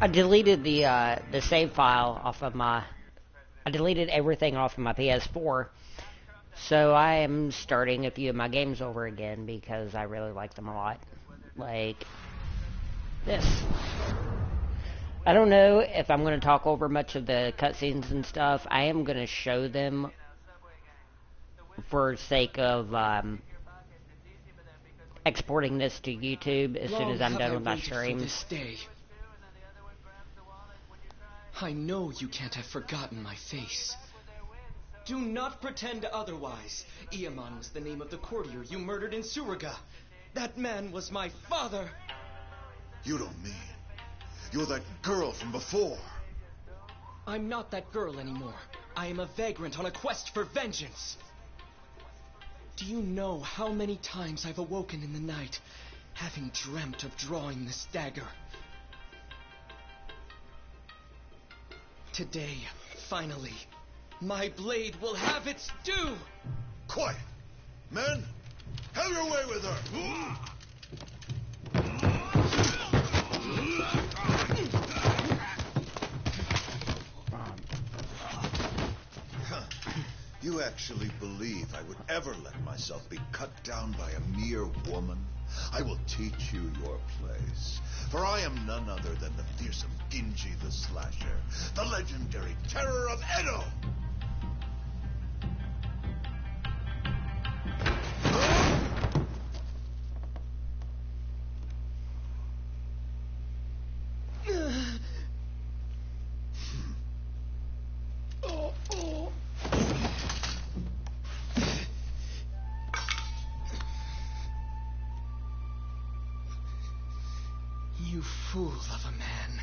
I deleted the save file off of my. I deleted everything off of my PS4, so I am starting a few of my games over again because I really like them a lot. Like this. I don't know if I'm going to talk over much of the cutscenes and stuff. I am going to show them for sake of exporting this to YouTube as soon as I'm done with my stream. This day. I know you can't have forgotten my face. Do not pretend otherwise. Iemann was the name of the courtier you murdered in Suraga. That man was my father. You don't mean you're that girl from before? I'm not that girl anymore. I am a vagrant on a quest for vengeance. Do you know how many times I've awoken in the night, having dreamt of drawing this dagger? Today, finally, my blade will have its due! Quiet! Men, have your way with her! You actually believe I would ever let myself be cut down by a mere woman? I will teach you your place. For I am none other than the fearsome Genji the Slasher, the legendary terror of Edo! You fool of a man.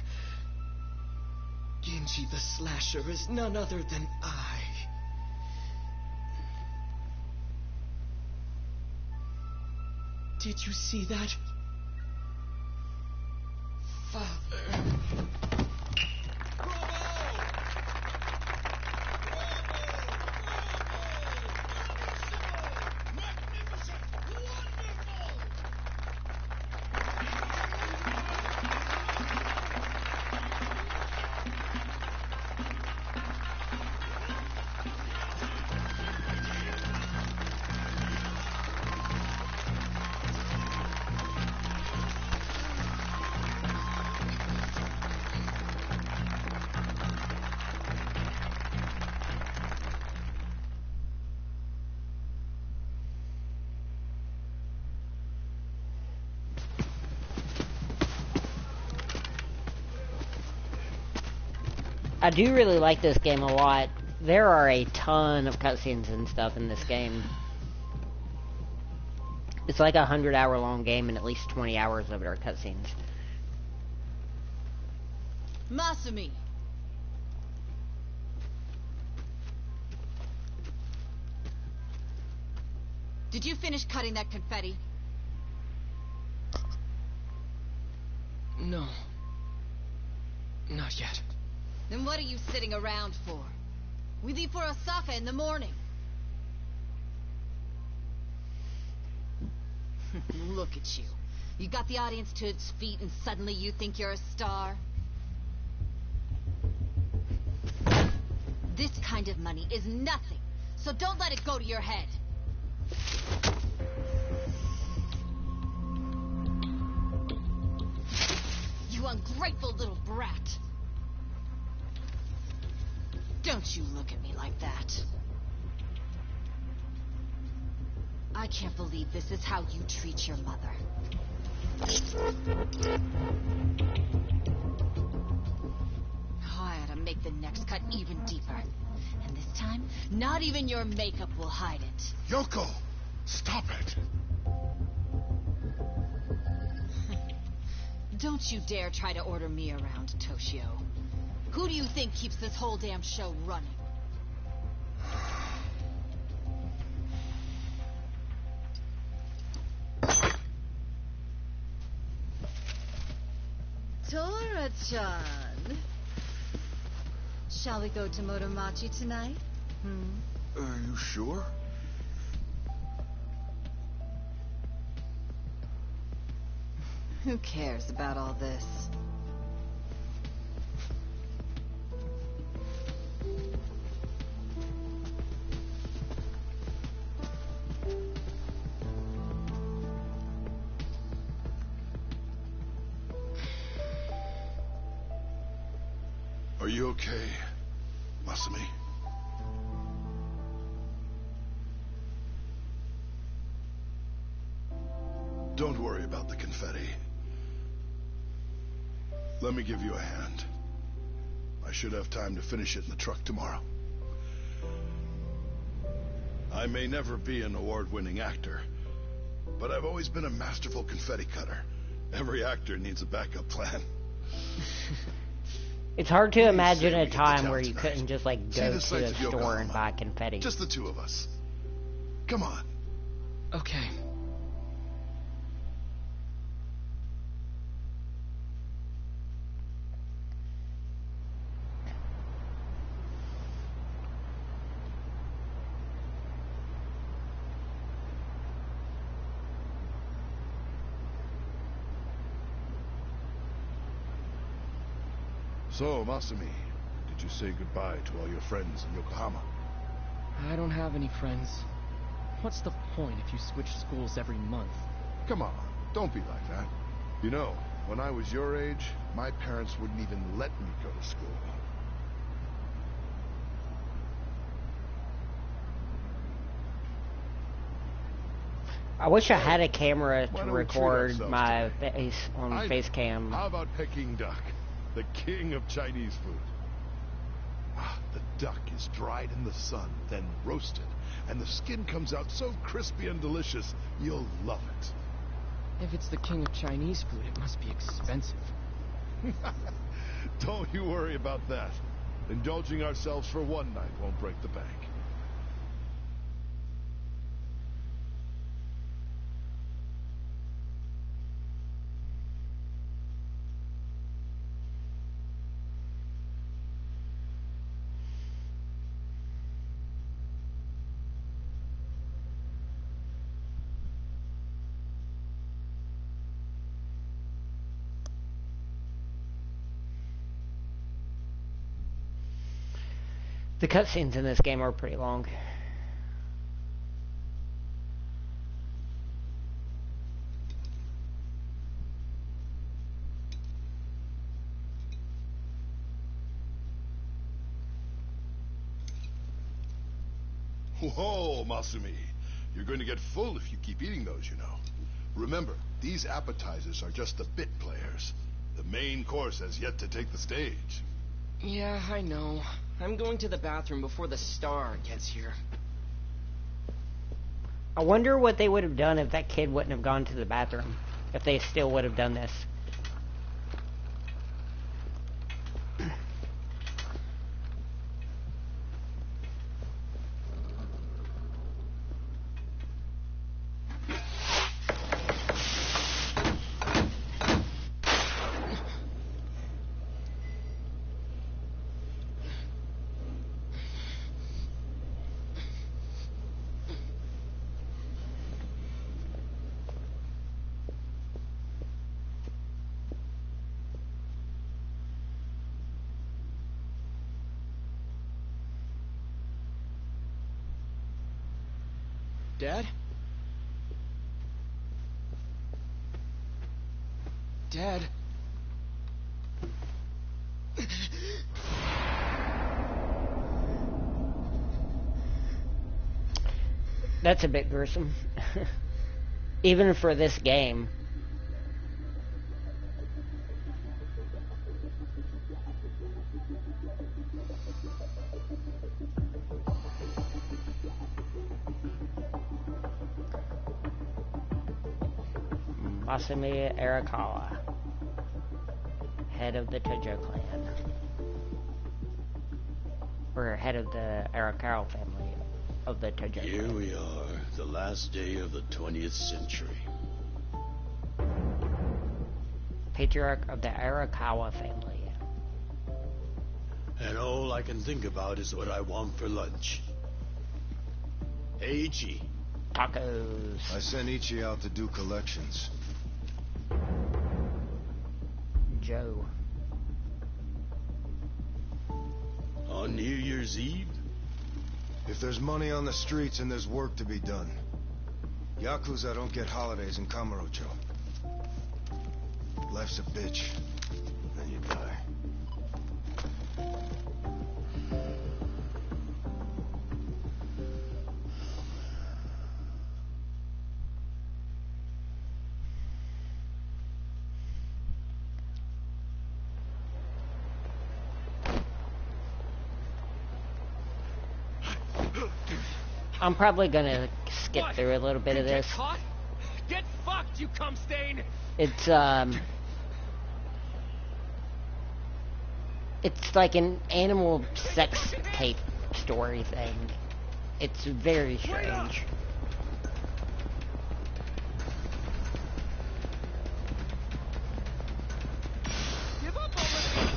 Genji the Slasher is none other than I. Did you see that? Father. I do really like this game a lot. There are a ton of cutscenes and stuff in this game. It's like a 100-hour long game, and at least 20 hours of it are cutscenes. Masumi! Did you finish cutting that confetti? No. Not yet. Then what are you sitting around for? We leave for Osaka in the morning. Look at you. You got the audience to its feet and suddenly you think you're a star? This kind of money is nothing, so don't let it go to your head. You ungrateful little brat. Don't you look at me like that. I can't believe this is how you treat your mother. Oh, I ought to make the next cut even deeper. And this time, not even your makeup will hide it. Yoko! Stop it! Don't you dare try to order me around, Toshio. Who do you think keeps this whole damn show running? Tora-chan. Shall we go to Motomachi tonight? Are you sure? Who cares about all this? Are you okay, Masumi? Don't worry about the confetti. Let me give you a hand. I should have time to finish it in the truck tomorrow. I may never be an award-winning actor, but I've always been a masterful confetti cutter. Every actor needs a backup plan. It's hard to imagine we a get to time town where you tonight. couldn't just like See go the to sights a of store and Yokohama. buy confetti. Just the two of us. Come on. Okay. So, Masumi, did you say goodbye to all your friends in Yokohama? I don't have any friends. What's the point if you switch schools every month? Come on, don't be like that. You know, when I was your age, my parents wouldn't even let me go to school. I wish I had a camera Why to don't we treat record ourselves my today? face on face cam. How about Peking duck, the king of Chinese food? The duck is dried in the sun, then roasted, and the skin comes out so crispy and delicious, you'll love it. If it's the king of Chinese food, it must be expensive. Don't you worry about that. Indulging ourselves for one night won't break the bank. The cutscenes in this game are pretty long. Whoa, Masumi. You're going to get full if you keep eating those, you know. Remember, these appetizers are just the bit players. The main course has yet to take the stage. Yeah, I know. I'm going to the bathroom before the star gets here. I wonder what they would have done if that kid wouldn't have gone to the bathroom. If they still would have done this. Dad? Dad? That's a bit gruesome. Even for this game. Masumi Arakawa, head of the Tojo clan. Or head of the Arakawa family of the Tojo Here clan. we are, the last day of the 20th century. Patriarch of the Arakawa family. And all I can think about is what I want for lunch. Hey, Ichi. Tacos. I sent Ichi out to do collections. Joe. On New Year's Eve? If there's money on the streets and there's work to be done. Yakuza don't get holidays in Kamurocho. Life's a bitch. Then you die. I'm probably gonna skip through a little bit of this. Get caught? Get fucked, you cum stain! It's like an animal sex tape story thing. It's very strange. Give up already!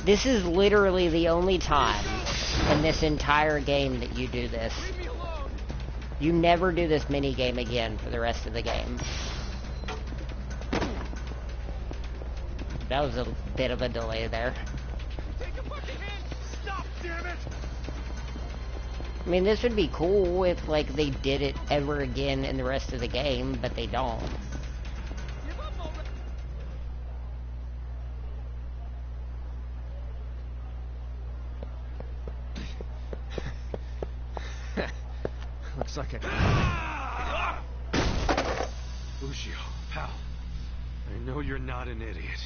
This is literally the only time in this entire game that you do this. Leave me alone! You never do this mini game again for the rest of the game. That was a bit of a delay there. Take a fucking hit! Stop, damn it! I mean, this would be cool if, like, they did it ever again in the rest of the game, but they don't. Give up already! Looks like a... Lucio, pal. I know you're not an idiot.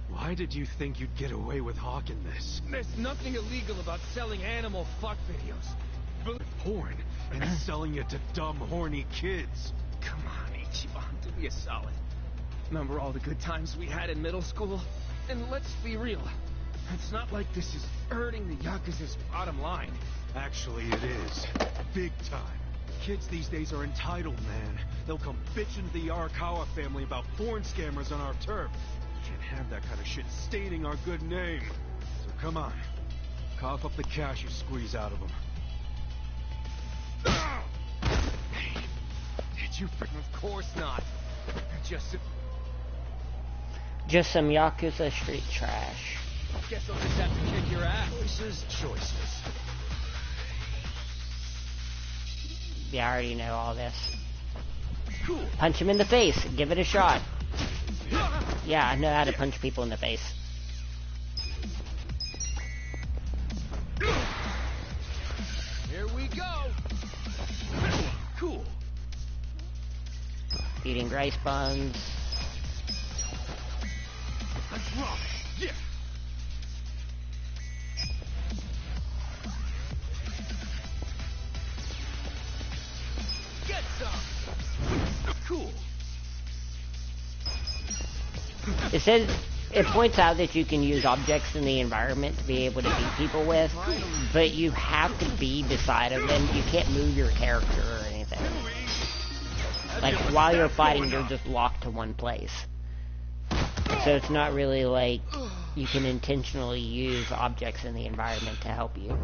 Why did you think you'd get away with hawking this? There's nothing illegal about selling animal fuck videos. Porn and selling it to dumb, horny kids. Come on, Ichiban, do me a solid. Remember all the good times we had in middle school? And let's be real, it's not like this is hurting the Yakuza's bottom line. Actually, it is. Big time. Kids these days are entitled, man. They'll come bitching to the Arakawa family about porn scammers on our turf. Can't have that kind of shit staining our good name. So come on. Cough up the cash you squeeze out of them. Hey, did you... Of course not. Just some Yakuza street trash. Guess I'll just have to kick your ass. Choices. Yeah, I already know all this. Cool. Punch him in the face. Give it a shot. Yeah, I know how to punch people in the face. Here we go. Cool. Eating rice buns. Let's rock. Yeah. Get some. Cool. It says, it points out that you can use objects in the environment to be able to beat people with, but you have to be beside of them. You can't move your character or anything. Like, while you're fighting, you're just locked to one place. So it's not really like you can intentionally use objects in the environment to help you.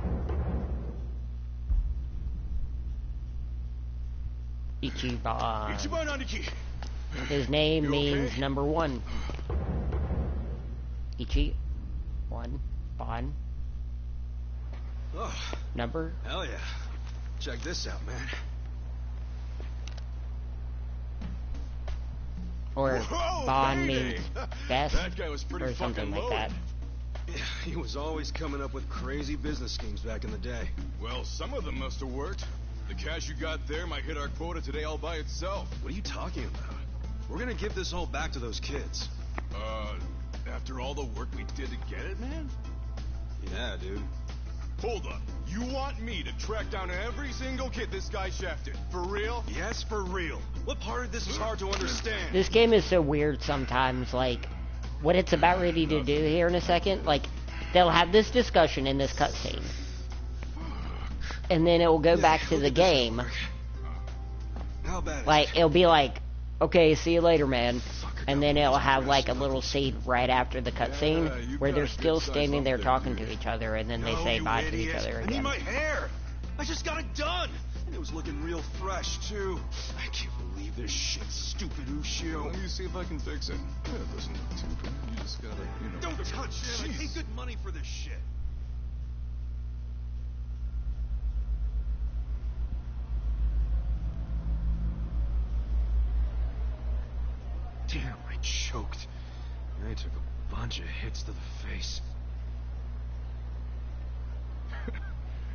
Ichiban. His name means number one. Ichi, one, Ban. Oh, Number. hell yeah. Check this out, man. Or Whoa, Ban baby! means best, That guy was pretty or something fucking like that. Yeah, he was always coming up with crazy business schemes back in the day. Well, some of them must have worked. The cash you got there might hit our quota today all by itself. What are you talking about? We're gonna give this all back to those kids. After all the work we did to get it, man? Yeah, dude. Hold up. You want me to track down every single kid this guy shafted? For real? Yes, for real. What part of this is hard to understand? This game is so weird sometimes, like, what it's about ready to do here in a second, like, they'll have this discussion in this cutscene. And then it will go back to the game. How bad is Like, it? it'll be like, okay, see you later, man. And then it'll have, like, a little scene right after the cutscene where they're still standing there talking to each other, and then they say you bye to idiot. each other I need again. my hair. I just got it done. And it was looking real fresh, too. I can't believe this shit, stupid Ushio. Let me see if I can fix it. It doesn't look too bad. You just gotta, Don't touch it. I pay good money for this shit. Damn, I choked. I took a bunch of hits to the face.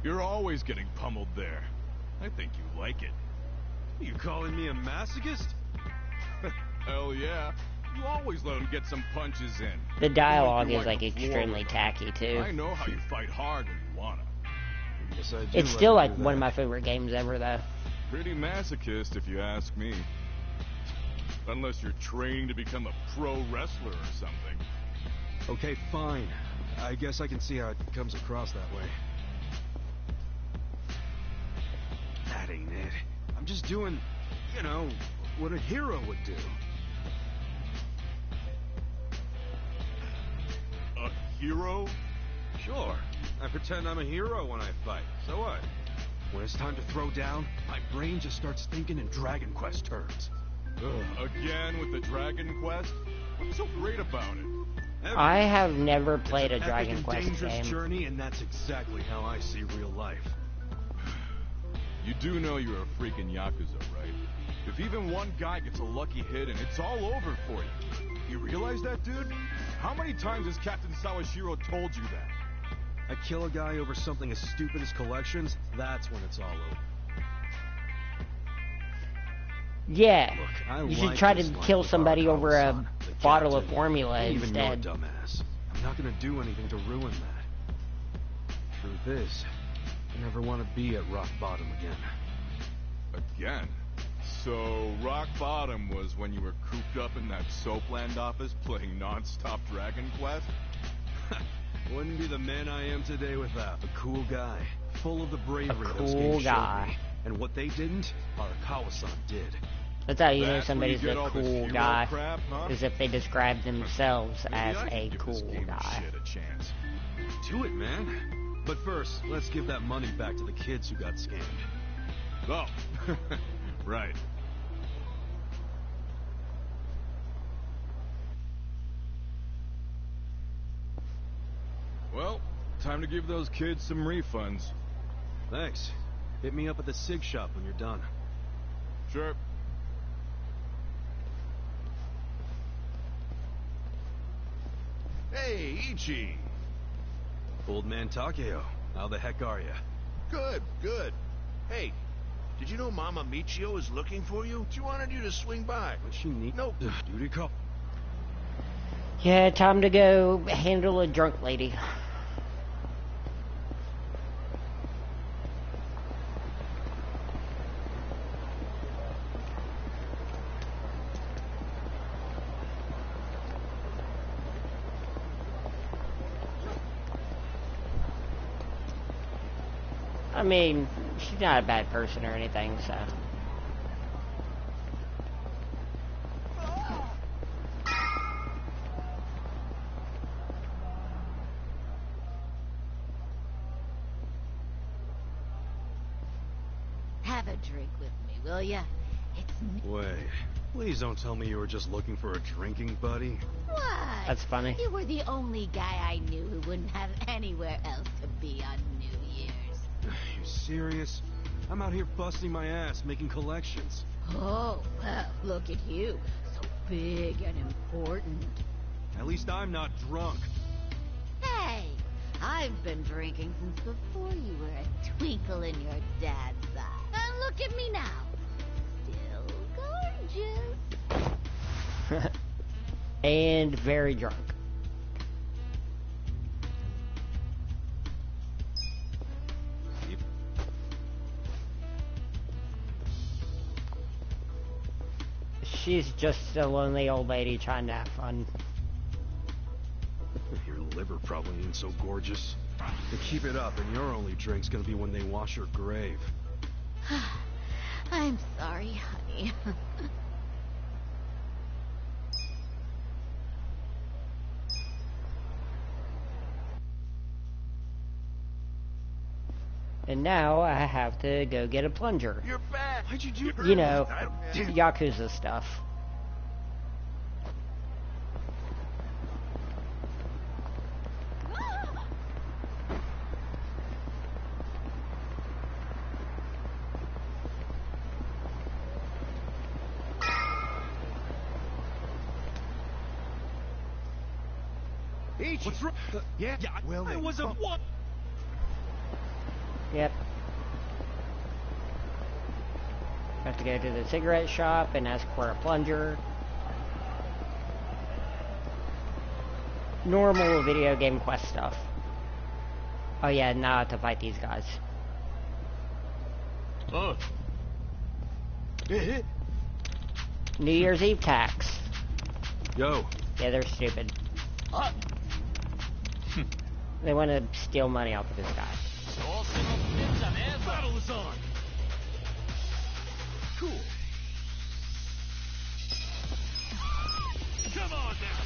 You're always getting pummeled there. I think you like it. You calling me a masochist? Hell yeah. You always let him get some punches in. The dialogue You is like a floor extremely with him. tacky too. I know how you fight hard when you wanna. Yes, I do It's let still him like do one of that. my favorite games ever though. Pretty masochist, if you ask me. Unless you're training to become a pro wrestler or something. Okay, fine. I guess I can see how it comes across that way. That ain't it. I'm just doing, you know, what a hero would do. A hero? Sure. I pretend I'm a hero when I fight. So what? When it's time to throw down, my brain just starts thinking in Dragon Quest terms. Ugh. Again with the Dragon Quest? What's so great about it? I have never played a It's an Dragon epic and Quest dangerous game. journey, and that's exactly how I see real life. You do know you're a freaking Yakuza, right? If even one guy gets a lucky hit and it's all over for you. You realize that, dude? How many times has Captain Sawashiro told you that? I kill a guy over something as stupid as collections, that's when it's all over. Yeah, Look, I you should like try this to life kill with somebody over a Arakawa-san, the bottle of captain. formula Even you're a instead. dumbass. I'm not gonna do anything to ruin that. Truth is, I never want to be at rock bottom again. Again? So, rock bottom was when you were cooped up in that Soapland office playing non-stop Dragon Quest? Wouldn't be the man I am today without a cool guy, full of the bravery those cool games showed guy. me. And what they didn't, Arakawa-san did. That's how you know That's where you somebody's get a all this cool hero guy, crap, huh? is if they describe themselves Maybe as I a can give this cool game of guy. shit a chance. Do it, man. But first, let's give that money back to the kids who got scammed. Oh, right. Well, time to give those kids some refunds. Thanks. Hit me up at the SIG shop when you're done. Sure. Hey, Ichi. Old man Takeo, how the heck are ya? Good, good. Hey, did you know Mama Michio is looking for you? She wanted you to swing by. What she need? Nope. Duty call. Yeah, time to go handle a drunk lady. I mean, she's not a bad person or anything, so. Have a drink with me, will ya? It's Wait, please don't tell me you were just looking for a drinking buddy. what? That's funny. You were the only guy I knew who wouldn't have anywhere else to be on New Year's. You serious? I'm out here busting my ass making collections. Oh, well, look at you. So big and important. At least I'm not drunk. Hey, I've been drinking since before you were a twinkle in your dad's eye. And look at me now. Still gorgeous. And very drunk. She's just a lonely old lady trying to have fun. Your liver probably ain't so gorgeous. But keep it up, and your only drink's gonna be when they wash her grave. I'm sorry, honey. And now I have to go get a plunger. You're back. Why'd you do that? You know, I don't- Yakuza stuff. Ichi. What's wrong? Yeah, well, I then, was a come- what? Yep. Have to go to the cigarette shop and ask for a plunger. normal video game quest stuff. Oh yeah, now I have to fight these guys. Oh. New Year's Eve tax. Yo. Yeah, they're stupid. They want to steal money off of this guy. Battle is on. Cool. Come on now.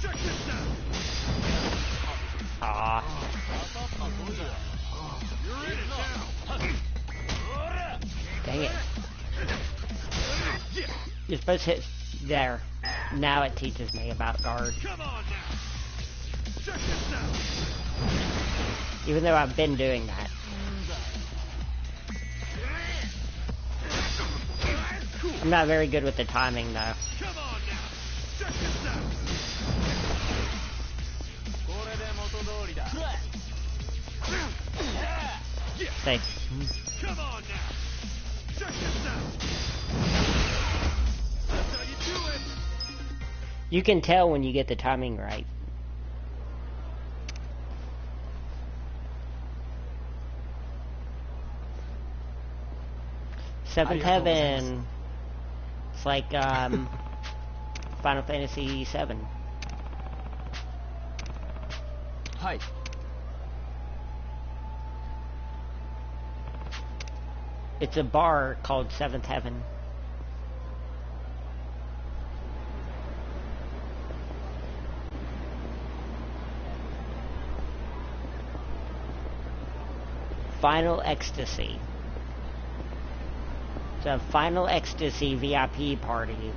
Check this out. Ah. You're in it now. Dang it. You're supposed to hit there. Now it teaches me about guard. Come on now. Check this out. Even though I've been doing that. I'm not very good with the timing though. Come on now. Check this out. Say, Come on now. Check this out. That's how you do it. you can tell when you get the timing right. Seventh Heaven. It's like Final Fantasy VII. Hi. It's a bar called Seventh Heaven. Final Ecstasy. It's a Final Ecstasy VIP party,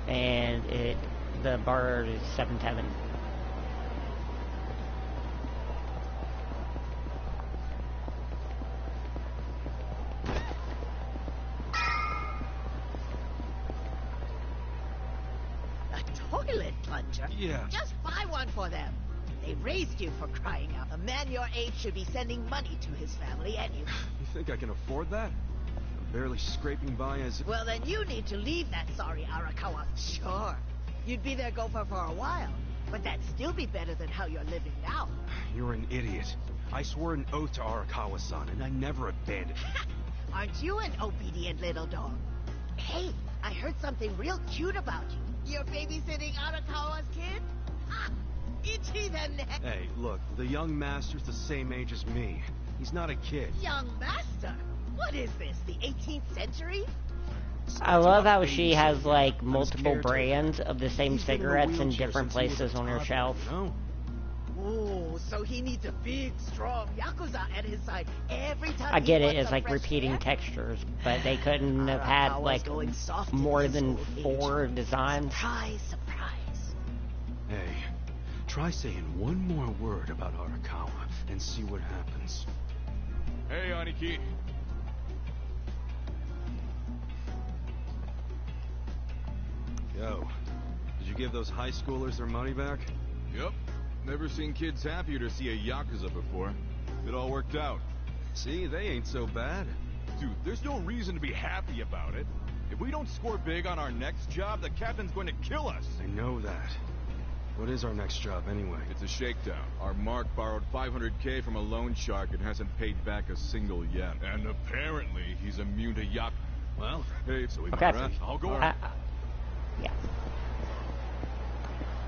and the bar is Seventh Heaven. A toilet plunger? Yeah. Just buy one for them. They raised you for crying out. A man your age should be sending money to his family, and you... You think I can afford that? I'm barely scraping by as... Well, then you need to leave that sorry Arakawa. Sure. You'd be their gopher for a while, but that'd still be better than how you're living now. You're an idiot. I swore an oath to Arakawa-san, and I never abandoned him. Aren't you an obedient little dog? Hey, I heard something real cute about you. You're babysitting Arakawa's kid? Ha! Itchy the neck. Hey, look, the young master's the same age as me. He's not a kid. Young master? What is this, the 18th century? I love how she has like I'm his multiple caretaker. brands of the same He's been in a cigarettes in wheelchair different since he was places a on her toddler, shelf. You know? Oh, so he needs a big, strong Yakuza at his side every time I he get it, wants it's a like fresh repeating air? textures, but they couldn't have had Arakawa's like going soft in more his than old age. 4 designs. Surprise, surprise. Hey, try saying one more word about Arakawa and see what happens. Hey, Aniki. Yo, did you give those high schoolers their money back? Yep. Never seen kids happier to see a Yakuza before. It all worked out. See, they ain't so bad. Dude, there's no reason to be happy about it. If we don't score big on our next job, the captain's going to kill us. I know that. What is our next job, anyway? It's a shakedown. Our Mark borrowed 500K from a loan shark and hasn't paid back a single yen. And apparently, he's immune to Yakuza. Well, Hey, so we Okay. I'll go. Yeah.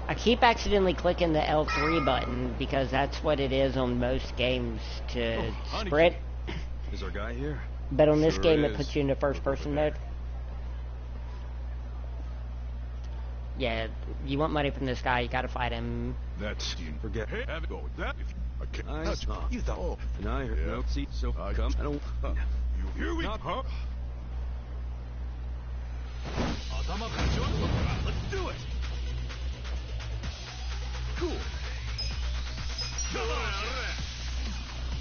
I keep accidentally clicking the L3 button because that's what it is on most games to Oh, honey. sprint. is our guy here? But on this Sure game, it is. puts you into first-person mode. Yeah, you want money from this guy, you gotta fight him. That's Forget. Hey, have it go with that. If I can't I touch saw. you thought. Oh, And I heard Yeah. no see, so I come. I don't. Here we huh? Let's do it. Cool. Come on.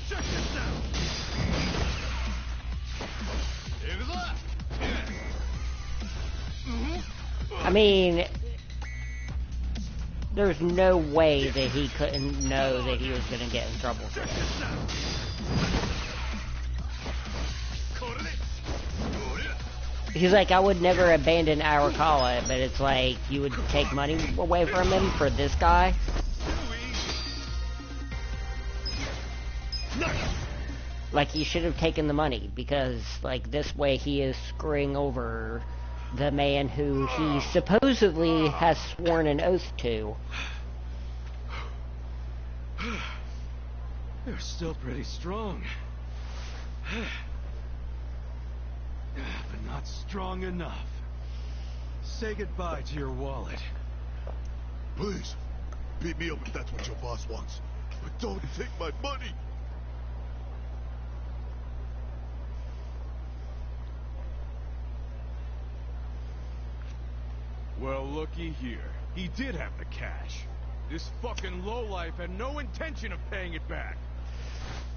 Check this out. I mean, there's no way that he couldn't know that he was gonna get in trouble for this. He's like, I would never abandon Arakawa, but it's like, you would take money away from him for this guy? Like, he should have taken the money, because, like, this way he is screwing over the man who he supposedly has sworn an oath to. You're still pretty strong. But not strong enough. Say goodbye to your wallet. Please, beat me up if that's what your boss wants. But don't take my money. Well, looky here. He did have the cash. This fucking lowlife had no intention of paying it back.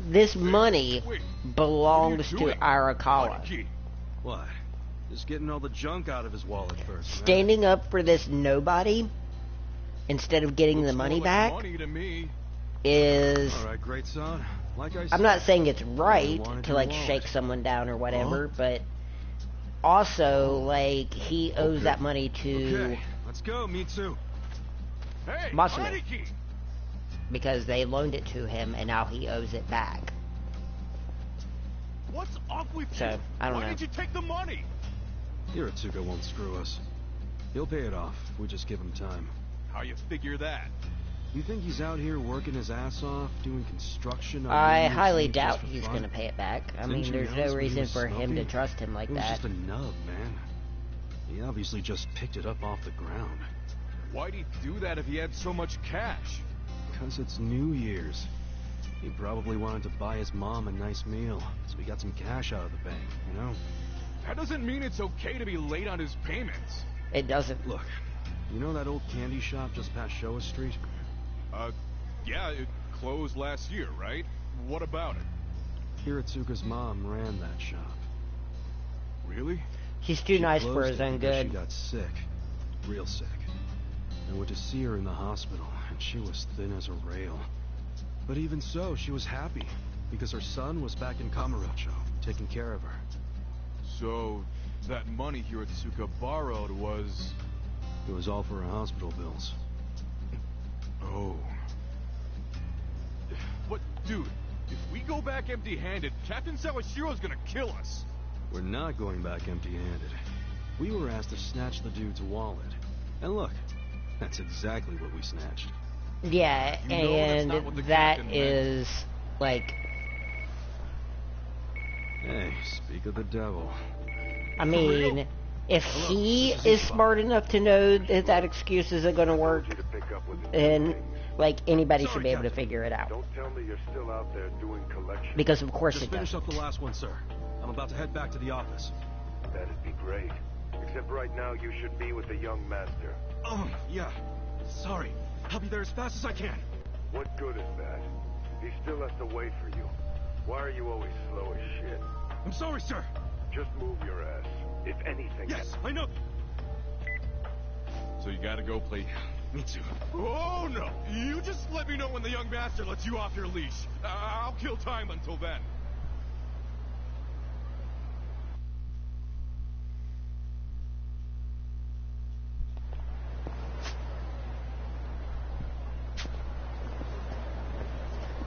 This money Wait, belongs to doing? Arakawa. Mikey, What? Just getting all the junk out of his wallet first, man. Standing up for this nobody instead of getting the looks money more like back money to me. is... All right, great son. Like I said, I'm not saying it's right wanted to, your like, wallet. shake someone down or whatever, but also, like, he owes that money to Okay, let's go, Mitsu. Hey, Masume, Aniki! because they loaned it to him and now he owes it back. What's up with So, you? I don't Why know. did you take the money? Hiratsuka won't screw us. He'll pay it off if we just give him time. How you figure that? You think he's out here working his ass off, doing construction on I New Year's highly Eve doubt just for he's fun? going to pay it back. I Didn't mean, you there's notice no when he reason was for him to smoking? trust him like It was that. just a nub, man. He obviously just picked it up off the ground. Why'd he do that if he had so much cash? Because it's New Year's. He probably wanted to buy his mom a nice meal, so he got some cash out of the bank, you know? That doesn't mean it's okay to be late on his payments. It doesn't. Look, you know that old candy shop just past Showa Street? Yeah, it closed last year, right? What about it? Hiratsuka's mom ran that shop. Really? He's too She nice for closed his it own because good. She got sick. Real sick. I went to see her in the hospital, and she was thin as a rail. But even so, she was happy, because her son was back in Kamurocho, taking care of her. So, that money Hiratsuka borrowed was... It was all for her hospital bills. Oh. But, dude, if we go back empty-handed, Captain Sawashiro's gonna kill us. We're not going back empty-handed. We were asked to snatch the dude's wallet. And look, that's exactly what we snatched. Yeah, You know that's and not what the that captain meant. is, like, Hey, speak of the devil. I mean, if he is smart enough to know that that excuse isn't going to work, then, like, anybody should be able to figure it out. Don't tell me you're still out there doing collections. Because of course Just it finish does. up the last one, sir. I'm about to head back to the office. That'd be great. Except right now you should be with the young master. Yeah. Sorry. I'll be there as fast as I can. What good is that? He still has to wait for you. Why are you always slow as shit? I'm sorry, sir. Just move your ass. If anything. Yes, I know. So you gotta go play... Me too. Oh, no! You just let me know when the young master lets you off your leash. I'll kill time until then.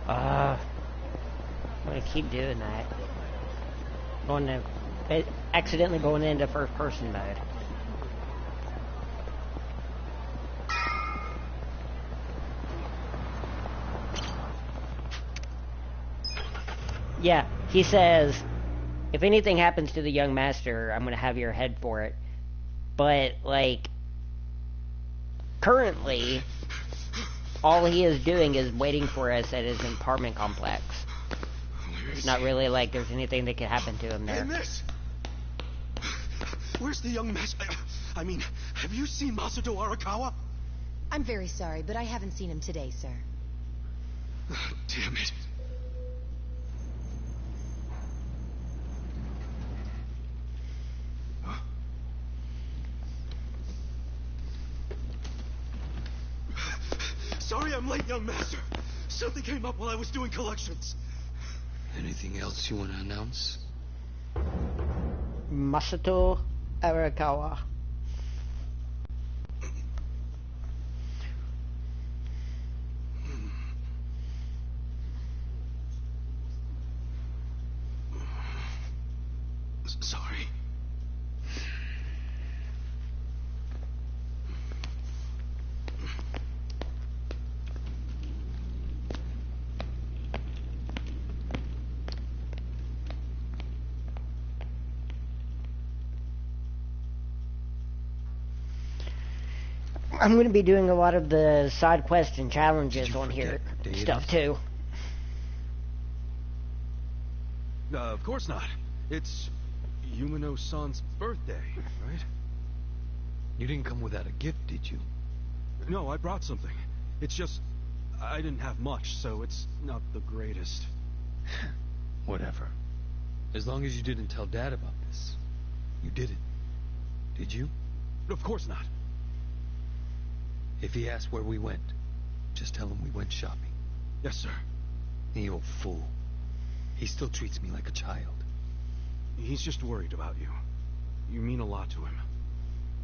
I'm gonna keep doing that. Accidentally going into first person mode. Yeah, he says, if anything happens to the young master, I'm gonna have your head for it. But, like, currently, all he is doing is waiting for us at his apartment complex. It's not really like there's anything that could happen to him Hey, there. miss! Where's the young master? I mean, have you seen Masato Arakawa? I'm very sorry, but I haven't seen him today, sir. Damn it. Sorry I'm late, young master. Something came up while I was doing collections. Anything else you want to announce? Masato Arakawa. I'm going to be doing a lot of the side quests and challenges on here Data? stuff too. Of course not. It's Yumino-san's birthday, right? You didn't come without a gift, did you? No, I brought something. It's just, I didn't have much, so it's not the greatest. Whatever. As long as you didn't tell Dad about this. You didn't. Did you? Of course not. If he asks where we went, just tell him we went shopping. Yes, sir. The old fool. He still treats me like a child. He's just worried about you. You mean a lot to him.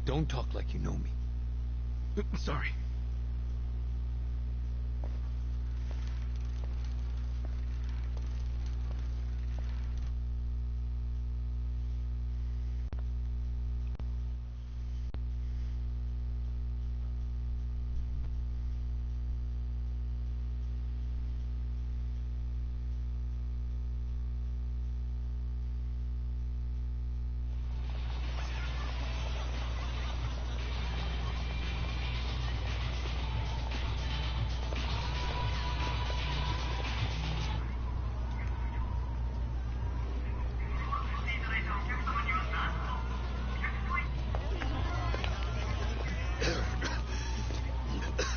Don't talk like you know me. Sorry.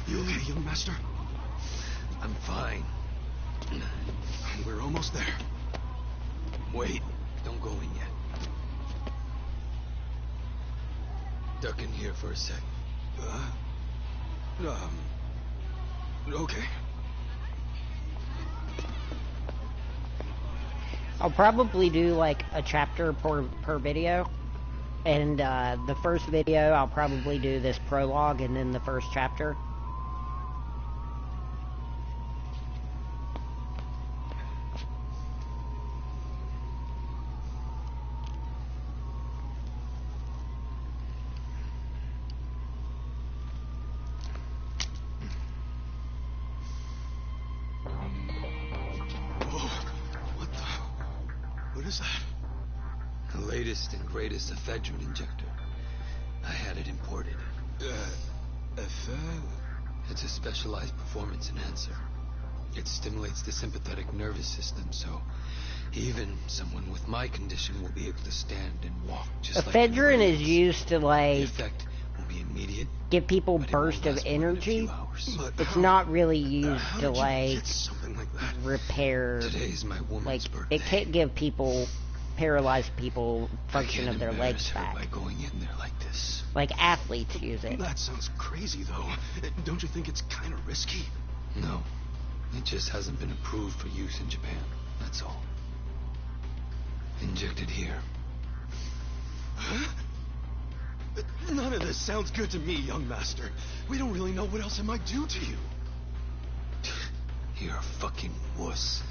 You okay, young master? I'm fine. We're almost there. Wait, don't go in yet. Duck in here for a sec. Okay. I'll probably do like a chapter per video. And the first video, I'll probably do this prologue and then the first chapter. What is that? The latest and greatest ephedrine injector. I had it imported. It's a specialized performance enhancer. It stimulates the sympathetic nervous system, so even someone with my condition will be able to stand and walk just like Ephedrine is used to The like effect will be immediate. give people but it won't burst of last more than a energy. few hours. But It's how- not really used how to did you like get something like that? repair. Today's my Like woman's birthday. it can't give people paralyzed people I function can't of their embarrass legs her back. by going in there like this. Like athletes use it. That sounds crazy, though. Don't you think it's kind of risky? No, it just hasn't been approved for use in Japan. That's all. Injected here. Huh? None of this sounds good to me, young master. We don't really know what else it might do to you. You're a fucking wuss.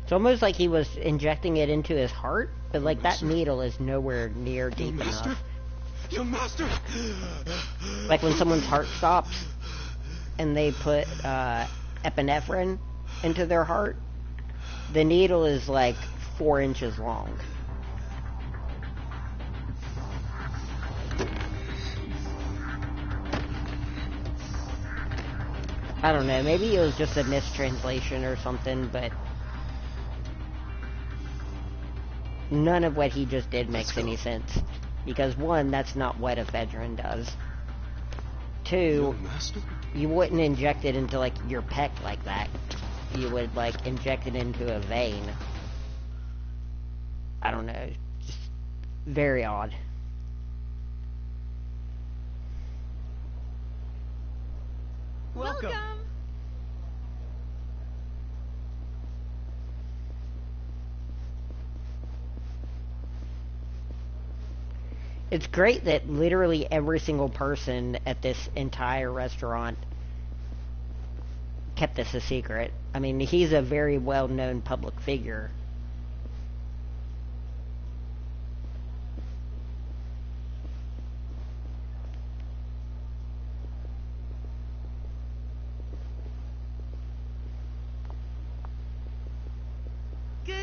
It's almost like he was injecting it into his heart, but like that Master. needle is nowhere near deep Young master? enough. Young master! Like when someone's heart stops and they put epinephrine into their heart, the needle is like 4 inches long. I don't know, maybe it was just a mistranslation or something, but none of what he just did makes any sense. Because one, that's not what ephedrine does. Two, Young master? you wouldn't inject it into like your pec like that. You would like inject it into a vein. I don't know, just very odd. Welcome. It's great that literally every single person at this entire restaurant kept this a secret. I mean, he's a very well-known public figure.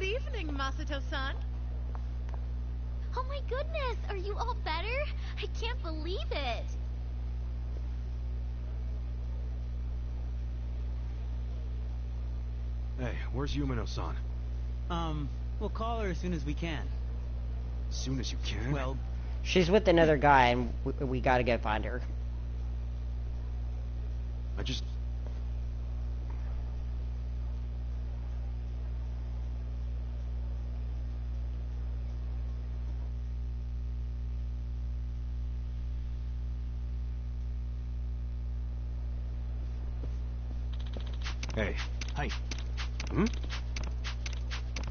Good evening, Masato-san. Oh my goodness, are you all better? I can't believe it. Hey, where's Yumino-san? We'll call her as soon as we can. As soon as you can? Well, She's with another guy, and we gotta go find her. I just... Hey. hi. Hmm?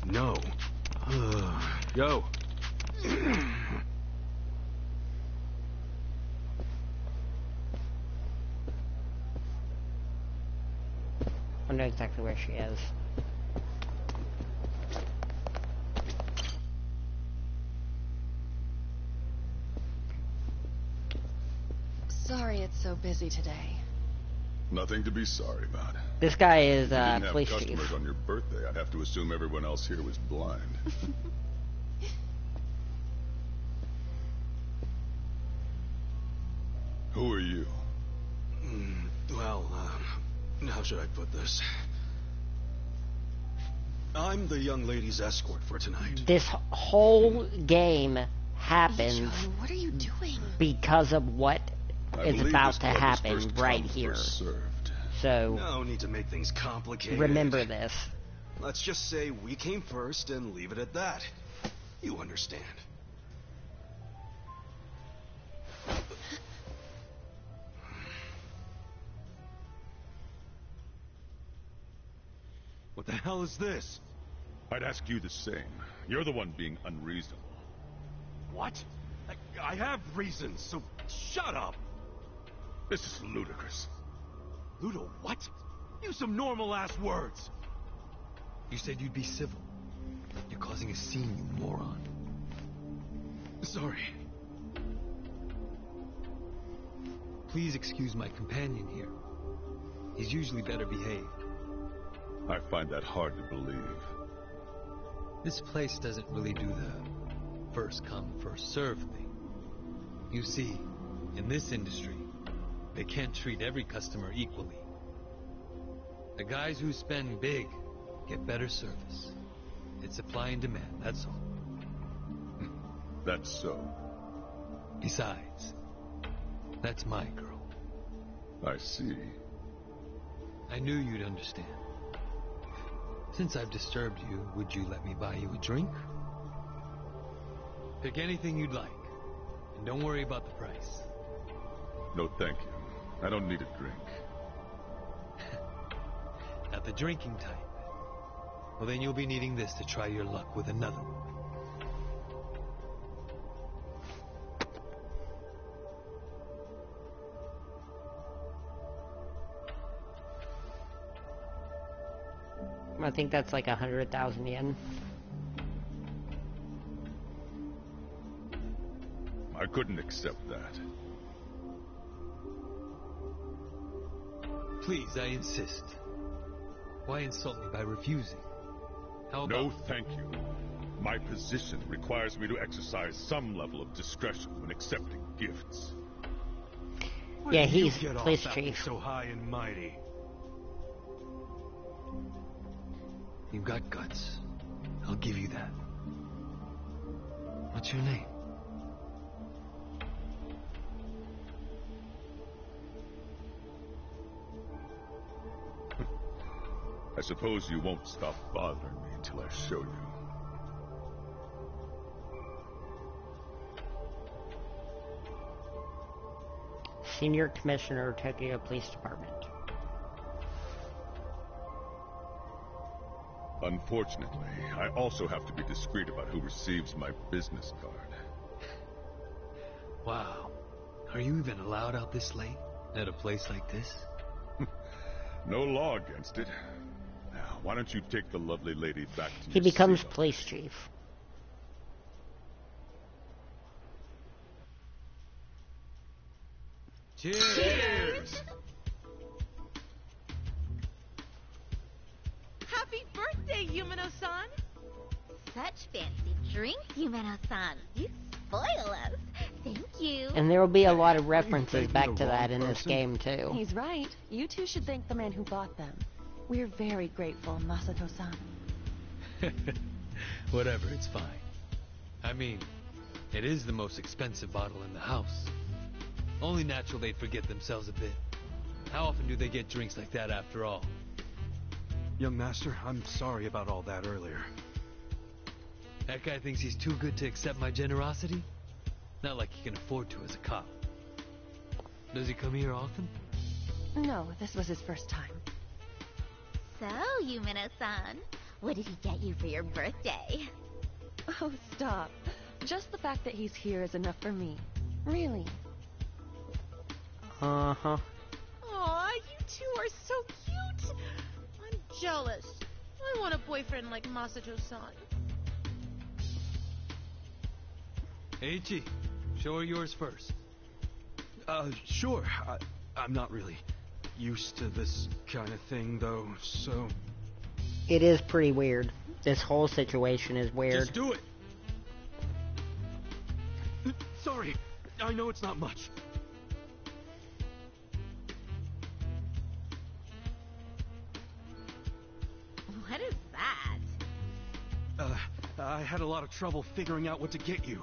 No. Yo. I know exactly where she is. Sorry it's so busy today. Nothing to be sorry about. This guy is If you didn't have police customers chief. on your birthday, I'd have to assume everyone else here was blind. Who are you? Well, how should I put this? I'm the young lady's escort for tonight. This whole game happens What are you doing? because of what I is believe about this to club is happen first right come, here. first served. So No need to make things complicated. remember this. Let's just say we came first and leave it at that. You understand. What the hell is this? I'd ask you the same. You're the one being unreasonable. What? I have reasons, so shut up. This is ludicrous. Ludo, what? Use some normal-ass words. You said you'd be civil. You're causing a scene, you moron. Sorry. Please excuse my companion here. He's usually better behaved. I find that hard to believe. This place doesn't really do the first come, first serve thing. You see, in this industry, they can't treat every customer equally. The guys who spend big get better service. It's supply and demand, that's all. That's so. Besides, that's my girl. I see. I knew you'd understand. Since I've disturbed you, would you let me buy you a drink? Pick anything you'd like. And don't worry about the price. No, thank you. I don't need a drink. Not the drinking type. Well, then you'll be needing this to try your luck with another one. I think that's like 100,000 yen. I couldn't accept that. Please, I insist. Why insult me by refusing? How about... No, thank you. My position requires me to exercise some level of discretion when accepting gifts. Yeah, Where do you he's get off police acting chief. so high and mighty. You've got guts. I'll give you that. What's your name? I suppose you won't stop bothering me until I show you. Senior Commissioner, Tokyo Police Department. Unfortunately, I also have to be discreet about who receives my business card. Wow. Are you even allowed out this late? At a place like this? No law against it. Now, why don't you take the lovely lady back to He your becomes seat? police chief. Cheers! Happy birthday, Yumino-san! such fancy drinks, Yumeno-san. You spoil us. Thank you. And there will be a lot of references thanking back the to that wrong in this person? game, too. He's right. You two should thank the man who bought them. We're very grateful, Masato-san. Whatever, it's fine. I mean, it is the most expensive bottle in the house. Only natural they'd forget themselves a bit. How often do they get drinks like that after all? Young master, I'm sorry about all that earlier. That guy thinks he's too good to accept my generosity? Not like he can afford to as a cop. Does he come here often? No, this was his first time. So, Yumeno-san, what did he get you for your birthday? Oh, stop. Just the fact that he's here is enough for me. Really. Uh-huh. Aw, you two are so cute. I'm jealous. I want a boyfriend like Masato-san. Eiichi, show her yours first. Sure. I'm not really used to this kind of thing, though, so... It is pretty weird. This whole situation is weird. Just do it! Sorry, I know it's not much. What is that? I had a lot of trouble figuring out what to get you.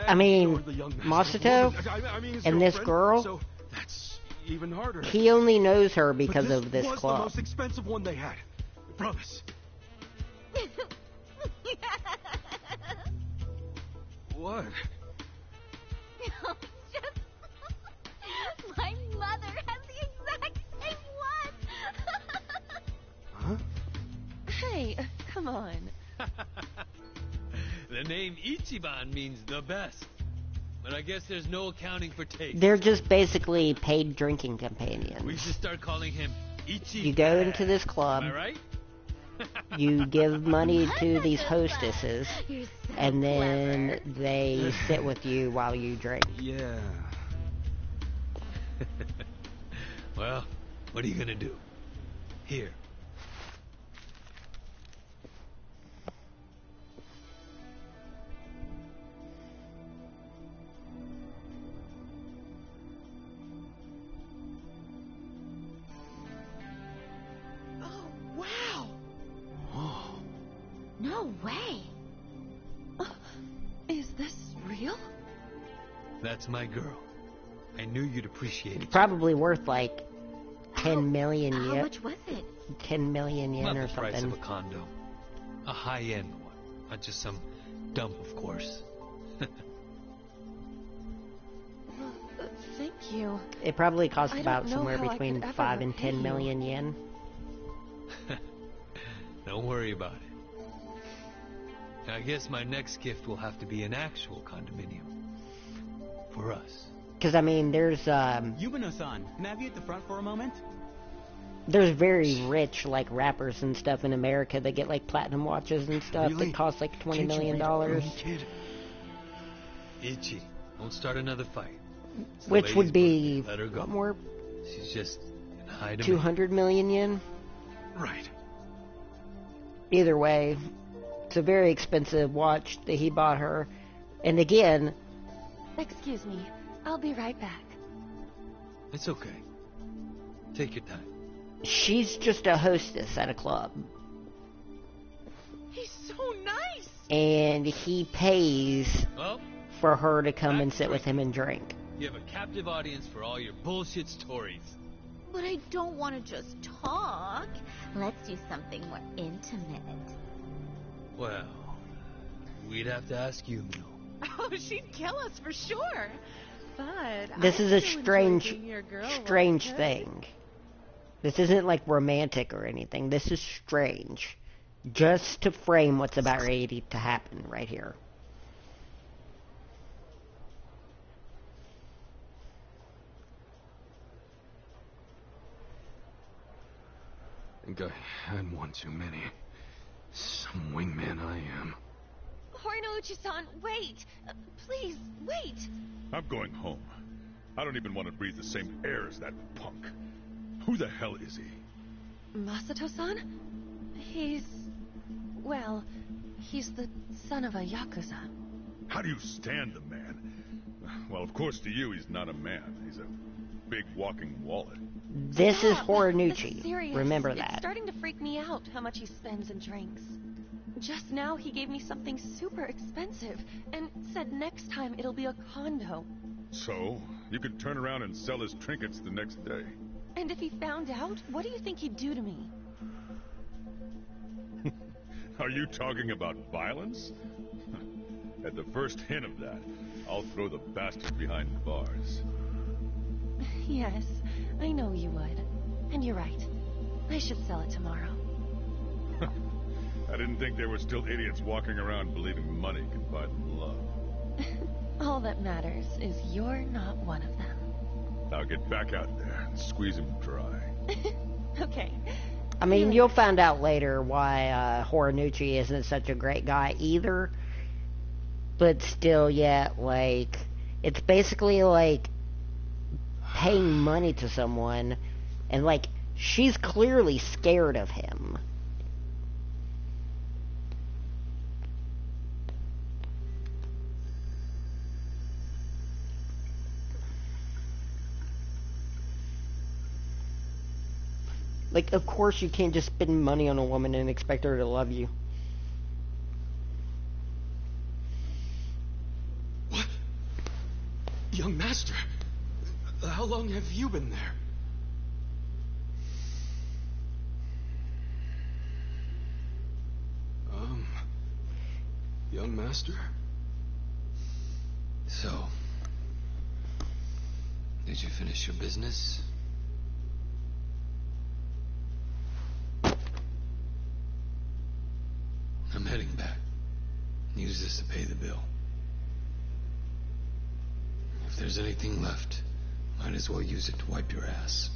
I mean, You're the young master Masato woman. I mean, his and this girlfriend, girl, so that's even harder. he only knows her But because of this was club. the most expensive one they had. Promise. What? No, it's just... My mother has the exact same one! Huh? Hey, come on. The name Ichiban means the best. But I guess there's no accounting for taste. They're just basically paid drinking companions. We should start calling him Ichiban. You go into this club, Am I right? you give money to these hostesses, You're so and then clever. they sit with you while you drink. Yeah. Well, what are you gonna do? Here. Oh, wow. No way! Is this real? That's my girl. I knew you'd appreciate It's it. probably worth like 10 million How yen. much was it? 10 million yen Not or the price of something. a condo. A high-end one. Not just some dump, of course. Thank you. It probably cost I don't about know somewhere how I between could ever 5 and repay 10 you. million yen. Don't worry about it. I guess my next gift will have to be an actual condominium. For us. Because, I mean, there's Yumeno-san, can I have you at the front for a moment? very rich, like, rappers and stuff in America that get, like, platinum watches and stuff Really? that cost, like, $20 Can't you million. read your own kid? Ichi, don't start another fight. It's the Which lady's would be, birthday. Let her go. what more? She's just in high demand. 200 million yen? Right. Either way, it's a very expensive watch that he bought her. And again, Excuse me. I'll be right back. It's okay. Take your time. she's just a hostess at a club. He's so nice. And he pays Well, for her to come back and to sit with drinking. him and drink. You have a captive audience for all your bullshit stories. But I don't want to just talk. Let's do something more intimate. Well, we'd have to ask Yumino. Oh, she'd kill us for sure. But This I is a still enjoy strange, being your girl strange while I thing. This isn't like romantic or anything. This is strange. Just to frame what's about ready to happen right here. I think I had one too many. Some wingman I am. Hornouchi-san, wait! Please, wait! I'm going home. I don't even want to breathe the same air as that punk. Who the hell is he? Masato-san? He's... well, He's the son of a Yakuza. How do you stand the man? Well, of course, to you, he's not a man. He's a big walking wallet. This is Stop. Horiguchi. It's serious. Remember It's that. starting to freak me out how much he spends and drinks. Just now he gave me something super expensive and said next time it'll be a condo. So, you could turn around and sell his trinkets the next day. And if he found out, what do you think he'd do to me? Are you talking about violence? At the first hint of that, I'll throw the bastard behind bars. Yes, I know you would. And you're right. I should sell it tomorrow. I didn't think there were still idiots walking around believing money can buy them love. All that matters is you're not one of them. Now get back out there and squeeze him dry. Okay. I mean, you'll find out later why Horiguchi isn't such a great guy either. But still, yeah, like, it's basically like paying money to someone, and like, she's clearly scared of him. Like, of course you can't just spend money on a woman and expect her to love you. What? Young master, how long have you been there? Young master? So, did you finish your business? I'm heading back. Use this to pay the bill. If there's anything left, might as well use it to wipe your ass.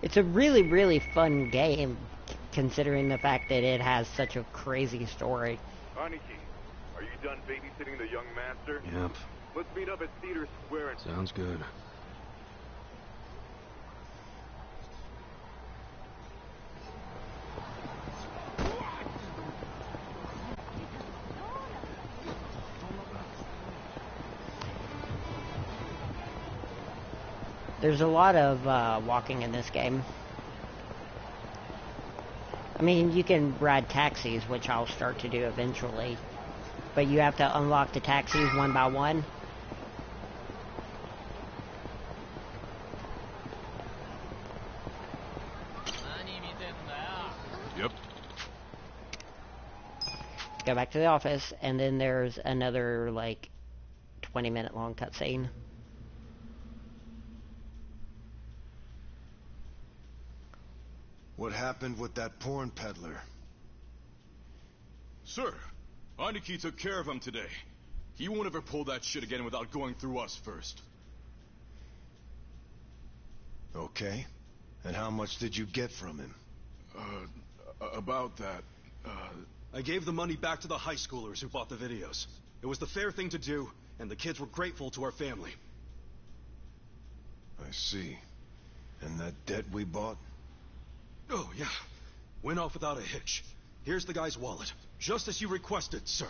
It's a really, really fun game, considering the fact that it has such a crazy story. Aniki, are you done babysitting the young master? Yep. Let's meet up at Cedar Square. Sounds good. There's a lot of walking in this game. I mean, you can ride taxis, which I'll start to do eventually. But you have to unlock the taxis one by one. Yep. Go back to the office, and then there's another, like, 20-minute long cutscene. What happened with that porn peddler? Sir, Aniki took care of him today. He won't ever pull that shit again without going through us first. Okay. And how much did you get from him? About that, I gave the money back to the high schoolers who bought the videos. It was the fair thing to do, and the kids were grateful to our family. I see. And that debt we bought? Oh, yeah. Went off without a hitch. Here's the guy's wallet. Just as you requested, sir.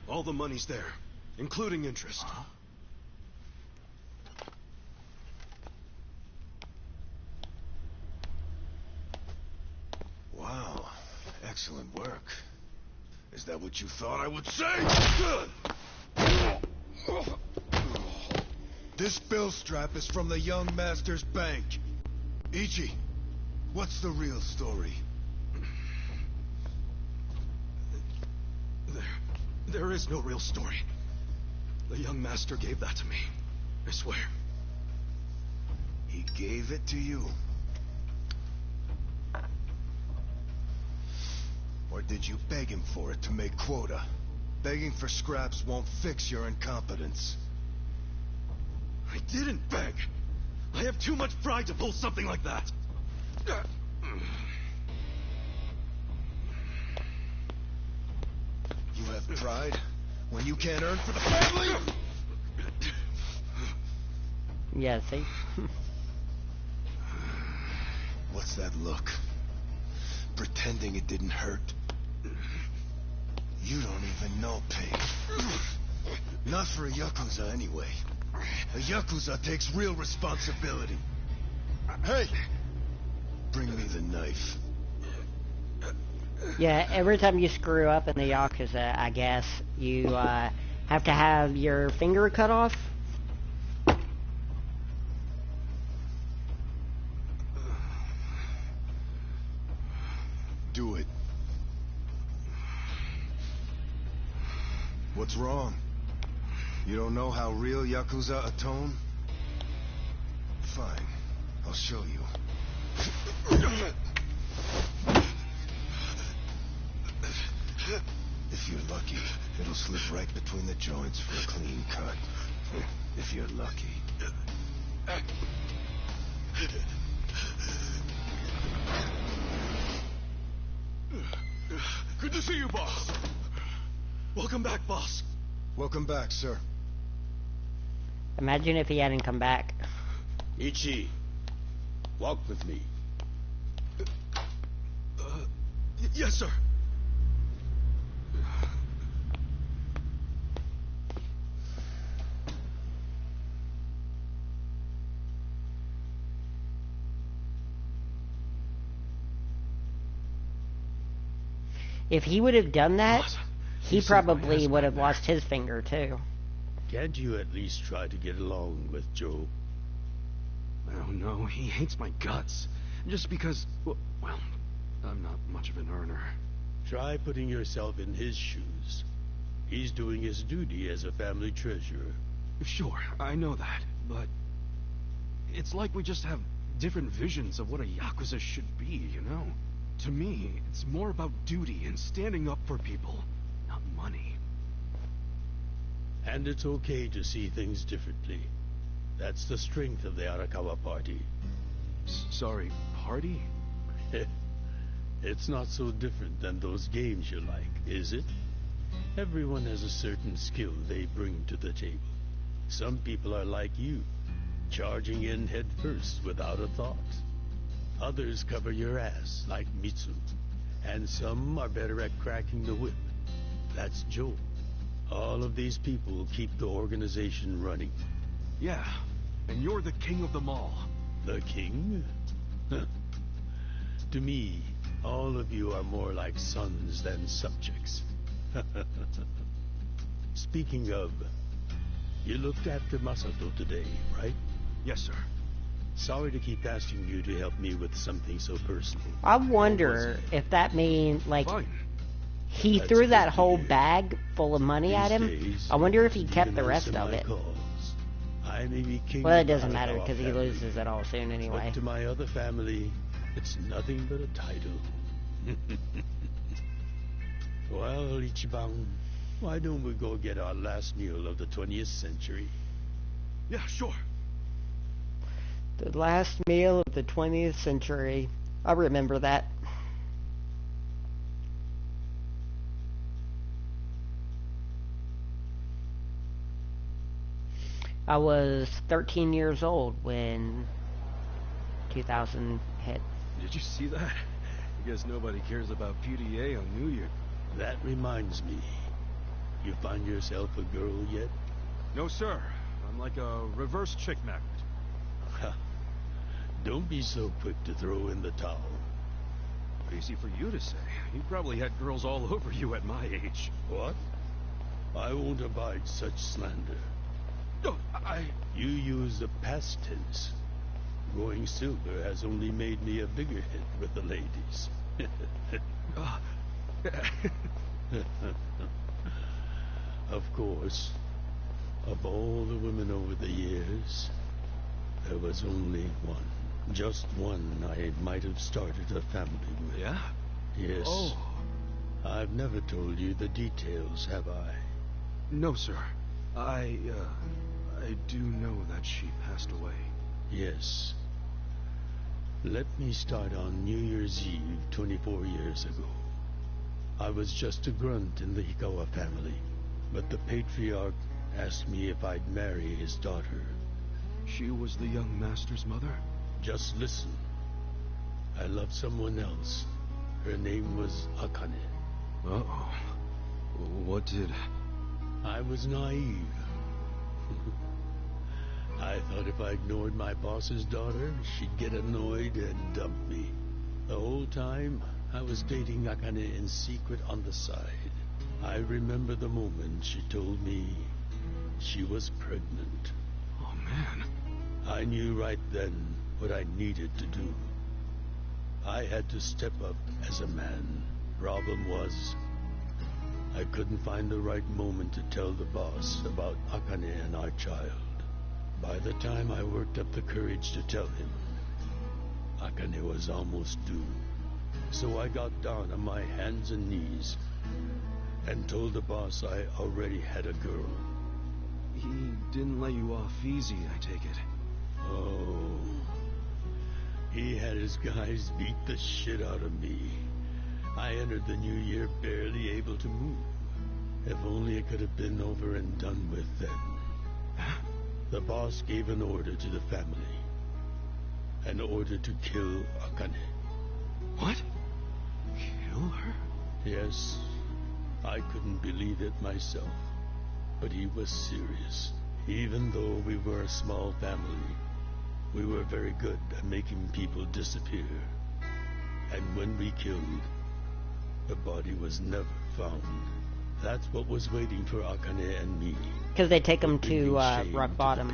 All the money's there, including interest. Wow. Excellent work. Is that what you thought I would say? This bill strap is from the young master's bank. Ichi, What's the real story? There is no real story. The young master gave that to me. I swear. He gave it to you? Or did you beg him for it to make quota? Begging for scraps won't fix your incompetence. I didn't beg. I have too much pride to pull something like that. You have pride when you can't earn for the family? Yeah, see? What's that look? Pretending it didn't hurt? You don't even know pain. Not for a Yakuza, anyway. A Yakuza takes real responsibility. Hey! Bring me the knife. Yeah, every time you screw up in the Yakuza, I guess, you have to have your finger cut off. Do it. What's wrong? You don't know how real Yakuza atone? Fine. I'll show you. If you're lucky, it'll slip right between the joints for a clean cut. If you're lucky. Good to see you, boss. Welcome back, boss. Welcome back, sir. Imagine if he hadn't come back. Ichi, walk with me. Yes, sir. If he would have done that, Boss, he you saved my probably ass would back have there. lost his finger too. Can't you at least try to get along with Joe? Oh, no, he hates my guts. Just because, well, I'm not much of an earner. Try putting yourself in his shoes. He's doing his duty as a family treasurer. Sure, I know that, but it's like we just have different visions of what a Yakuza should be, you know? To me, it's more about duty and standing up for people, not money. And it's okay to see things differently. That's the strength of the Arakawa party. Sorry, party? It's not so different than those games you like, is it? Everyone has a certain skill they bring to the table. Some people are like you, charging in head first without a thought. Others cover your ass, like Mitsu. And some are better at cracking the whip. That's Joe. All of these people keep the organization running. Yeah, and you're the king of them all. The king? To me, all of you are more like sons than subjects. Speaking of, you looked after Masato today, right? Yes, sir. Sorry to keep asking you to help me with something so personal. I wonder if that means, like, Fine. he That's threw that good to whole hear. bag full of money at These him. days, I wonder if he you kept can the rest answer of my it. calls. I may be king Well, it of the doesn't matter Arakawa because he family, loses it all soon anyway. But to my other family, it's nothing but a title. Well, Ichiban, why don't we go get our last meal of the 20th century? Yeah, sure. The last meal of the 20th century. I remember that. I was 13 years old when 2000 hit. Did you see that? I guess nobody cares about PDA on New Year. That reminds me. You find yourself a girl yet? No, sir. I'm like a reverse chick magnet. Ha. Don't be so quick to throw in the towel. Easy for you to say. You probably had girls all over you at my age. What? I won't abide such slander. No, You use the past tense. Going silver has only made me a bigger hit with the ladies. Of course, of all the women over the years, there was only one. Just one I might have started a family with. Yeah? Yes. Oh. I've never told you the details, have I? No, sir. I do know that she passed away. Yes. Let me start on New Year's Eve 24 years ago. I was just a grunt in the Hikawa family, but the patriarch asked me if I'd marry his daughter. She was the young master's mother? Just listen. I loved someone else. Her name was Akane. Uh-oh. What did... I was naive. I thought if I ignored my boss's daughter, she'd get annoyed and dump me. The whole time, I was dating Akane in secret on the side. I remember the moment she told me she was pregnant. Oh, man. I knew right then what I needed to do. I had to step up as a man. Problem was, I couldn't find the right moment to tell the boss about Akane and our child. By the time I worked up the courage to tell him, Akane was almost due. So I got down on my hands and knees and told the boss I already had a girl. He didn't let you off easy, I take it. Oh. He had his guys beat the shit out of me. I entered the new year barely able to move. If only it could have been over and done with then. The boss gave an order to the family. An order to kill Akane. What? Kill her? Yes. I couldn't believe it myself. But he was serious. Even though we were a small family, we were very good at making people disappear. And when we killed, the body was never found. That's what was waiting for Akane and me. Because they take them to rock bottom.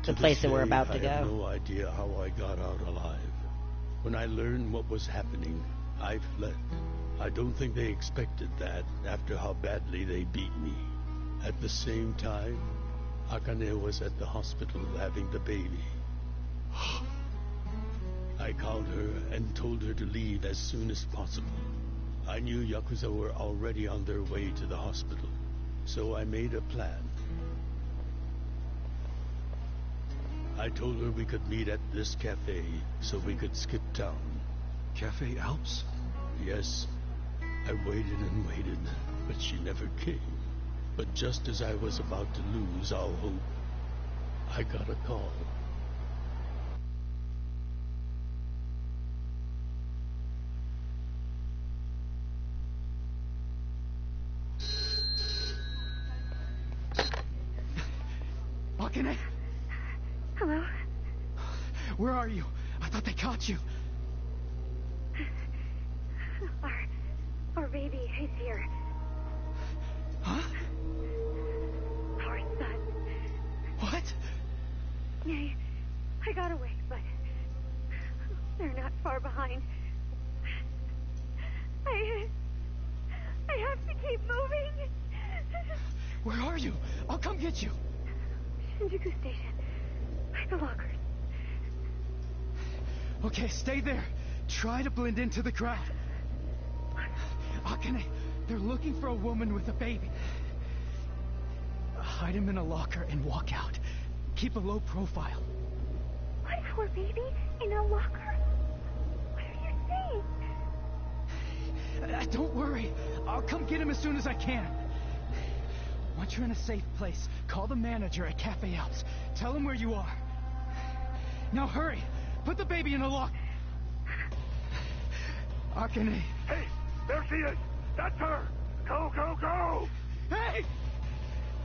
The place that we're about to go. I have no idea how I got out alive. When I learned what was happening, I fled. I don't think they expected that after how badly they beat me. At the same time, Akane was at the hospital having the baby. I called her and told her to leave as soon as possible. I knew Yakuza were already on their way to the hospital, so I made a plan. I told her we could meet at this cafe so we could skip town. Cafe Alps? Yes. I waited and waited, but she never came. But just as I was about to lose all hope, I got a call. Akane? Hello? Where are you? I thought they caught you. Our baby is here. Huh? Our son. What? Yeah, I got away, but they're not far behind. I have to keep moving. Where are you? I'll come get you. Shinjuku Station. By the lockers. Okay, stay there. Try to blend into the crowd. Akane, they're looking for a woman with a baby. Hide him in a locker and walk out. Keep a low profile. What, our baby in a locker? What are you saying? Don't worry. I'll come get him as soon as I can. Once you're in a safe place, call the manager at Cafe Alps. Tell him where you are. Now hurry. Put the baby in a locker. Akane. Hey, there she is. That's her. Go, go, go. Hey!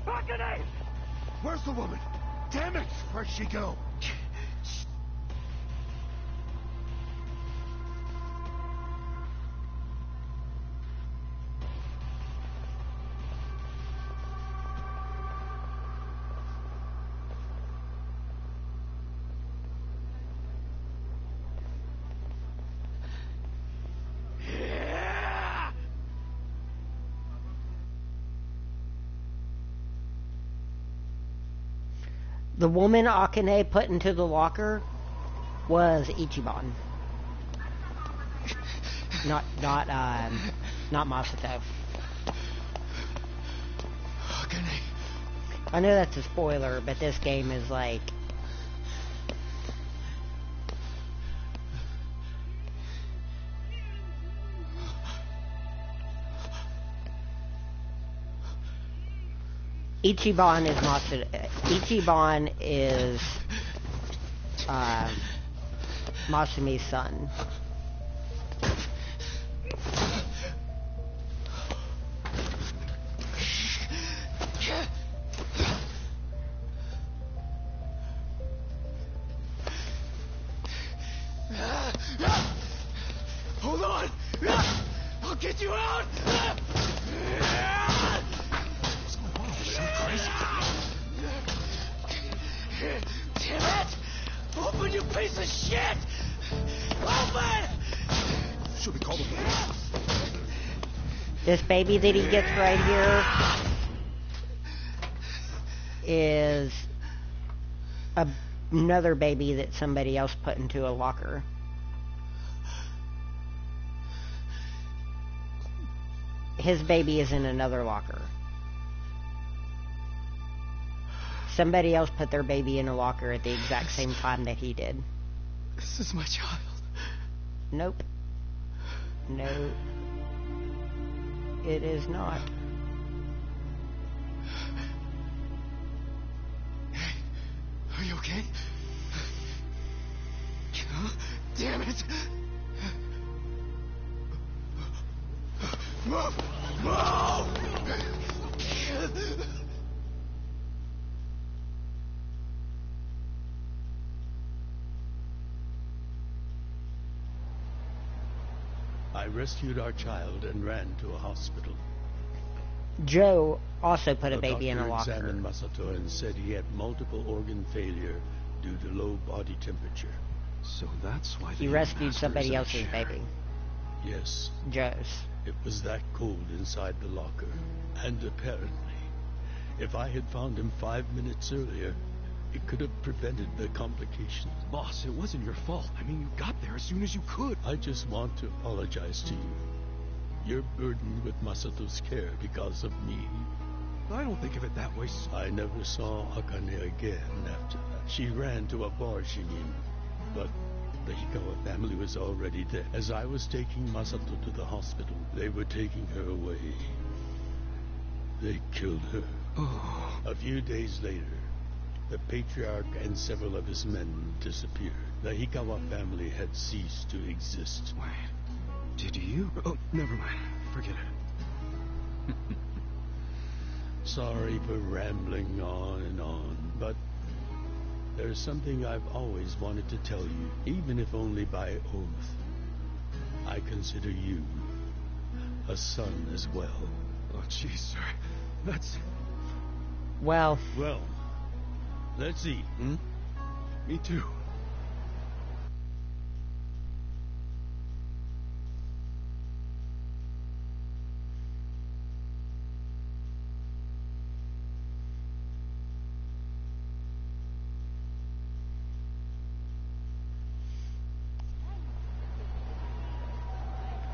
Akane! Where's the woman? Damn it! Where'd she go? The woman Akane put into the locker was Ichiban. Not Masato. Akane. I know that's a spoiler, but this game is like... Ichiban is Masato. Ichiban is Masumi's son. Hold on! I'll get you out! What's going on? Is she crazy? Damn it! Open, you piece of shit! Open! Should we call the police? This baby that he gets right here is another baby that somebody else put into a locker. His baby is in another locker. Somebody else put their baby in a locker at the exact same time that he did. This is my child. Nope. No. It is not. Hey, are you okay? Damn it! Move! Move! I rescued our child and ran to a hospital. Joe also put a The baby in a doctor locker. examined Masato and said he had multiple organ failure due to low body temperature. So that's why He rescued somebody else's baby. Yes. Joe's. It was that cold inside the locker. And apparently, if I had found him 5 minutes earlier, it could have prevented the complications. Boss, it wasn't your fault. I mean, you got there as soon as you could. I just want to apologize to you. You're burdened with Masato's care because of me. I don't think of it that way. I never saw Akane again after that. She ran to a bar she knew, but the Hikawa family was already dead. As I was taking Masato to the hospital, they were taking her away. They killed her. Oh. A few days later, the patriarch and several of his men disappeared. The Hikawa family had ceased to exist. Wait, did you? Oh, never mind. Forget it. Sorry for rambling on and on, but there's something I've always wanted to tell you, even if only by oath. I consider you a son as well. Oh, jeez, sir. That's... Well, let's eat, hmm? Me too.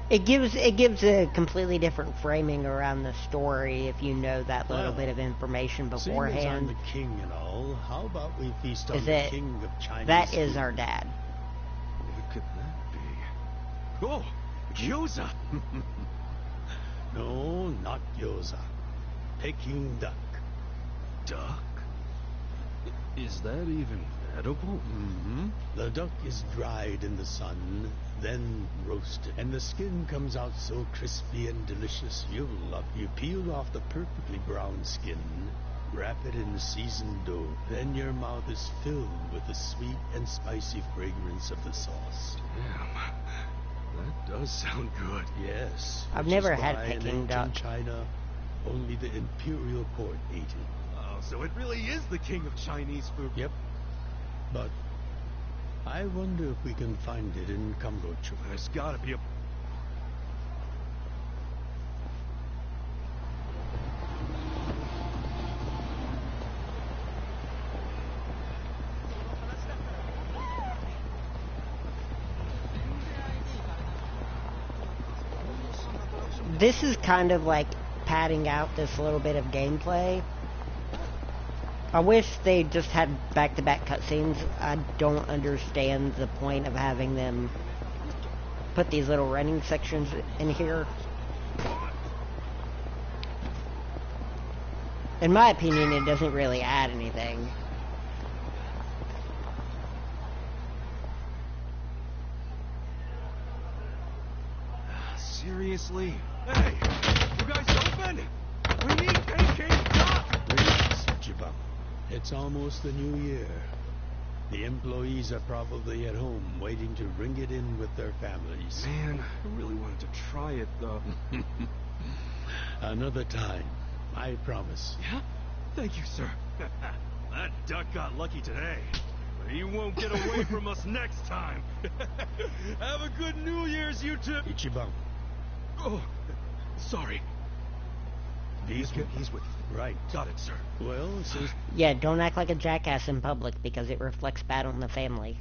it gives a completely different framing around the story if you know that little bit of information beforehand. Seeing as I'm the king and all, how about we feast on Is the it- king of Chinese That food? is our dad. What could that be? Oh, Yakuza! No, not gyoza. Peking duck. Duck? Is that even edible? Mm-hmm. The duck is dried in the sun, then roasted, and the skin comes out so crispy and delicious you'll love. You peel off the perfectly brown skin, wrap it in seasoned dough, then your mouth is filled with the sweet and spicy fragrance of the sauce. Damn. That does sound good. Yes. I've which never is had why in Peking ancient duck. China, only the imperial court ate it. Oh, so it really is the king of Chinese food. Yep. But I wonder if we can find it in Kambodscha. There's gotta be a... This is kind of like padding out this little bit of gameplay. I wish they just had back-to-back cutscenes. I don't understand the point of having them put these little running sections in here. In my opinion, it doesn't really add anything. Seriously? Hey, you guys open? We need AK stuff! Relax, Jibam. It's almost the new year. The employees are probably at home waiting to ring it in with their families. Man, I really wanted to try it, though. Another time, I promise. Yeah? Thank you, sir. That duck got lucky today. But he won't get away from us next time. Have a good New Year's, you two. Ichiban. Oh, sorry. He's with you. Right. Got it, sir. Well, since... Yeah, don't act like a jackass in public because it reflects bad on the family.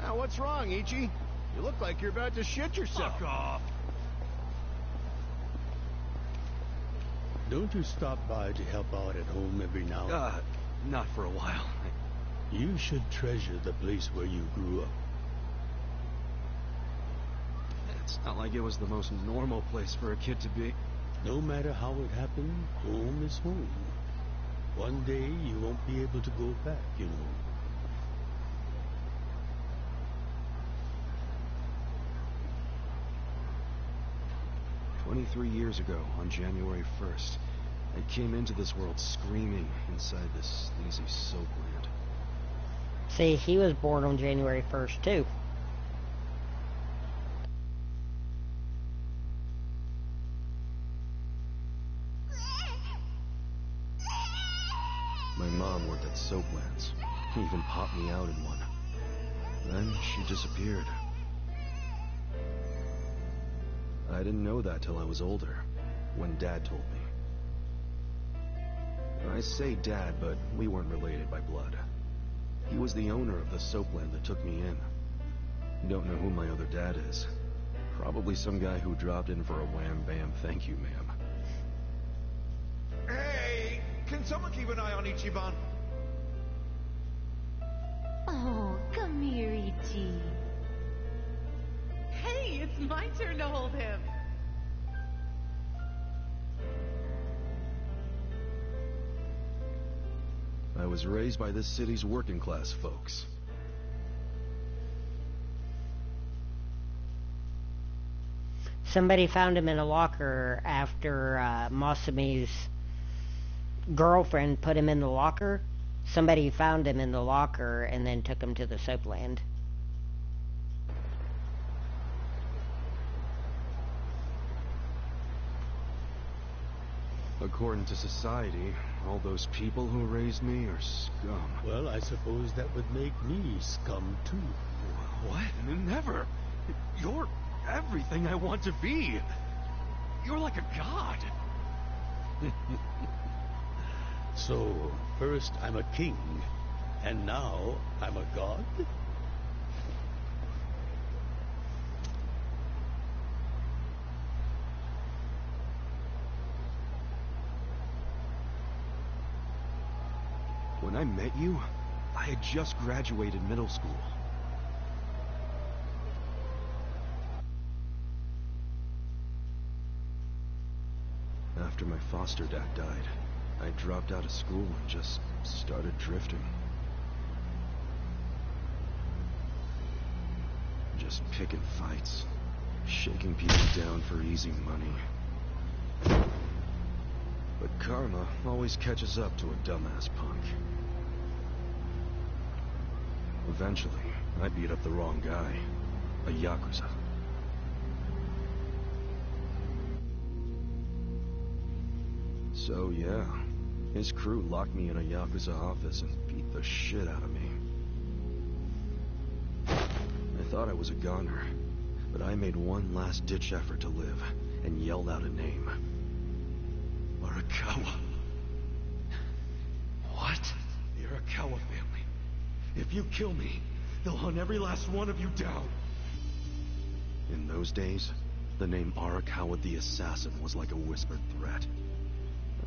Now, what's wrong, Ichi? You look like you're about to shit yourself. Fuck off. Don't you stop by to help out at home every now and then? Not for a while. You should treasure the place where you grew up. It's not like it was the most normal place for a kid to be. No matter how it happened, home is home. One day you won't be able to go back, you know. 23 years ago, on January 1st, I came into this world screaming inside this sleazy soapland. See, he was born on January 1st, too. My mom worked at Soaplands. He even popped me out in one. Then she disappeared. I didn't know that till I was older, when Dad told me. I say Dad, but we weren't related by blood. He was the owner of the soapland that took me in. Don't know who my other dad is. Probably some guy who dropped in for a wham-bam thank you, ma'am. Hey! Can someone keep an eye on Ichiban? Oh, come here, Ichi. Hey, it's my turn to hold him. I was raised by this city's working class folks. Somebody found him in a locker after Masumi's girlfriend put him in the locker. Somebody found him in the locker and then took him to the soapland. According to society, all those people who raised me are scum. Well, I suppose that would make me scum, too. What? Never. You're everything I want to be. You're like a god. So, first I'm a king, and now I'm a god? When I met you, I had just graduated middle school. After my foster dad died, I dropped out of school and just started drifting. Just picking fights, shaking people down for easy money. But karma always catches up to a dumbass punk. Eventually, I beat up the wrong guy, a Yakuza. So yeah, his crew locked me in a Yakuza office and beat the shit out of me. I thought I was a goner, but I made one last-ditch effort to live and yelled out a name. Arakawa. What? The Arakawa family. If you kill me, they'll hunt every last one of you down. In those days, the name Arakawa the Assassin was like a whispered threat.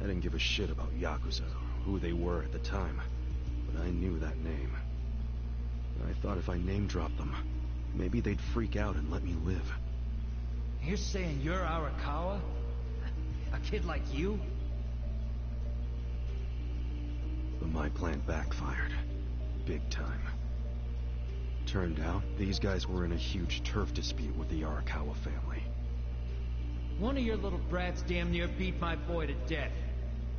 I didn't give a shit about Yakuza or who they were at the time, but I knew that name. I thought if I name-dropped them, maybe they'd freak out and let me live. You're saying you're Arakawa? A kid like you? But my plan backfired. Big time. Turned out, these guys were in a huge turf dispute with the Arakawa family. One of your little brats damn near beat my boy to death.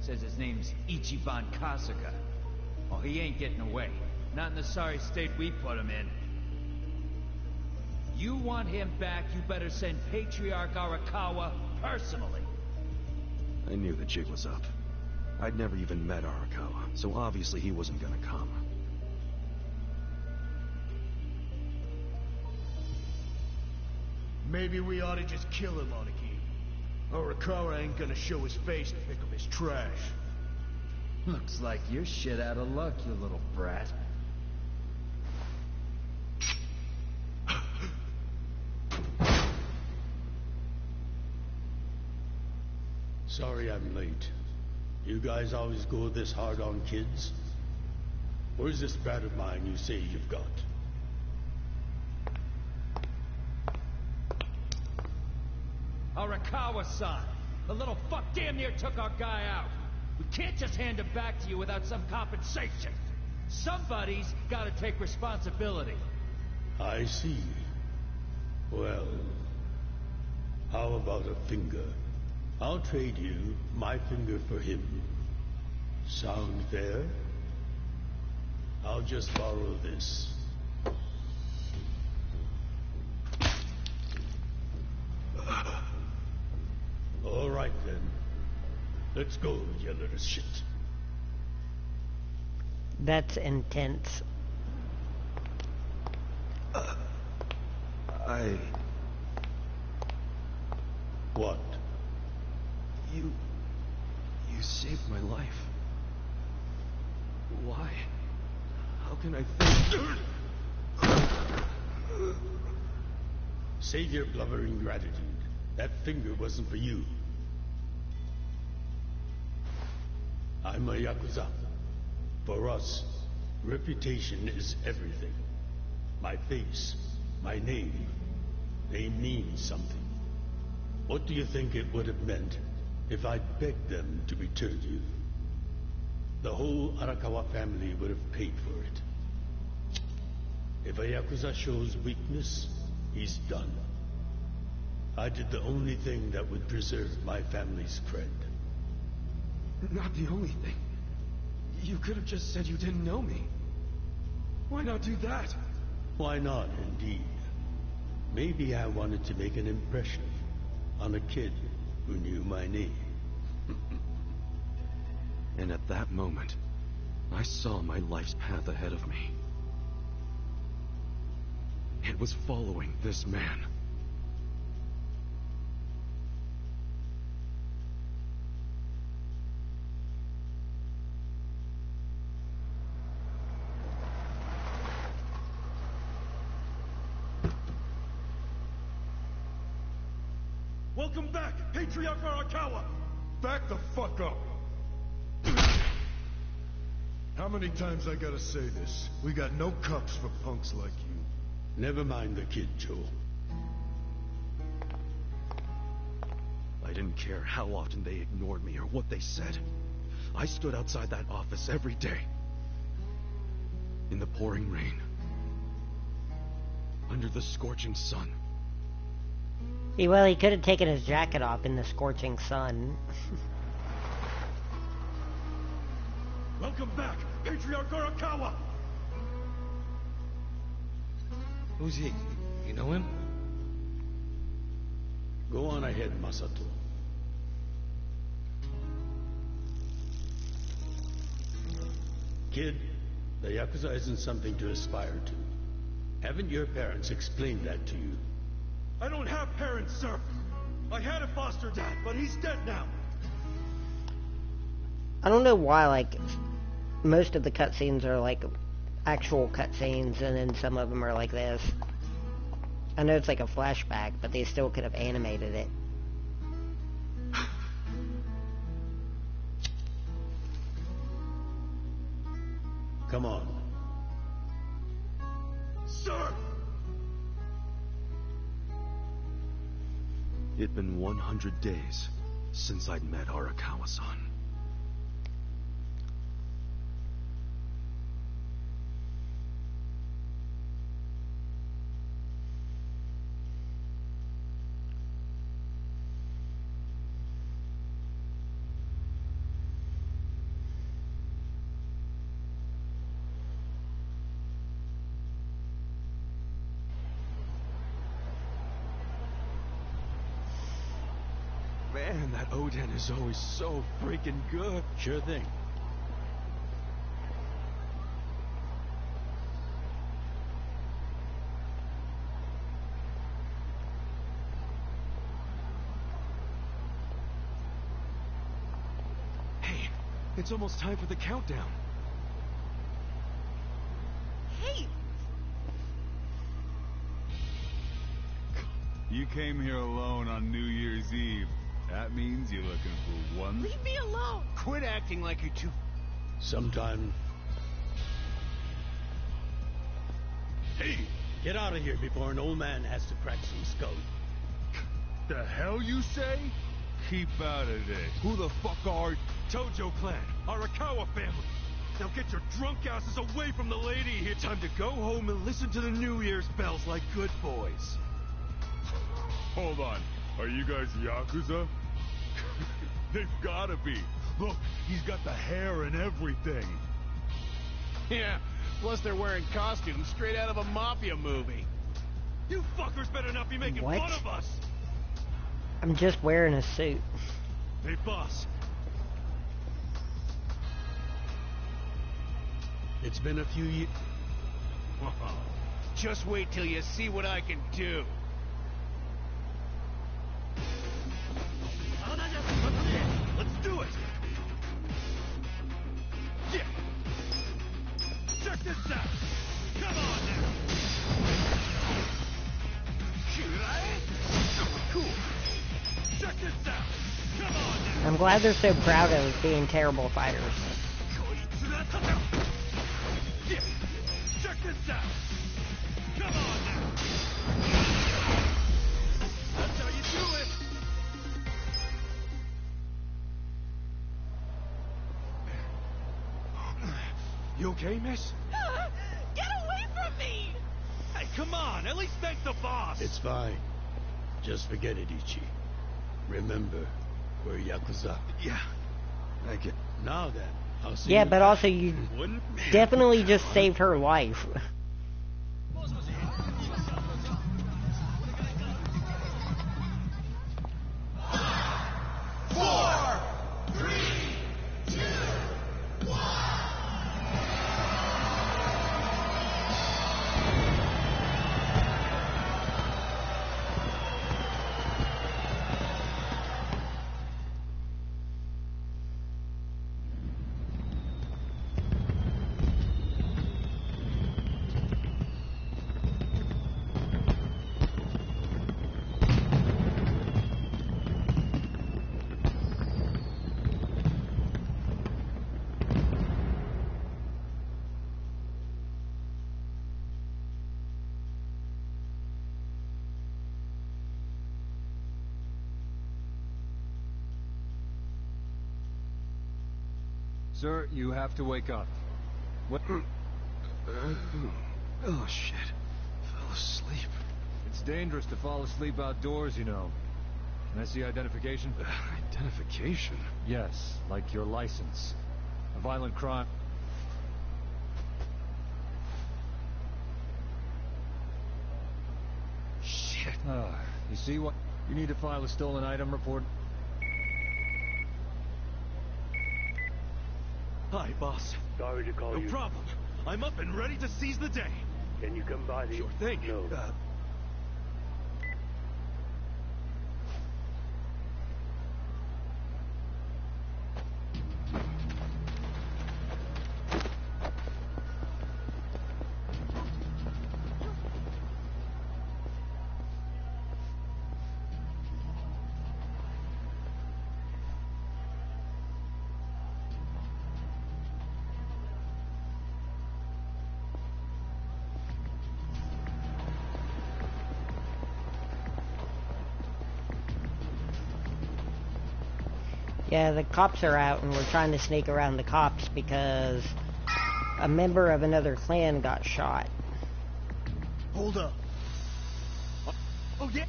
Says his name's Ichiban Kasuga. Oh, he ain't getting away. Not in the sorry state we put him in. You want him back, you better send Patriarch Arakawa personally. I knew the jig was up. I'd never even met Arakawa, so obviously he wasn't gonna come. Maybe we ought to just kill him, Aniki. Arakawa ain't gonna show his face to pick up his trash. Looks like you're shit out of luck, you little brat. Sorry I'm late. You guys always go this hard on kids? Where's this brat of mine you say you've got? Arakawa-san! The little fuck damn near took our guy out. We can't just hand him back to you without some compensation. Somebody's gotta take responsibility. I see. Well, how about a finger? I'll trade you my finger for him. Sound fair? I'll just borrow this. All right then. Let's go, you little shit. That's intense. What? You saved my life. Why? How can I think... Save your blubbering gratitude. That finger wasn't for you. I'm a Yakuza. For us, reputation is everything. My face, my name, they mean something. What do you think it would have meant if I'd begged them to return you? The whole Arakawa family would have paid for it. If a Yakuza shows weakness, he's done. I did the only thing that would preserve my family's cred. Not the only thing. You could have just said you didn't know me. Why not do that? Why not, indeed? Maybe I wanted to make an impression on a kid who knew my name. And at that moment, I saw my life's path ahead of me. It was following this man. Welcome back, Patriarch Arakawa! Back the fuck up! How many times I gotta say this? We got no cups for punks like you. Never mind the kid, Joe. I didn't care how often they ignored me or what they said. I stood outside that office every day. In the pouring rain. Under the scorching sun. Well, he could have taken his jacket off in the scorching sun. Welcome back, Patriarch Arakawa! Who's he? You know him? Go on ahead, Masato. Kid, the Yakuza isn't something to aspire to. Haven't your parents explained that to you? I don't have parents, sir. I had a foster dad, but he's dead now. I don't know why, like, most of the cutscenes are like actual cutscenes, and then some of them are like this. I know it's like a flashback, but they still could have animated it. Come on. Sir! It'd been 100 days since I'd met Arakawa-san. Man, that Oden is always so freaking good. Sure thing. Hey, it's almost time for the countdown. Hey! You came here alone on New Year's Eve. That means you're looking for one... Leave me alone! Quit acting like you're too... Sometime... Hey, get out of here before an old man has to crack some skull. The hell you say? Keep out of this. Who the fuck are... Tojo clan, Arakawa family. Now get your drunk asses away from the lady here. Time to go home and listen to the New Year's bells like good boys. Hold on. Are you guys Yakuza? They've gotta be. Look, he's got the hair and everything. Yeah, plus they're wearing costumes straight out of a mafia movie. You fuckers better not be making What? fun of us! I'm just wearing a suit. Hey, boss. It's been a few years. Just wait till you see what I can do. Let's do it! Yeah! Check this out! Come on now! Cool! Check this out! Come on now! I'm glad they're so proud of being terrible fighters. Yeah! Check this out! Come on now! That's how you do it! You okay, miss? Get away from me! Hey, come on! At least thank the boss! It's fine. Just forget it, Ichi. Remember, we're Yakuza. Yeah, I get... Now then, I'll see Yeah, you. but also you definitely just saved her life. Sir, you have to wake up. What? Oh, shit. Fell asleep. It's dangerous to fall asleep outdoors, you know. Can I see identification? Identification? Yes, like your license. A violent crime. Shit. You see what? You need to file a stolen item report. Hi, boss. Sorry to call No you. problem. I'm up and ready to seize the day. Can you come by the... Sure thing. No. Yeah, the cops are out and we're trying to sneak around the cops because a member of another clan got shot. Hold up. Oh yeah?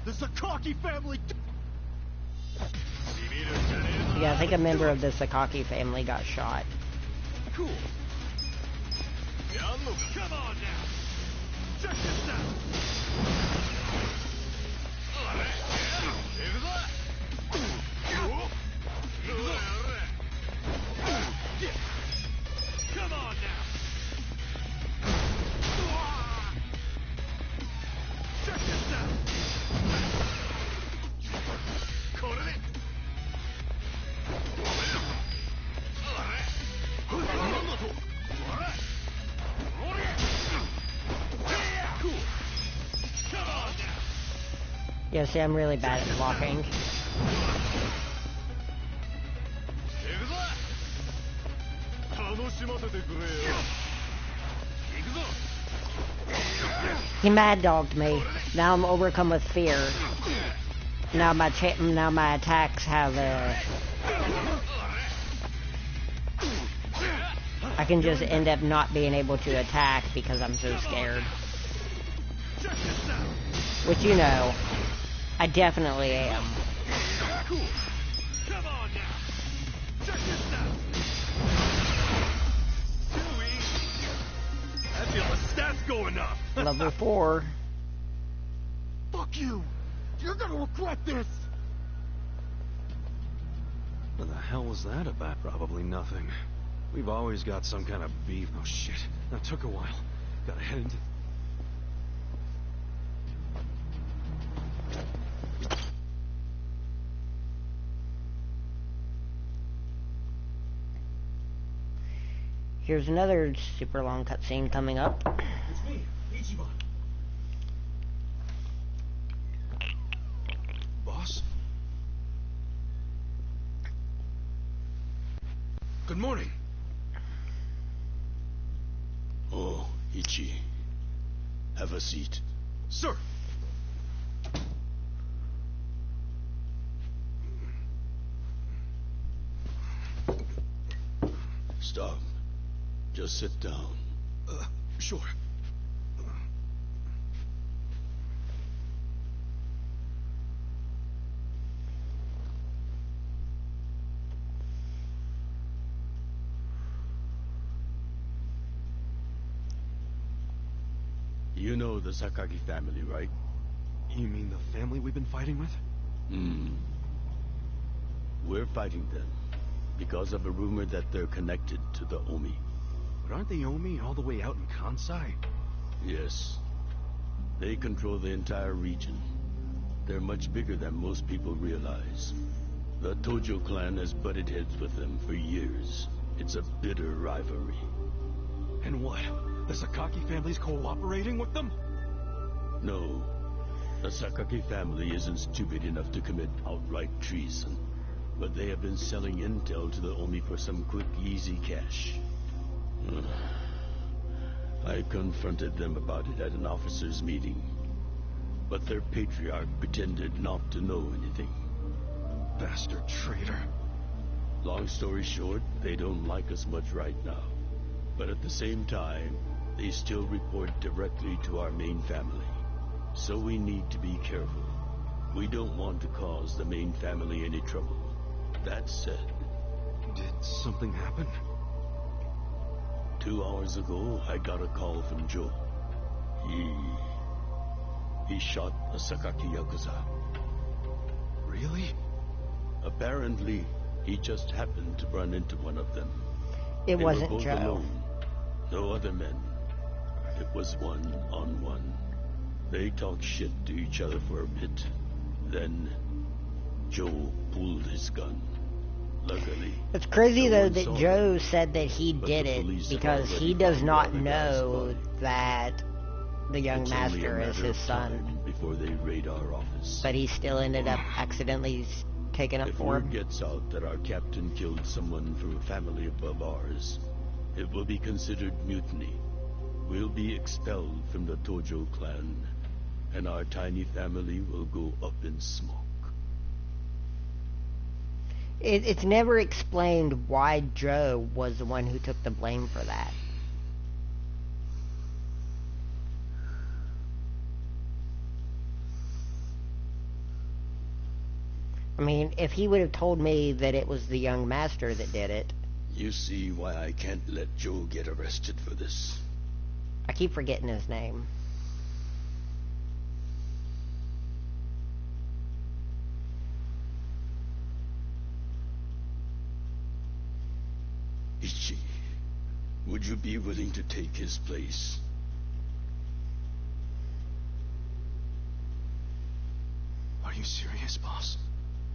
The Sakaki family... Yeah, I think a member of the Sakaki family got shot. Cool. Come on now. Check this out. Come on now. Check this out. Yeah, see, I'm really bad at blocking. He mad dogged me. Now I'm overcome with fear. Now my attacks have I can just end up not being able to attack because I'm so scared. Which, you know, I definitely am. Cool. Come on now. Check this out. Too easy. I feel the stats going up. Level 4. Fuck you. You're gonna regret this. What the hell was that about? Probably nothing. We've always got some kind of beef. Oh shit. That took a while. Gotta head into... Here's another super long cutscene coming up. It's me, Ichiban. Boss? Good morning. Oh, Ichi. Have a seat. Sir! Stop. Just sit down. Sure. You know the Sakaki family, right? You mean the family we've been fighting with? We're fighting them because of a rumor that they're connected to the Omi. But aren't the Omi all the way out in Kansai? Yes. They control the entire region. They're much bigger than most people realize. The Tojo clan has butted heads with them for years. It's a bitter rivalry. And what? The Sakaki family's cooperating with them? No. The Sakaki family isn't stupid enough to commit outright treason. But they have been selling intel to the Omi for some quick, easy cash. I confronted them about it at an officers' meeting. But their patriarch pretended not to know anything. Bastard traitor. Long story short, they don't like us much right now. But at the same time, they still report directly to our main family. So we need to be careful. We don't want to cause the main family any trouble. That said... Did something happen? 2 hours ago, I got a call from Joe. He shot a Sakaki Yakuza. Really? Apparently, he just happened to run into one of them. It They wasn't were both Joe. alone. No other men. it was one-on-one. They talked shit to each other for a bit. Then, Joe pulled his gun. Luckily, it's crazy no though one that saw Joe them, said that he but did the it police have because already he does found not the other guy's know body. that the young It's only a master is matter his of son. time before they raid our office. But he still ended up accidentally taking up If for word him. gets out that our captain killed someone from a family above ours, it will be considered mutiny. We'll be expelled from the Tojo clan, and our tiny family will go up in smoke. It's never explained why Joe was the one who took the blame for that. I mean, if he would have told me that it was the young master that did it. You see why I can't let Joe get arrested for this. I keep forgetting his name. Ichi, would you be willing to take his place? Are you serious, boss?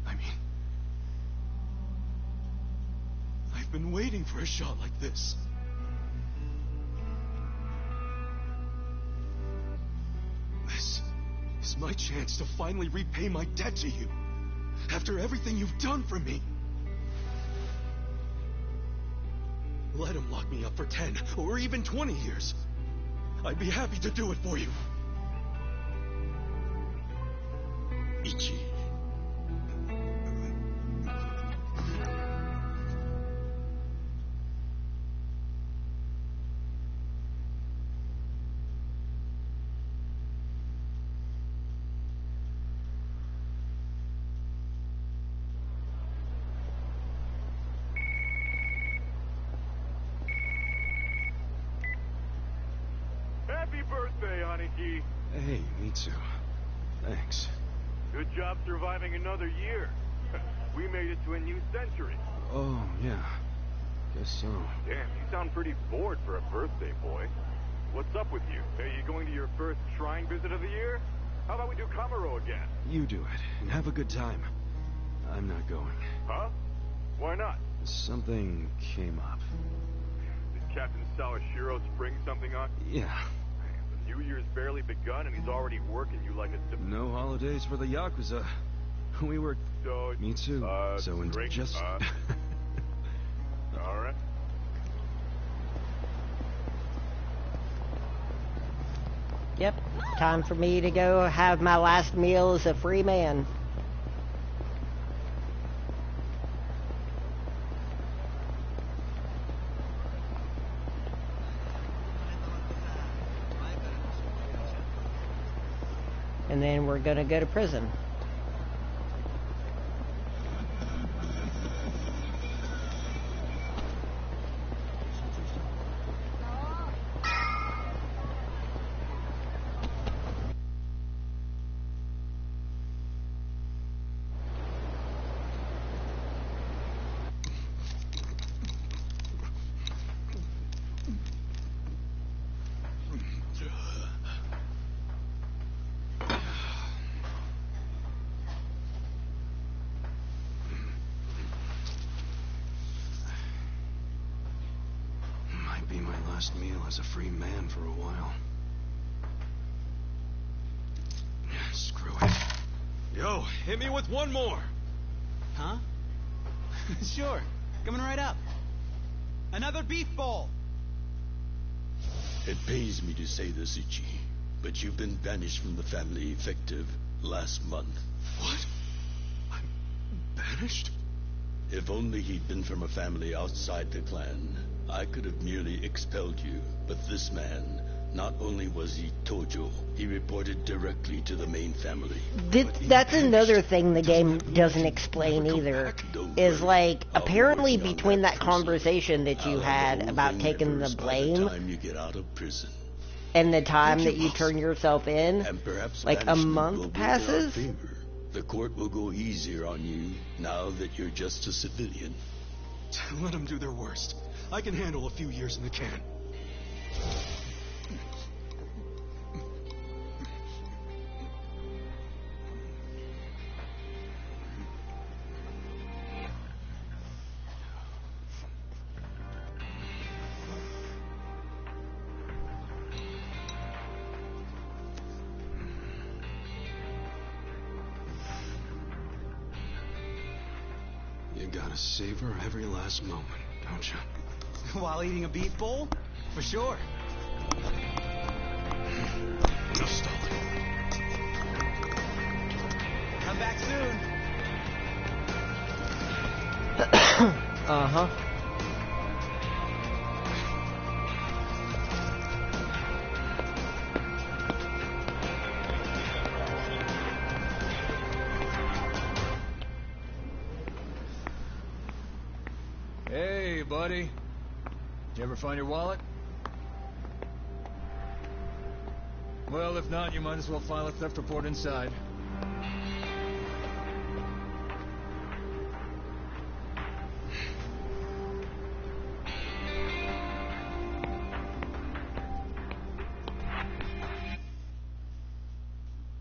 I mean, I've been waiting for a shot like this. This is my chance to finally repay my debt to you. After everything you've done for me. Let him lock me up for 10 or even 20 years. I'd be happy to do it for you. Ichi. Happy birthday, Aniki. Hey, me too. Thanks. Good job surviving another year. We made it to a new century. Oh, yeah. Guess so. Damn, you sound pretty bored for a birthday boy. What's up with you? Are you going to your first shrine visit of the year? How about we do Kamaro again? You do it, and have a good time. I'm not going. Huh? Why not? Something came up. Did Captain Sawashiro spring something on? Yeah. The New Year's barely begun and he's already working you like a... No holidays for the Yakuza. We were... So, me too. So great. just... Alright. Yep, time for me to go have my last meal as a free man. And then we're gonna go to prison. Might be my last meal as a free man for a while. Screw it. Yo, hit me with one more! Huh? Sure. Coming right up. Another beef bowl! It pains me to say this, Ichi, but you've been banished from the family effective last month. What? I'm banished? If only he'd been from a family outside the clan, I could have merely expelled you. But this man, not only was he Tojo, he reported directly to the main family. That's another thing the game doesn't explain either. Is like, apparently between that conversation that you had about taking the blame Time you get out of prison. and the time that you turn yourself in, And perhaps like a banishment will month be in our passes? favor. The court will go easier on you now that you're just a civilian. Let them do their worst. I can handle a few years in the can. gotta savor every last moment, don't you? While eating a beef bowl? For sure. No stalling. Come back soon. Uh-huh. Hey, buddy. Did you ever find your wallet? Well, if not, you might as well file a theft report inside.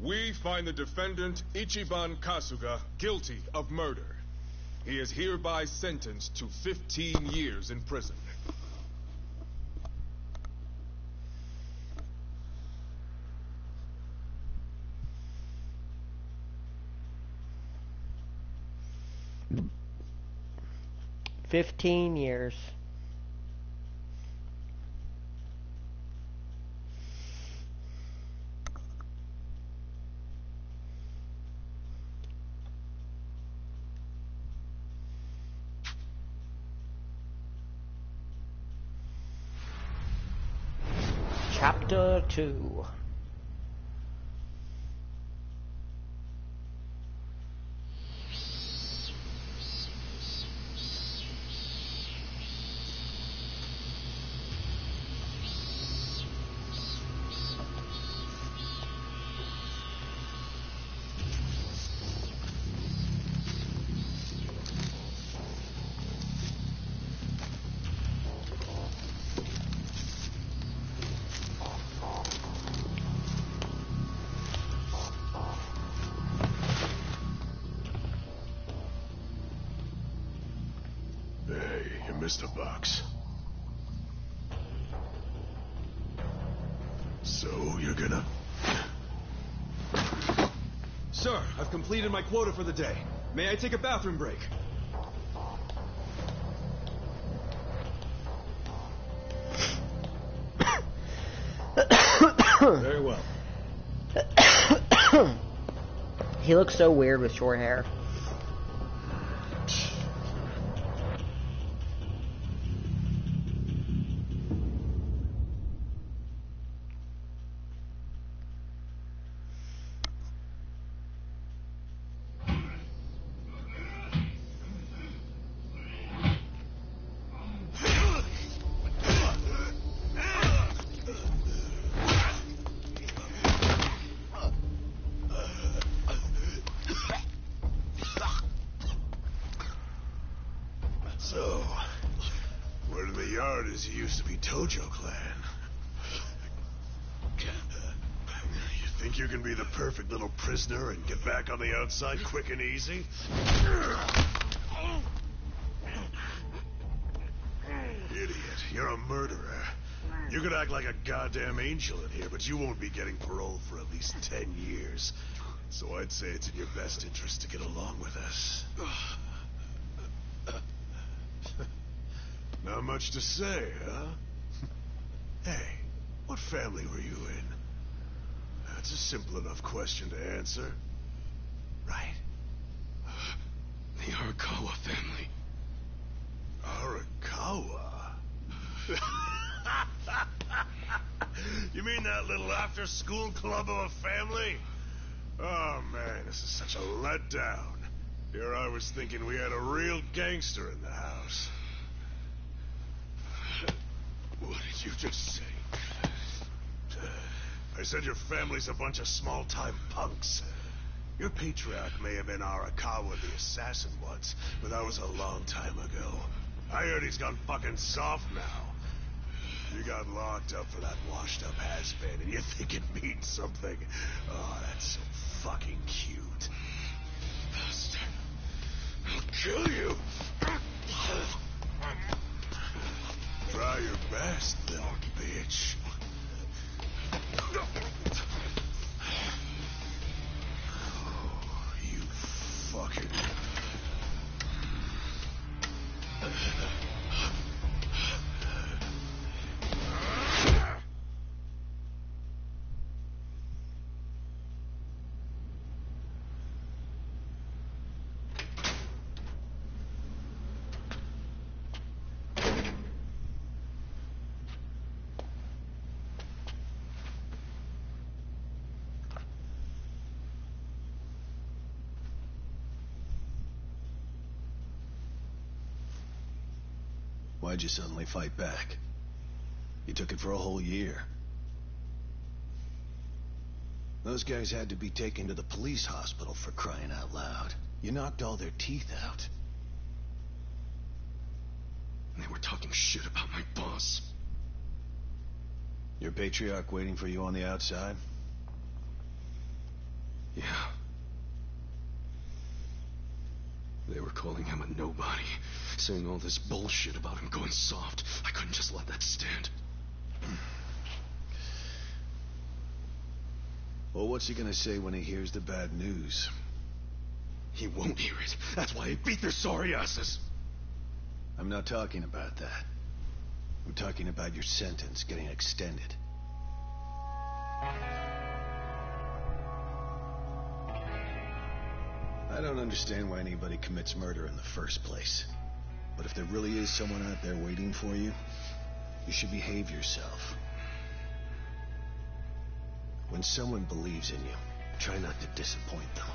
We find the defendant, Ichiban Kasuga, guilty of murder. He is hereby sentenced to 15 years in prison. $15 years. Chapter 2. Mr. Box. So, you're gonna... Sir, I've completed my quota for the day. May I take a bathroom break? Very well. He looks so weird with short hair. So, word in the yard is you used to be Tojo Clan. You think you can be the perfect little prisoner and get back on the outside quick and easy? Idiot, you're a murderer. You could act like a goddamn angel in here, but you won't be getting parole for at least 10 years. So I'd say it's in your best interest to get along with us. Not much to say, huh? Hey, what family were you in? That's a simple enough question to answer. Right? The Arakawa family. Arakawa? You mean that little after-school club of a family? Oh, man, this is such a letdown. Here I was thinking we had a real gangster in the house. What did you just say? I said your family's a bunch of small-time punks. Your patriarch may have been Arakawa the assassin once, but that was a long time ago. I heard he's gone fucking soft now. You got locked up for that washed-up has-been, and you think it means something. Oh, that's so fucking cute. Bastard. I'll kill you. Try your best, little bitch. Oh, you fucking... Why'd you suddenly fight back? You took it for a whole year. Those guys had to be taken to the police hospital for crying out loud. You knocked all their teeth out. They were talking shit about my boss. Your patriarch waiting for you on the outside? Yeah. They were calling him a nobody, saying all this bullshit about him going soft. I couldn't just let that stand. Well, what's he gonna say when he hears the bad news? He won't hear it. That's why he beat their sorry asses. I'm not talking about that. I'm talking about your sentence getting extended. I don't understand why anybody commits murder in the first place. But if there really is someone out there waiting for you, you should behave yourself. When someone believes in you, try not to disappoint them.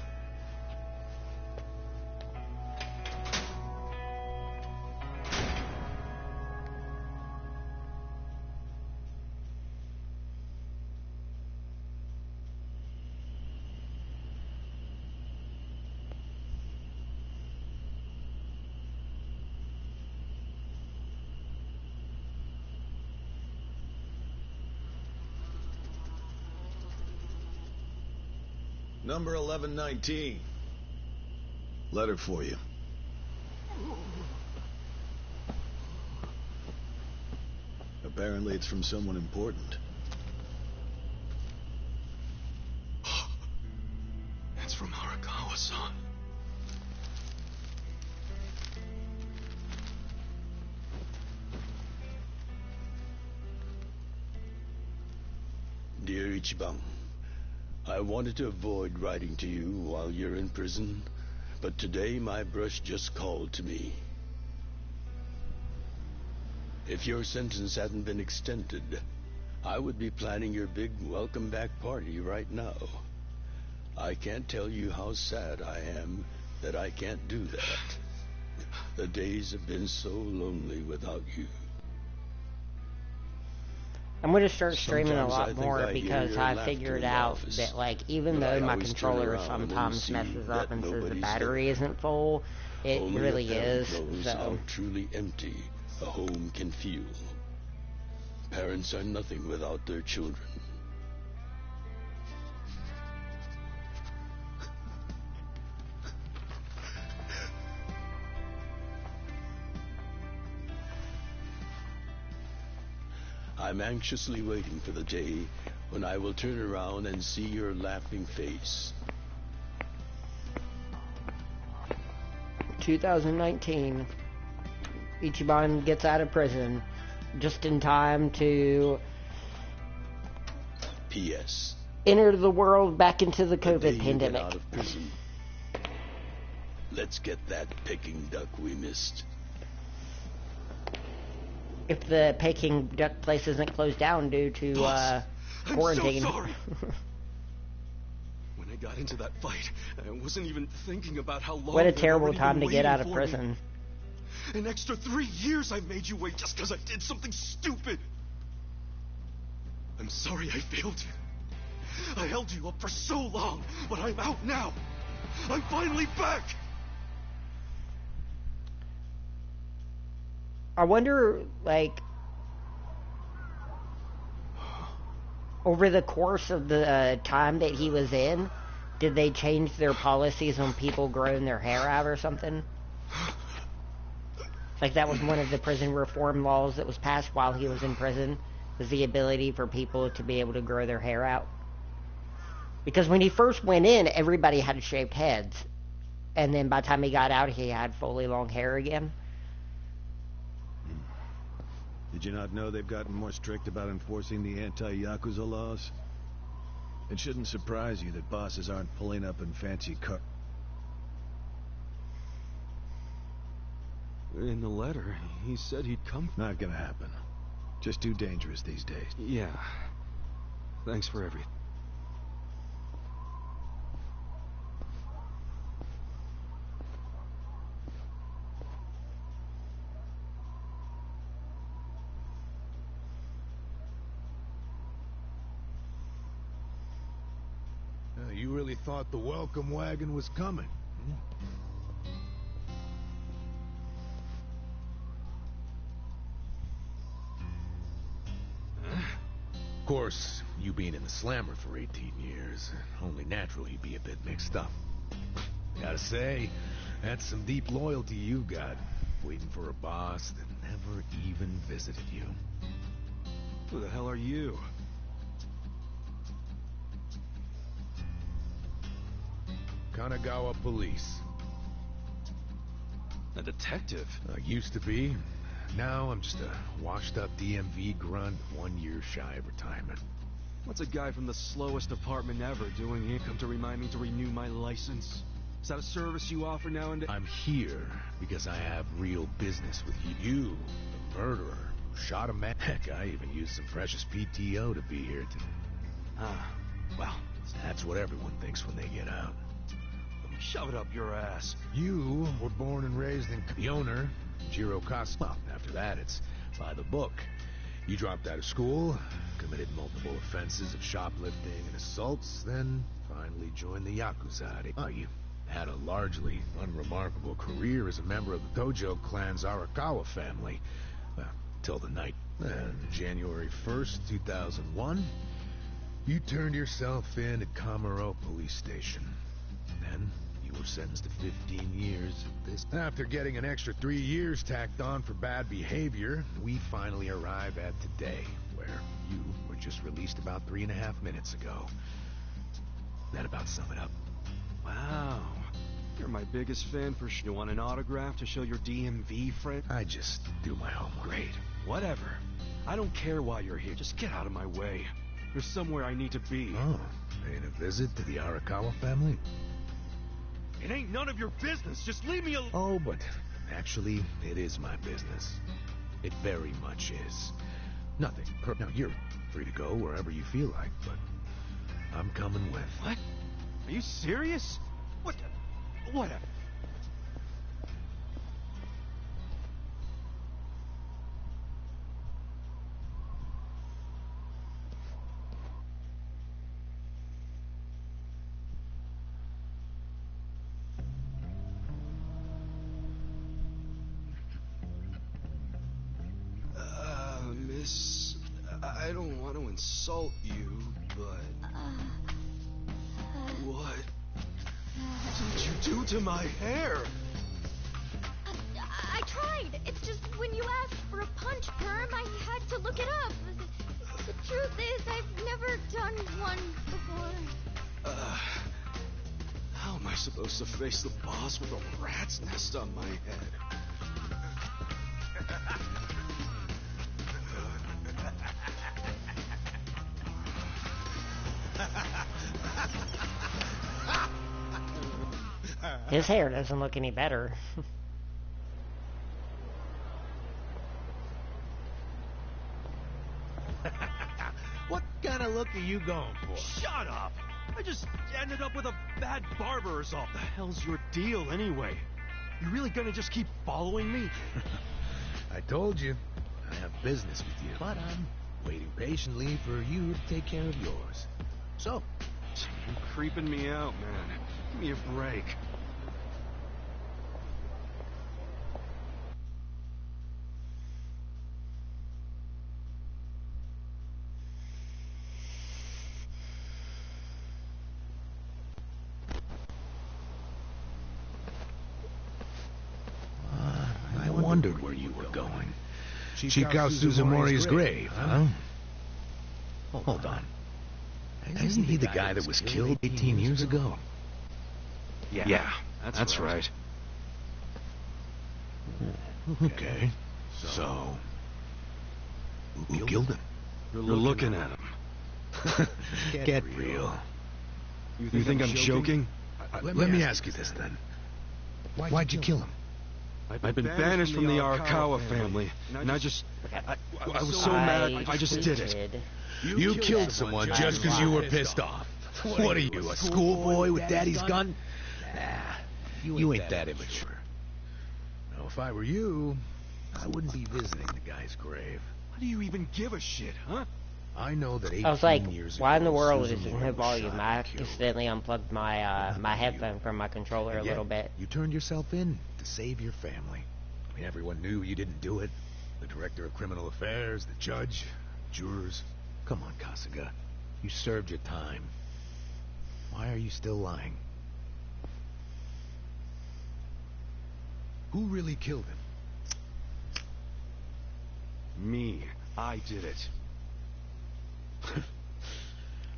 Number 1119. Letter for you. Apparently it's from someone important. It's from Arakawa-san. Dear Ichiban, I wanted to avoid writing to you while you're in prison, but today my brush just called to me. If your sentence hadn't been extended, I would be planning your big welcome back party right now. I can't tell you how sad I am that I can't do that. The days have been so lonely without you. I'm going to start streaming Sometimes a I lot think more I hear because your I laughter in figured the out office, that, like, even but I though my always turn controller around and sometimes see messes that up and says the nobody's battery there. isn't full, it Only really a parent is, knows so... how truly empty a home can feel. Parents are nothing without their children. I'm anxiously waiting for the day when I will turn around and see your laughing face. 2019. Ichiban gets out of prison just in time to P.S. enter the world back into the The day COVID you pandemic. get out of prison, let's get that Peking duck we missed. If the Peking duck place isn't closed down due to quarantine. I'm so sorry. When I got into that fight, I wasn't even thinking about how long. What a they'd terrible already time been to get out waiting of for me. prison. An extra 3 years I've made you wait just because I did something stupid. I'm sorry I failed you. I held you up for so long, but I'm out now. I'm finally back. I wonder, like, over the course of the time that he was in, did they change their policies on people growing their hair out or something? Like, that was one of the prison reform laws that was passed while he was in prison, was the ability for people to be able to grow their hair out. Because when he first went in, everybody had shaved heads. And then by the time he got out, he had fully long hair again. Did you not know they've gotten more strict about enforcing the anti-Yakuza laws? It shouldn't surprise you that bosses aren't pulling up in fancy cars. In the letter, he said he'd come. Not gonna happen. Just too dangerous these days. Yeah. Thanks for everything. you really thought the welcome wagon was coming. Of course, you being in the slammer for 18 years, only natural you'd be a bit mixed up. Gotta say, that's some deep loyalty you've got, waiting for a boss that never even visited you. Who the hell are you? Kanagawa Police. A detective? Used to be. Now I'm just a washed-up DMV grunt, 1 year shy of retirement. What's a guy from the slowest department ever doing here? Come to remind me to renew my license? Is that a service you offer now and then? I'm here because I have real business with you. You, the murderer, who shot a man. Heck, I even used some precious PTO to be here to... Well, that's what everyone thinks when they get out. Shove it up your ass. You were born and raised in the owner, Jiro Kasa. Well, after that, it's by the book. You dropped out of school, committed multiple offenses of shoplifting and assaults, then finally joined the Yakuza. Oh, you had a largely unremarkable career as a member of the Tojo clan's Arakawa family. Well, till the night. January 1st, 2001, you turned yourself in at Kamuro Police Station. Then you were sentenced to 15 years of this. After getting an extra 3 years tacked on for bad behavior, we finally arrive at today, where you were just released about 3.5 minutes ago. That about sum it up. Wow. You're my biggest fan for sure. You want an autograph to show your DMV friend? I just do my homework. Great. Whatever. I don't care why you're here. Just get out of my way. There's somewhere I need to be. Oh, paying a visit to the Arakawa family? It ain't none of your business. Just leave me alone. Oh, but actually, it is my business. It very much is. Nothing. Now, you're free to go wherever you feel like, but I'm coming with. What? Are you serious? What? What? Miss, I don't want to insult you, but... What did you do to my hair? I tried. It's just when you asked for a punch perm, I had to look it up. The truth is, I've never done one before. How am I supposed to face the boss with a rat's nest on my head? His hair doesn't look any better. What kind of look are you going for? Shut up! I just ended up with a bad barber or something. The hell's your deal anyway? You really gonna just keep following me? I told you, I have business with you, but I'm waiting patiently for you to take care of yours. So, you're creeping me out, man. Give me a break. I wondered where you were going. Chikao Suzumori's grave, huh? Hold on. Isn't he the guy that was killed 18 years ago? Yeah, that's right. Okay. So, who killed him? You're looking at him. Get real. You think I'm joking? Let me ask you this then. Why'd you kill him? I've been banished from the Arakawa family, and I was so mad, I just did it. You killed someone just because you were pissed off. What are you, a schoolboy with daddy's gun? Nah, you ain't that immature. Now, if I were you, I wouldn't be visiting the guy's grave. Why do you even give a shit, huh? I know that 18 I was like, years why in the ago, world is Susan it Lloyd no was volume? shot I and killed. accidentally unplugged my headphone from my controller a And yet, little bit. You turned yourself in to save your family. I mean, everyone knew you didn't do it. The director of criminal affairs, the judge, jurors. Come on, Kasuga. You served your time. Why are you still lying? Who really killed him? Me. I did it.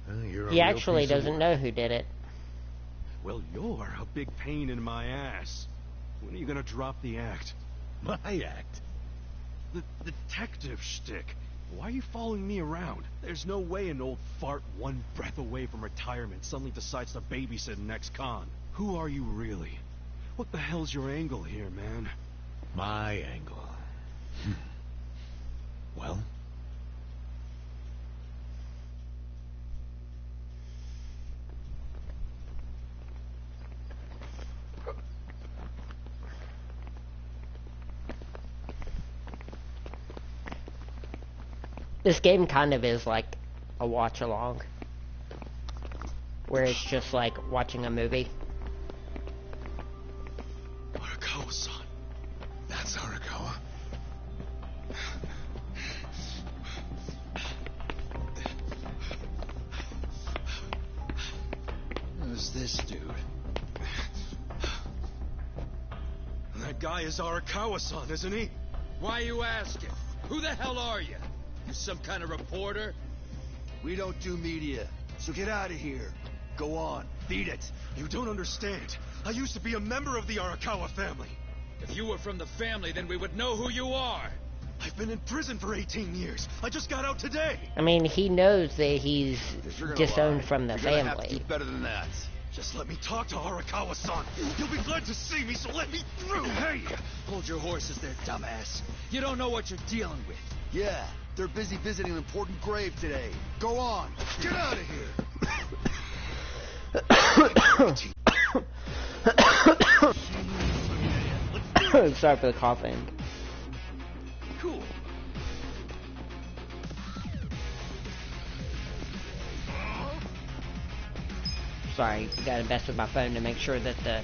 You're a He real actually piece of doesn't work. know who did it. Well, you're a big pain in my ass. When are you gonna drop the act? My act? The detective shtick. Why are you following me around? There's no way an old fart one breath away from retirement suddenly decides to babysit an ex-con. Who are you really? What the hell's your angle here, man? My angle. Well? This game kind of is like a watch along, where it's just like watching a movie. Arakawa-san. That's Arakawa. Who's this dude? That guy is Arakawa-san, isn't he? Why you asking? Who the hell are you? You some kind of reporter? We don't do media, so get out of here. Go on, beat it. You don't understand. I used to be a member of the Arakawa family. If you were from the family, then we would know who you are. I've been in prison for 18 years. I just got out today. I mean, he knows that he's If you're gonna disowned lie, from the you're gonna have to family. do better than that. Just let me talk to Arakawa-san. He'll be glad to see me, so let me through. Hey, hold your horses there, dumbass. You don't know what you're dealing with. Yeah, they're busy visiting an important grave today. Go on, get out of here. Sorry for the coughing. Cool. Sorry, gotta mess with my phone to make sure that the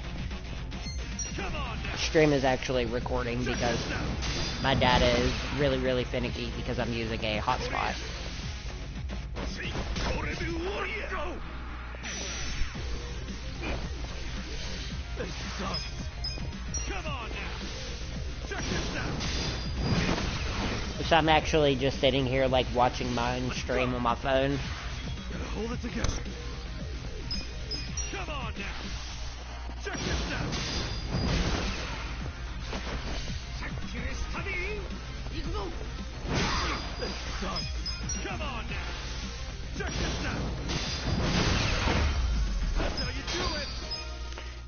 stream is actually recording because my data is really, really finicky because I'm using a hotspot. This sucks. Come on now. Check this out. So I'm actually just sitting here like watching my own stream on my phone. Gotta hold it together. Come on now. Check this out. This sucks. Come on now. Check this out. That's how you do it.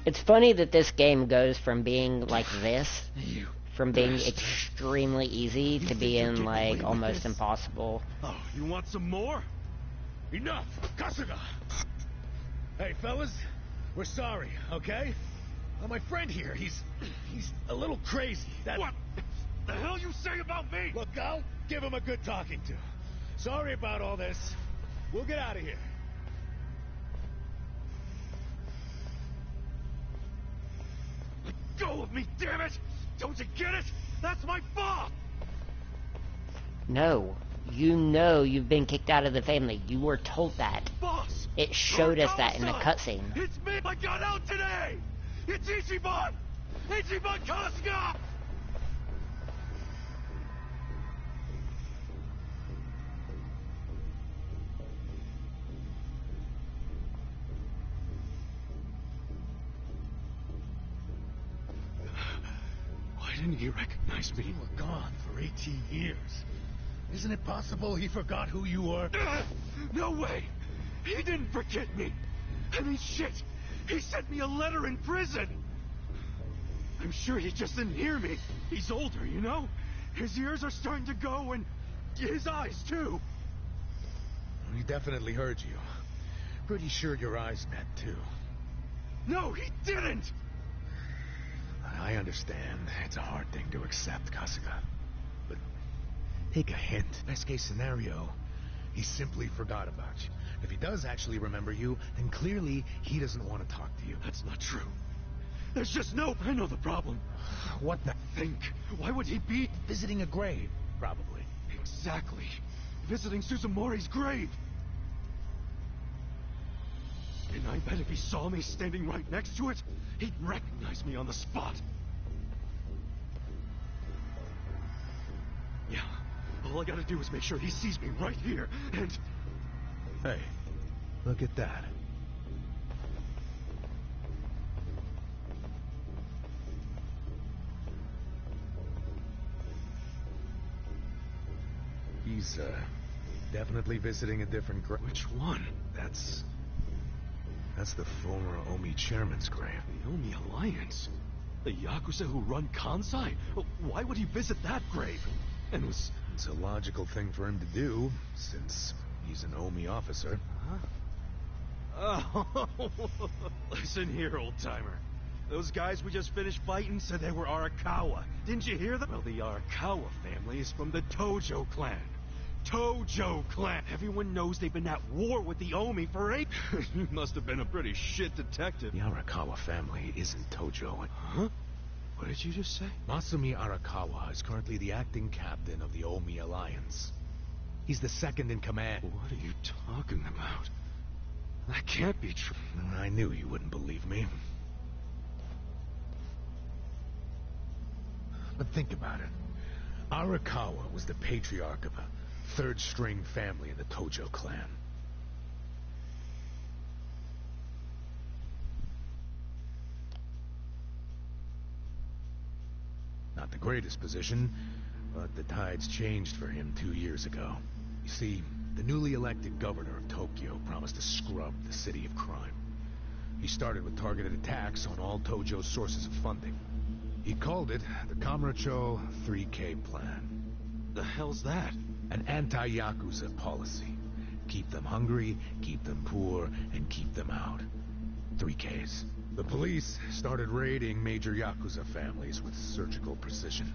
It's funny that this game goes from being like this, from being extremely easy to being like almost impossible. Oh, you want some more? Enough! Kasuga! Hey, fellas, we're sorry, okay? My friend here, he's a little crazy. What the hell you say about me? Look, I'll give him a good talking to. Sorry about all this. We'll get out of here. Let go of me, damn it! Don't you get it? That's my fault! No, you know you've been kicked out of the family. You were told that. Boss! It showed us that in the cutscene. It's me! I got out today! It's Ichiban! Ichiban Kasuga! Why didn't he recognize me? You were gone for 18 years. Isn't it possible he forgot who you were? No way! He didn't forget me! I mean, shit! He sent me a letter in prison! I'm sure he just didn't hear me. He's older, you know? His ears are starting to go, and his eyes, too. He definitely heard you. Pretty sure your eyes met, too. No, he didn't! I understand. It's a hard thing to accept, Kasuga. But take a hint. Best case scenario, He simply forgot about you. If he does actually remember you, then clearly he doesn't want to talk to you. That's not true. There's just no... I know the problem. What the... Think. Why would he be... Visiting a grave, probably. Exactly. Visiting Suzumori's grave. And I bet if he saw me standing right next to it, he'd recognize me on the spot. Yeah. All I gotta do is make sure he sees me right here, and... Hey, look at that. He's, definitely visiting a different grave. Which one? That's the former Omi chairman's grave. The Omi Alliance? The Yakuza who run Kansai? Why would he visit that grave? And It's a logical thing for him to do, since he's an Omi officer. Huh? Oh, listen here, old-timer. Those guys we just finished fighting said they were Arakawa. Didn't you hear them? Well, the Arakawa family is from the Tojo clan. Tojo clan! Everyone knows they've been at war with the Omi for 8... You must have been a pretty shit detective. The Arakawa family isn't Tojo. Huh? What did you just say? Masumi Arakawa is currently the acting captain of the Omi Alliance. He's the second in command. What are you talking about? That can't be true. I knew you wouldn't believe me. But think about it. Arakawa was the patriarch of a third-string family in the Tojo clan. Not the greatest position, but the tides changed for him 2 years ago. You see, the newly elected governor of Tokyo promised to scrub the city of crime. He started with targeted attacks on all Tojo's sources of funding. He called it the Kamurocho 3K plan. The hell's that? An anti-Yakuza policy. Keep them hungry, keep them poor, and keep them out. 3Ks. The police started raiding major Yakuza families with surgical precision.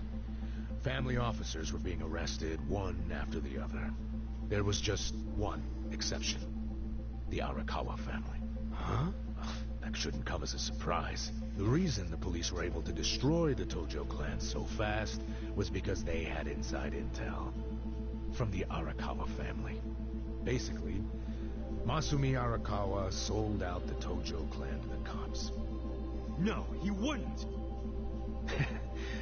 Family officers were being arrested one after the other. There was just one exception. The Arakawa family. Huh? That shouldn't come as a surprise. The reason the police were able to destroy the Tojo clan so fast was because they had inside intel from the Arakawa family. Basically, Masumi Arakawa sold out the Tojo clan to the cops. No, he wouldn't!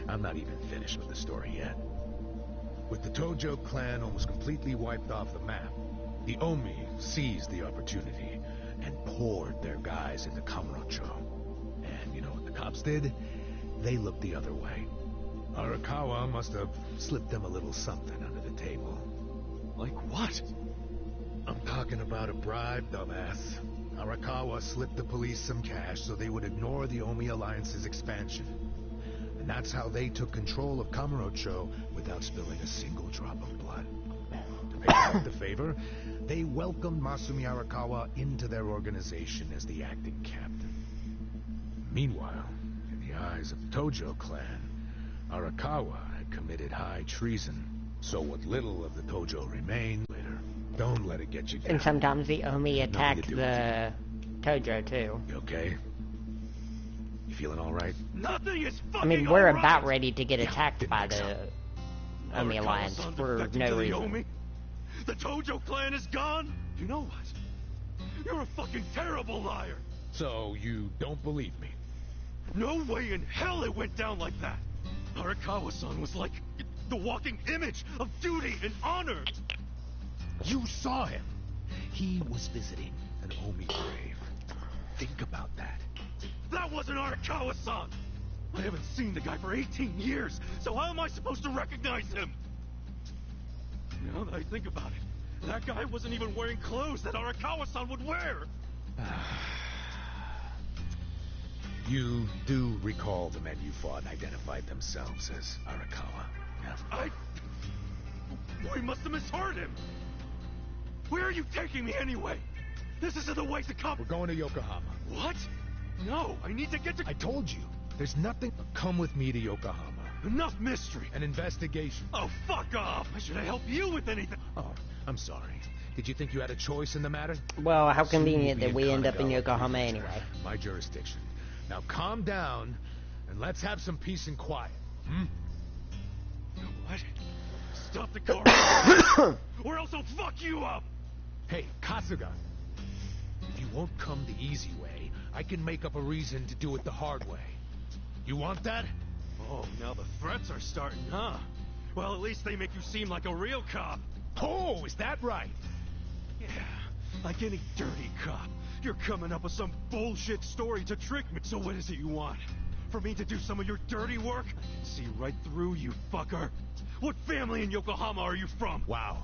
I'm not even finished with the story yet. With the Tojo clan almost completely wiped off the map, the Omi seized the opportunity and poured their guys into Kamurocho. And you know what the cops did? They looked the other way. Arakawa must have slipped them a little something under the table. Like what? I'm talking about a bribe, dumbass. Arakawa slipped the police some cash so they would ignore the Omi Alliance's expansion. And that's how they took control of Kamurocho without spilling a single drop of blood. To pay back the favor, they welcomed Masumi Arakawa into their organization as the acting captain. Meanwhile, in the eyes of the Tojo clan, Arakawa had committed high treason. So what little of the Tojo remained later. Don't let it get you down. And sometimes the Omi attacked the Tojo too. You okay? You feeling all right? Nothing is fucking I mean, we're all right. about ready to get attacked by the Omi Alliance for no reason. The Tojo clan is gone? You know what? You're a fucking terrible liar. So you don't believe me? No way in hell it went down like that. Arakawa-san was like the walking image of duty and honor. You saw him. He was visiting an Omi grave. Think about that. That wasn't Arakawa-san. I haven't seen the guy for 18 years, so how am I supposed to recognize him? Now that I think about it, that guy wasn't even wearing clothes that Arakawa-san would wear. You do recall the men you fought identified themselves as Arakawa. Yeah. We must have misheard him. Where are you taking me anyway? This isn't the way to come. We're going to Yokohama. What? No, I need to get to... I told you. There's nothing... Come with me to Yokohama. Enough mystery. An investigation. Oh, fuck off. Why should I help you with anything? Oh, I'm sorry. Did you think you had a choice in the matter? Well, how Soon you'll convenient be that we end up in Kanagawa Yokohama Prefecture, anyway. My jurisdiction. Now calm down, and let's have some peace and quiet. Hmm? What? Stop the car, or else I'll fuck you up! Hey, Kasuga. If you won't come the easy way, I can make up a reason to do it the hard way. You want that? Oh, now the threats are starting, huh? Well, at least they make you seem like a real cop. Oh, is that right? Yeah, like any dirty cop. You're coming up with some bullshit story to trick me. So what is it you want? For me to do some of your dirty work? I can see right through you, fucker. What family in Yokohama are you from? Wow.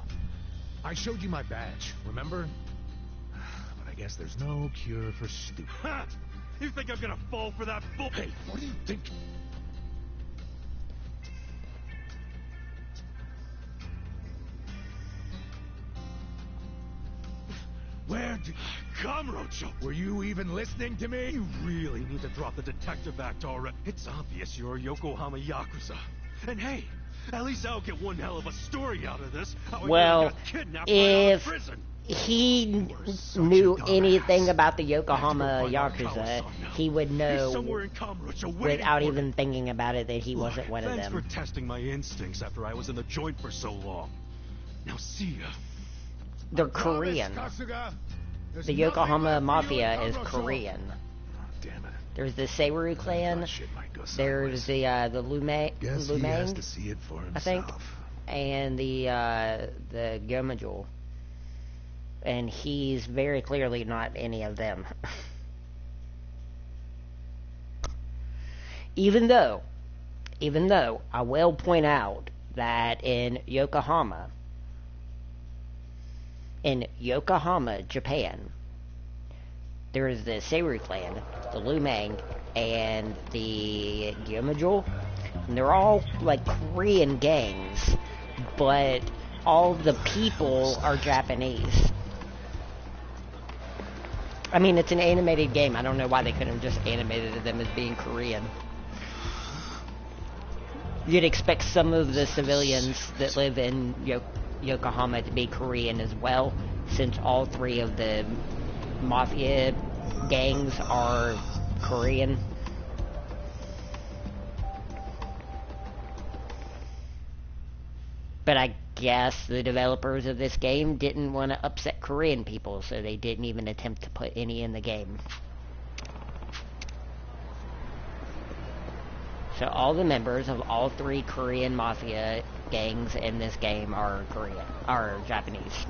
I showed you my badge, remember? But I guess there's no cure for stupid. Ha! You think I'm gonna fall for that bull? Hey, what do you think? Where did... Kamurocho! Were you even listening to me? You really need to drop the detective act already. It's obvious you're a Yokohama Yakuza. And hey, at least I'll get one hell of a story out of this. How I Well, got kidnapped right out of if prison. he knew anything about the Yokohama Yakuza, he would know Somewhere in Kamurocho waiting without for even thinking about it that he wasn't one of Thanks them. for testing my instincts after I was in the joint for so long. Now see ya. They're Korean. The Yokohama Mafia is Korean. Damn it. There's the Seiru clan. There's the Lumang, Guess he has to see it for I think, himself. and the Gomajul. And he's very clearly not any of them. Even though I will point out that in Yokohama, Japan, there is the Seiru clan, the Lumang, and the Gyomajul. And they're all like Korean gangs, but all the people are Japanese. I mean, it's an animated game. I don't know why they couldn't have just animated them as being Korean. You'd expect some of the civilians that live in Yokohama to be Korean as well, since all three of the mafia gangs are Korean. But I guess the developers of this game didn't want to upset Korean people, so they didn't even attempt to put any in the game. So all the members of all three Korean mafia gangs in this game are Japanese.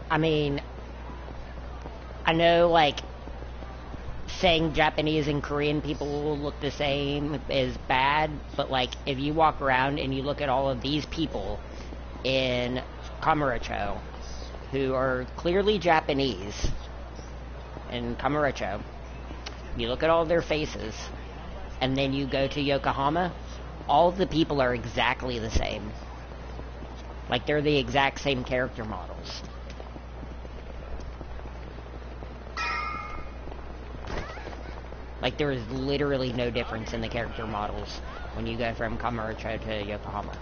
I mean, I know, like, saying Japanese and Korean people will look the same is bad, but, like, if you walk around and you look at all of these people in Kamurocho, who are clearly Japanese in Kamurocho, you look at all their faces, and then you go to Yokohama, all the people are exactly the same. Like, they're the exact same character models. Like, there is literally no difference in the character models when you go from Kamurocho to Yokohama.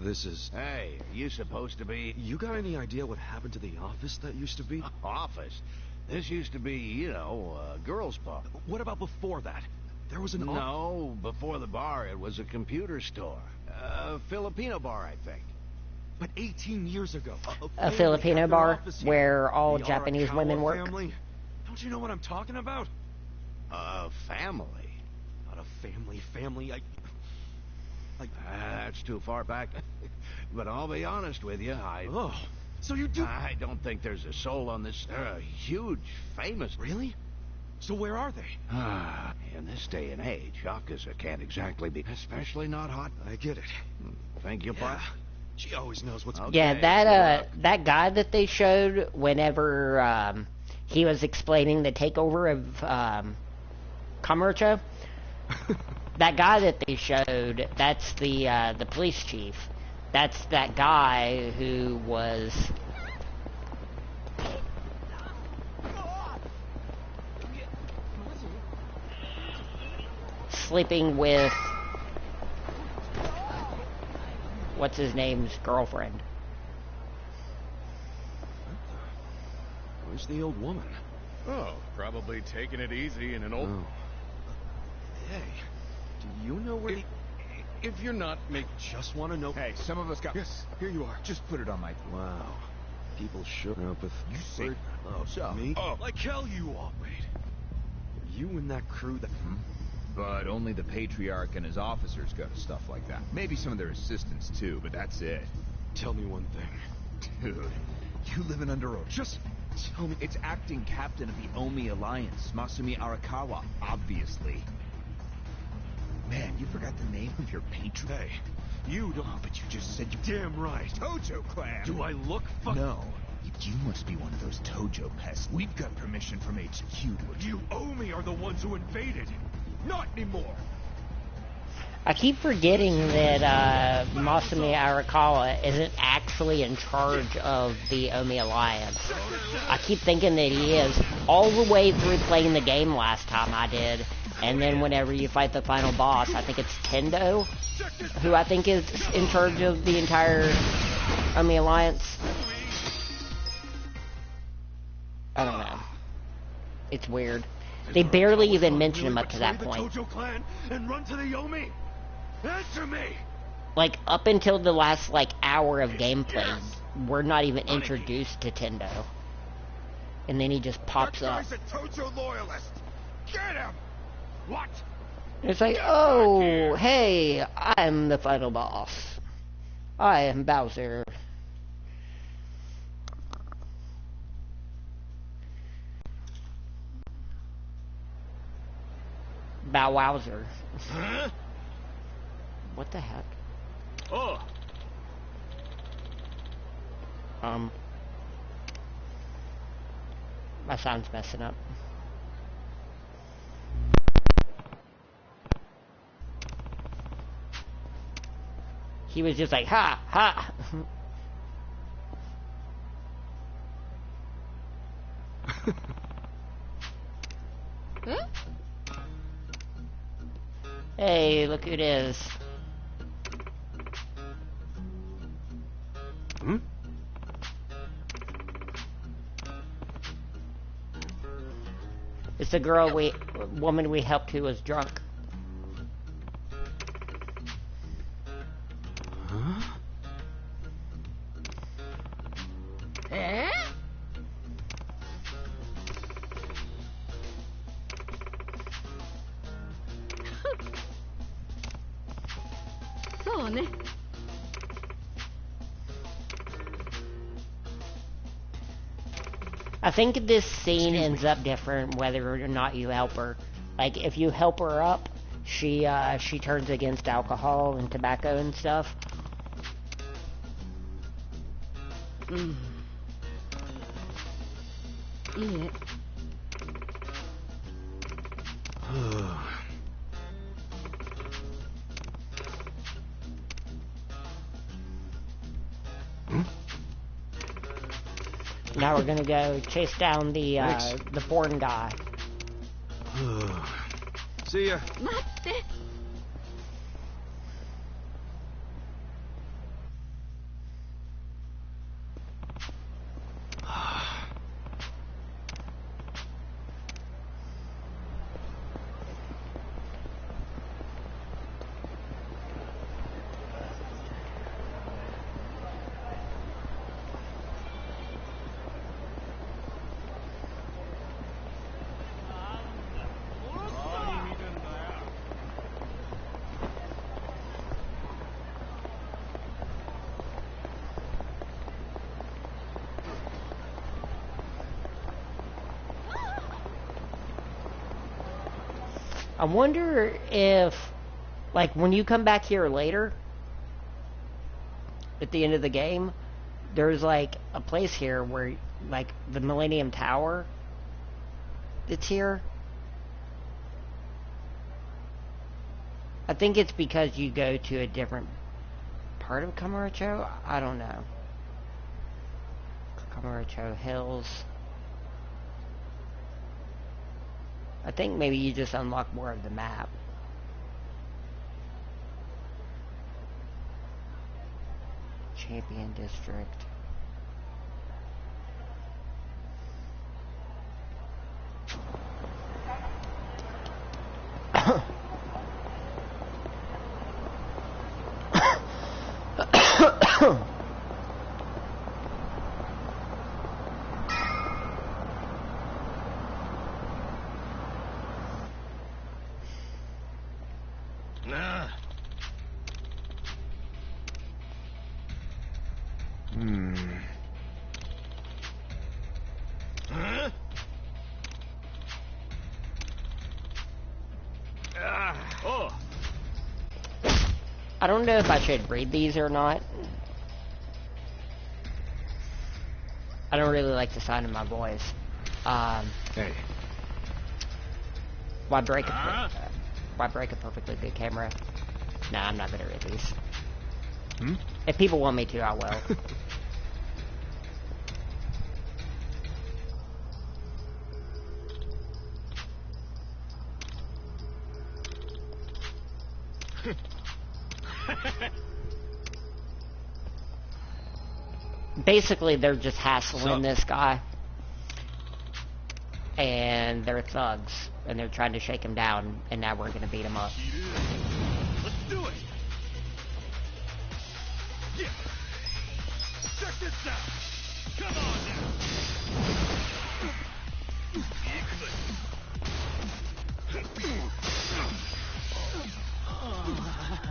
This is... Hey, are you supposed to be... You got any idea what happened to the office that used to be? Office? This used to be, you know, a girls' pub. What about before that? There was an... No, before the bar, it was a computer store. A Filipino bar, I think. But 18 years ago... A Filipino bar where all Japanese women work? Family? Don't you know what I'm talking about? A family? Not a family, That's too far back. But I'll be honest with you, Oh, so you do... I don't think there's a soul on this huge, famous... Really? So where are they? In this day and age, Yakuza can't exactly be... Especially not hot. I get it. Thank you, Pop. She always knows what's... Yeah, that guy that they showed whenever he was explaining the takeover of Kamurocho, that guy that they showed, that's the police chief. That's that guy who was sleeping with what's his name's girlfriend. Where's the old woman? Oh, probably taking it easy in an old... Oh. Hey, do you know where If you're not, just want to know... Hey, some of us got... Yes, here you are. Just put it on my... Wow. People shook up with... You say... Oh, so, me? Oh, like hell you all, wait. You and that crew that... But only the Patriarch and his officers go to stuff like that. Maybe some of their assistants, too, but that's it. Tell me one thing. Dude, you living under oath. Just tell me. It's acting captain of the Omi Alliance, Masumi Arakawa, obviously. Man, you forgot the name of your patron. Hey, you don't... Oh, but you just said you... Damn right. Tojo clan. Do I look No. You must be one of those Tojo pests. We've got permission from HQ to... You Omi are the ones who invaded. Not anymore. I keep forgetting that Masumi Arakawa isn't actually in charge of the Omi Alliance. I keep thinking that he is. All the way through playing the game last time I did. And then whenever you fight the final boss, I think it's Tendo, who I think is in charge of the entire Omi Alliance. I don't know. It's weird. They barely even mention him up to that point. Tojo clan and run to the Omi. Answer me. Like, up until the last, hour of gameplay, we're not even introduced to Tendo. And then he just pops up. That guy's a Tojo loyalist. Get him. What? It's like, oh, hey, I'm the final boss. I am Bowser. Bow Wowser. Huh? What the heck? Oh. My sound's messing up. He was just like, ha, ha. Huh? Hey, look who it is. Hmm? It's the woman we helped who was drunk. Huh? Eh? So ne. I think this scene ends up different whether or not you help her. Like, if you help her up, she turns against alcohol and tobacco and stuff. Mm. Yeah. Now we're gonna go chase down the porn guy. See ya. 待って。I wonder if, like, when you come back here later, at the end of the game, there's like a place here where like the Millennium Tower that's here. I think it's because you go to a different part of Kamurocho. I don't know. Kamurocho Hills. I think maybe you just unlock more of the map. Champion District. I don't know if I should read these or not. I don't really like the sound of my voice. Hey. Why break a perfectly good camera? Nah, I'm not gonna read these. If people want me to, I will. Basically, they're just hassling this guy. And they're thugs. And they're trying to shake him down. And now we're going to beat him up. Let's do it! Yeah! Check this out! Come on now!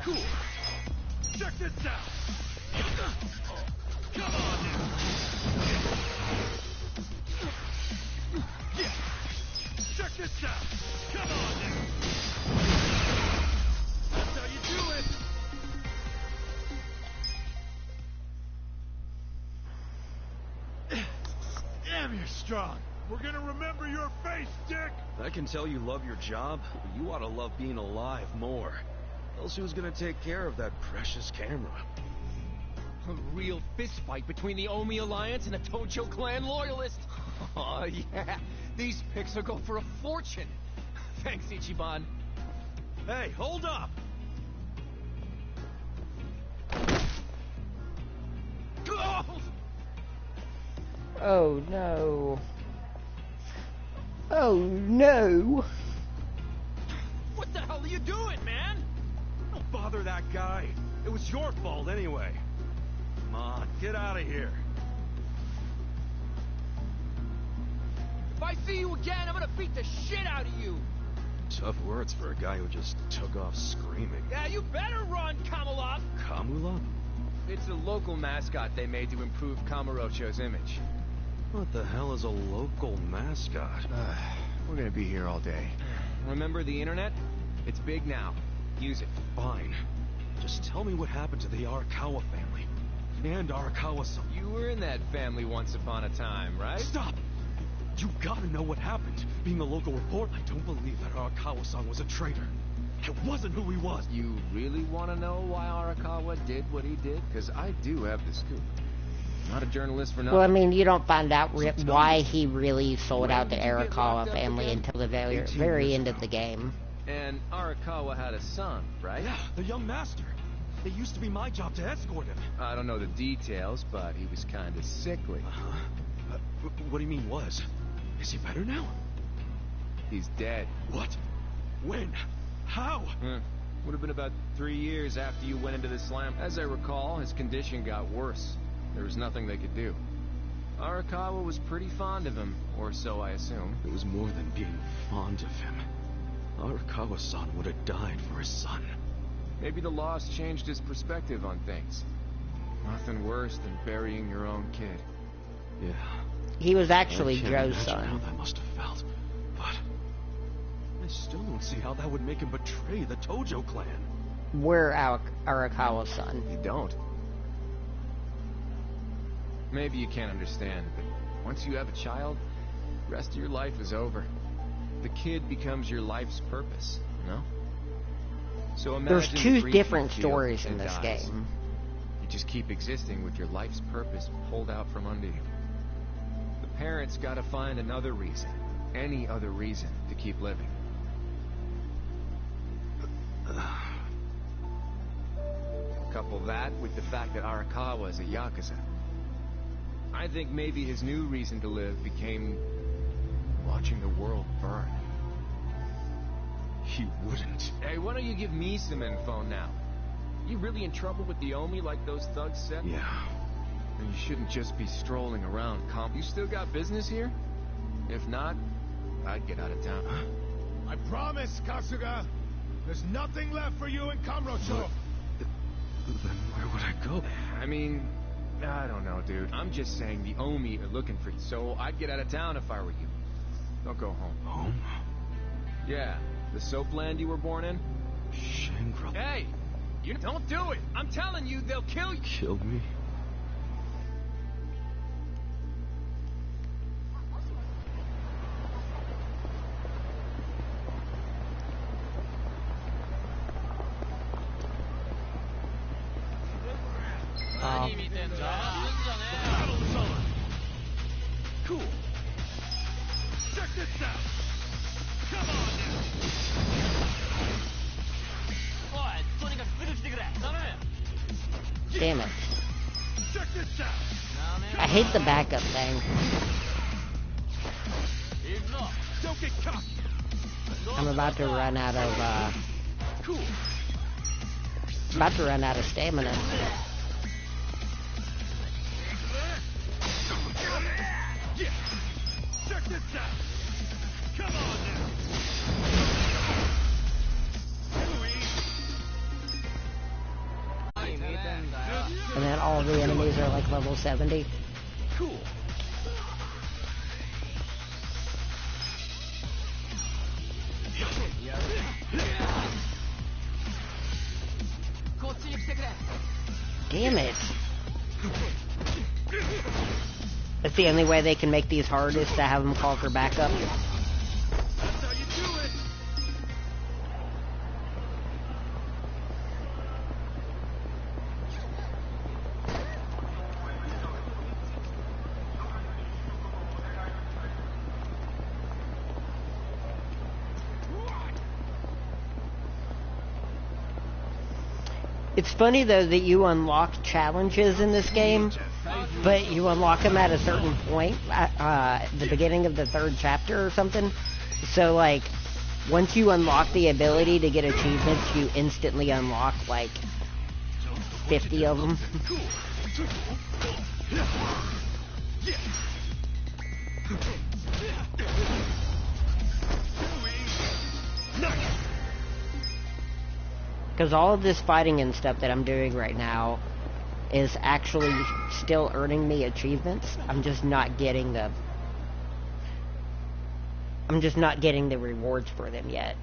Cool! Check this out! Come on now! Yeah! Check this out! Come on now! That's how you do it! Damn, you're strong! We're gonna remember your face, Dick! I can tell you love your job, but you ought to love being alive more. Else who's gonna take care of that precious camera? A real fist fight between the Omi Alliance and the Tojo Clan loyalists. Oh, yeah. These pics will go for a fortune. Thanks, Ichiban. Hey, hold up! Oh, no. Oh, no. What the hell are you doing, man? Don't bother that guy. It was your fault anyway. Come on, get out of here. If I see you again, I'm gonna beat the shit out of you. Tough words for a guy who just took off screaming. Yeah, you better run, Kamala. Kamula? It's a local mascot they made to improve Kamurocho's image. What the hell is a local mascot? We're gonna be here all day. Remember the internet? It's big now. Use it. Fine. Just tell me what happened to the Arakawa family. And Arakawa-san. You were in that family once upon a time, right? Stop! You gotta know what happened. Being a local reporter, I don't believe that Arakawa-san was a traitor. It wasn't who he was. You really want to know why Arakawa did what he did? Because I do have the scoop. I'm not a journalist for nothing. Well, I mean, you don't find out why he really sold out the Arakawa family until the very end of the game. And Arakawa had a son, right? Yeah, the young master. It used to be my job to escort him. I don't know the details, but he was kind of sickly. What do you mean was? Is he better now? He's dead. What? When? How? Would have been about 3 years after you went into the slam. As I recall, his condition got worse. There was nothing they could do. Arakawa was pretty fond of him, or so I assume. It was more than being fond of him. Arakawa-san would have died for his son. Maybe the loss changed his perspective on things. Nothing worse than burying your own kid. Yeah. He was actually Joe's How son. that must have felt, but I still don't see how that would make him betray the Tojo clan. We're Arakawa's son. You don't. Maybe you can't understand, but once you have a child, the rest of your life is over. The kid becomes your life's purpose, you know? So imagine There's the two grief different you feel stories as in it this dies. game. You just keep existing with your life's purpose pulled out from under you. The parents gotta find another reason, any other reason, to keep living. Couple that with the fact that Arakawa is a Yakuza. I think maybe his new reason to live became watching the world burn. He wouldn't. Hey, why don't you give me some info now? You really in trouble with the Omi like those thugs said? Yeah. Then you shouldn't just be strolling around, comp. You still got business here? If not, I'd get out of town. I promise, Kasuga. There's nothing left for you in Kamurocho. Then where would I go? I mean, I don't know, dude. I'm just saying the Omi are looking for you, so I'd get out of town if I were you. Don't go home. Home? Yeah, the soap land you were born in? Shangri-La. Hey! You don't do it! I'm telling you, they'll kill you! Killed me? Cool. Check this out. Come on now. Damn it. Check this out. I hate the backup thing. Don't get cocky. I'm about to run out of, Cool. about to run out of stamina. Yeah. Check this out. Come on now. And then all the enemies are like level 70. Cool. Damn it. That's the only way they can make these hard is to have them call for backup. That's how you do it. It's funny though that you unlock challenges in this game, but you unlock them at a certain point, at the beginning of the third chapter or something. So like, once you unlock the ability to get achievements, you instantly unlock like 50 of them. Because all of this fighting and stuff that I'm doing right now is actually still earning me achievements. I'm just not getting the rewards for them yet.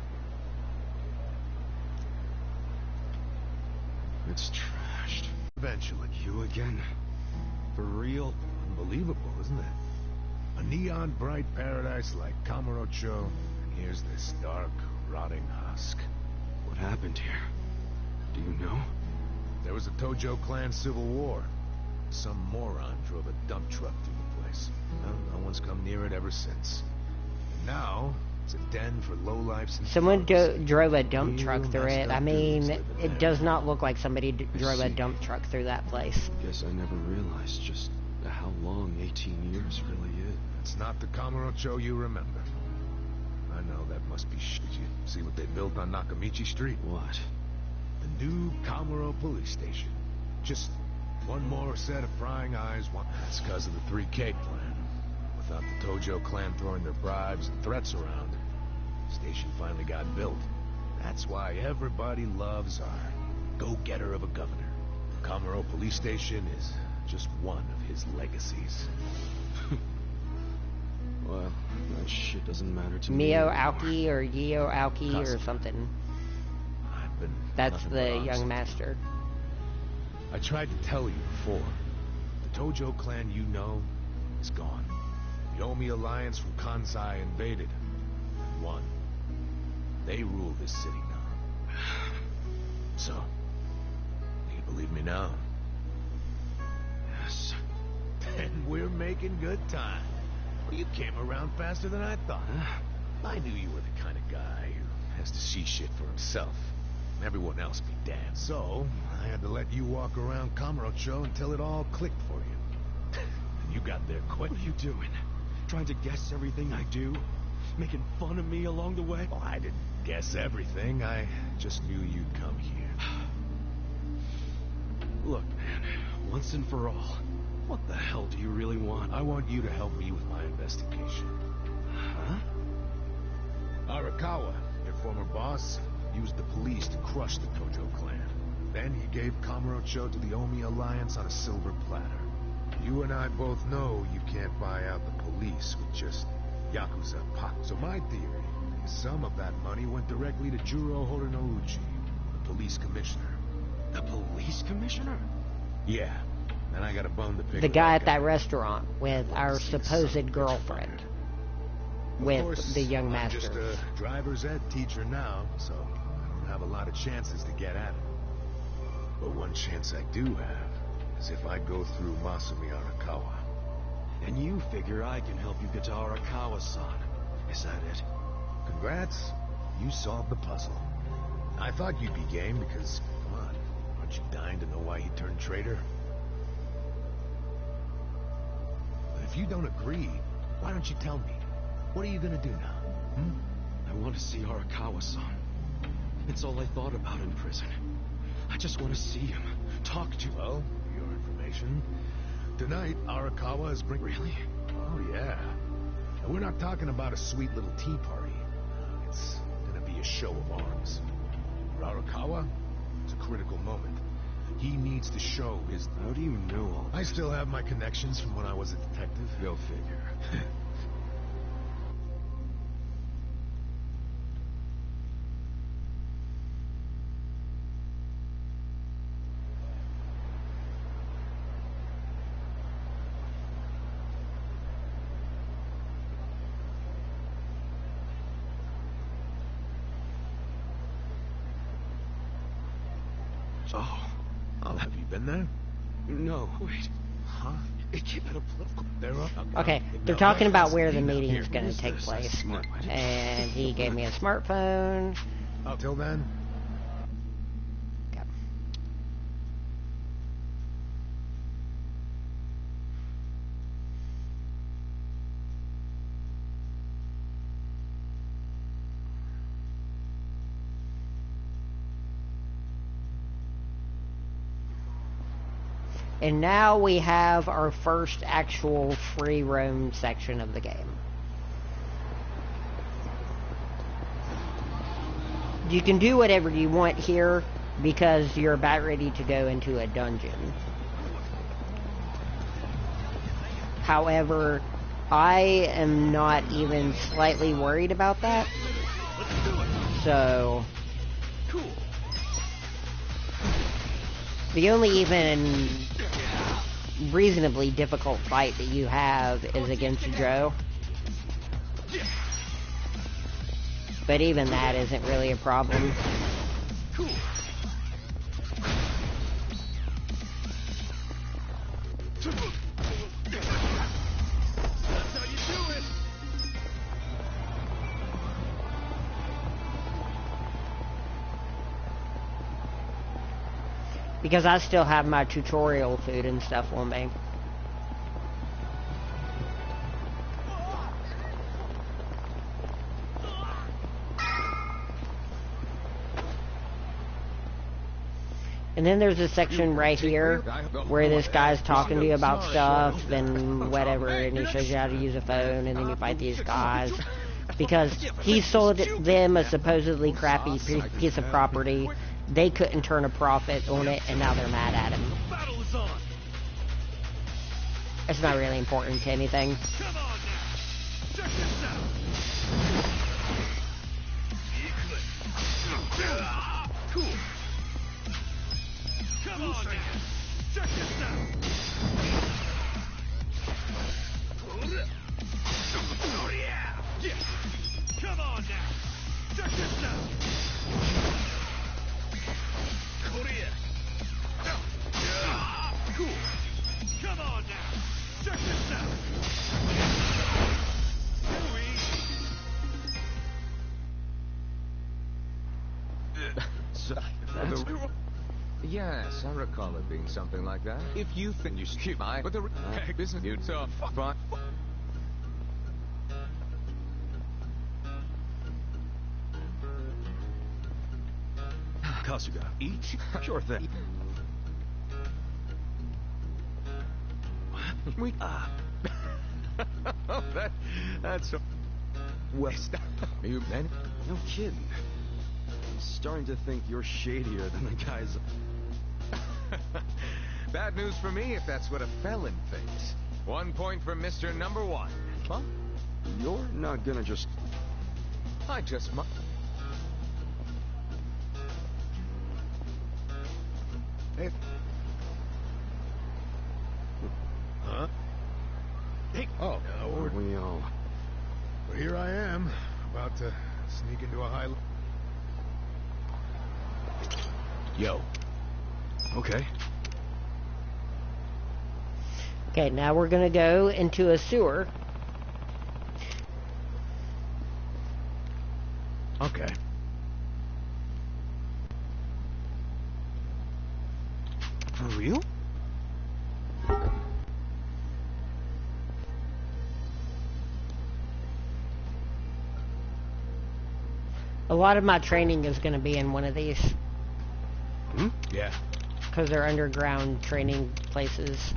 It's trashed. Eventually. You again? For real? Unbelievable, isn't it? A neon bright paradise like Kamurocho, and here's this dark, rotting husk. What happened here? Do you know? There was a Tojo clan civil war. Some moron drove a dump truck through the place. Well, no one's come near it ever since. And now, it's a den for lowlifes and Someone thugs. drove a dump Real truck through messed it. up I mean, dudes living it there. does not look like somebody drove a see. dump truck through that place. Guess I never realized just how long 18 years really is. It's not the Kamurocho you remember. I know that must be shit. You see what they built on Nakamichi Street? What? The new Kamuro police station. Just one more set of prying eyes. That's because of the 3K plan. Without the Tojo clan throwing their bribes and threats around, the station finally got built. That's why everybody loves our go-getter of a governor. Kamuro police station is just one of his legacies. Well, that shit doesn't matter to me. Mio anymore. Aoki or Yeo Aoki or Custom. something. I've been That's nothing the but honest. young master. I tried to tell you before. The Tojo clan you know is gone. The Omi alliance from Kansai invaded and won. They rule this city now. So, do you believe me now? Yes. Then we're making good time. Well, you came around faster than I thought, huh? I knew you were the kind of guy who has to see shit for himself. And everyone else be damned. So, I had to let you walk around Kamurocho until it all clicked for you. And you got there quick. What are you doing? Trying to guess everything I do? Making fun of me along the way? Well, I didn't guess everything. I just knew you'd come here. Look, man, once and for all, what the hell do you really want? I want you to help me with my investigation. Huh? Arakawa, your former boss, used the police to crush the Tojo clan. Then he gave Kamurocho to the Omi alliance on a silver platter. You and I both know you can't buy out the police with just Yakuza pop. So my theory is some of that money went directly to Juro Horinouchi, the police commissioner. The police commissioner? Yeah. And I got a bone to pick. The guy at that restaurant with our supposed girlfriend. With the young master. I'm just a driver's ed teacher now, so I don't have a lot of chances to get at him. But one chance I do have is if I go through Masumi Arakawa. And you figure I can help you get to Arakawa-san. Is that it? Congrats. You solved the puzzle. I thought you'd be game because, come on, aren't you dying to know why he turned traitor? But if you don't agree, why don't you tell me? What are you gonna do now? I want to see Arakawa-san. It's all I thought about in prison. I just want to see him, talk to him. Well, for your information, tonight Arakawa is bringing... Really? Oh, yeah. And we're not talking about a sweet little tea party. It's gonna be a show of arms. For Arakawa, it's a critical moment. He needs to show his... How do you know all this? I still have my connections from when I was a detective. Go figure. Oh, have you been there? No, wait. Huh? It came out of political... Okay, they're talking about where the meeting is going to take place. And he gave me a smartphone. Till then? Yep. And now we have our first actual free roam section of the game. You can do whatever you want here because you're about ready to go into a dungeon. However, I am not even slightly worried about that. So... The only even reasonably difficult fight that you have is against Joe. But even that isn't really a problem. Because I still have my tutorial food and stuff on me. And then there's a section right here where this guy's talking to you about stuff and whatever, and he shows you how to use a phone, and then you fight these guys. Because he sold them a supposedly crappy piece of property. They couldn't turn a profit on it, and now they're mad at him. It's not really important to anything. Come on now. Check this out. Cool. Come on now. Check this out. So, yes, I recall it being something like that. If you think you should buy, but the business you so fun. Kasuga, each? Sure thing. That's a waste. You man? No kidding. I'm starting to think you're shadier than the guys. Bad news for me if that's what a felon thinks. 1 point for Mr. Number 1. Huh? You're not gonna just... I just mu... Hey. Huh? Hey. Oh, we all... Well, here I am, about to sneak into a high... Yo. Okay. Okay, now we're gonna go into a sewer. Okay. For real? A lot of my training is gonna be in one of these. Hmm? Yeah. Because they're underground training places.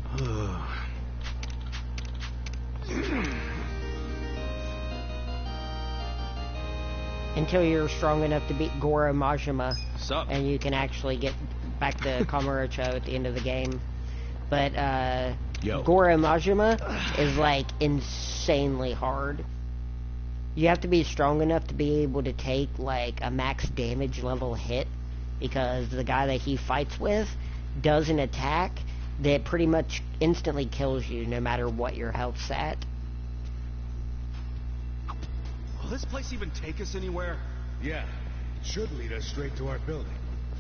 Until you're strong enough to beat Goro Majima. Sup? And you can actually get back to Kamurocho at the end of the game. But, Goro Majima is, like, insanely hard. You have to be strong enough to be able to take, like, a max damage level hit. Because the guy that he fights with does an attack that pretty much instantly kills you no matter what your health's at. Will this place even take us anywhere? Yeah, it should lead us straight to our building.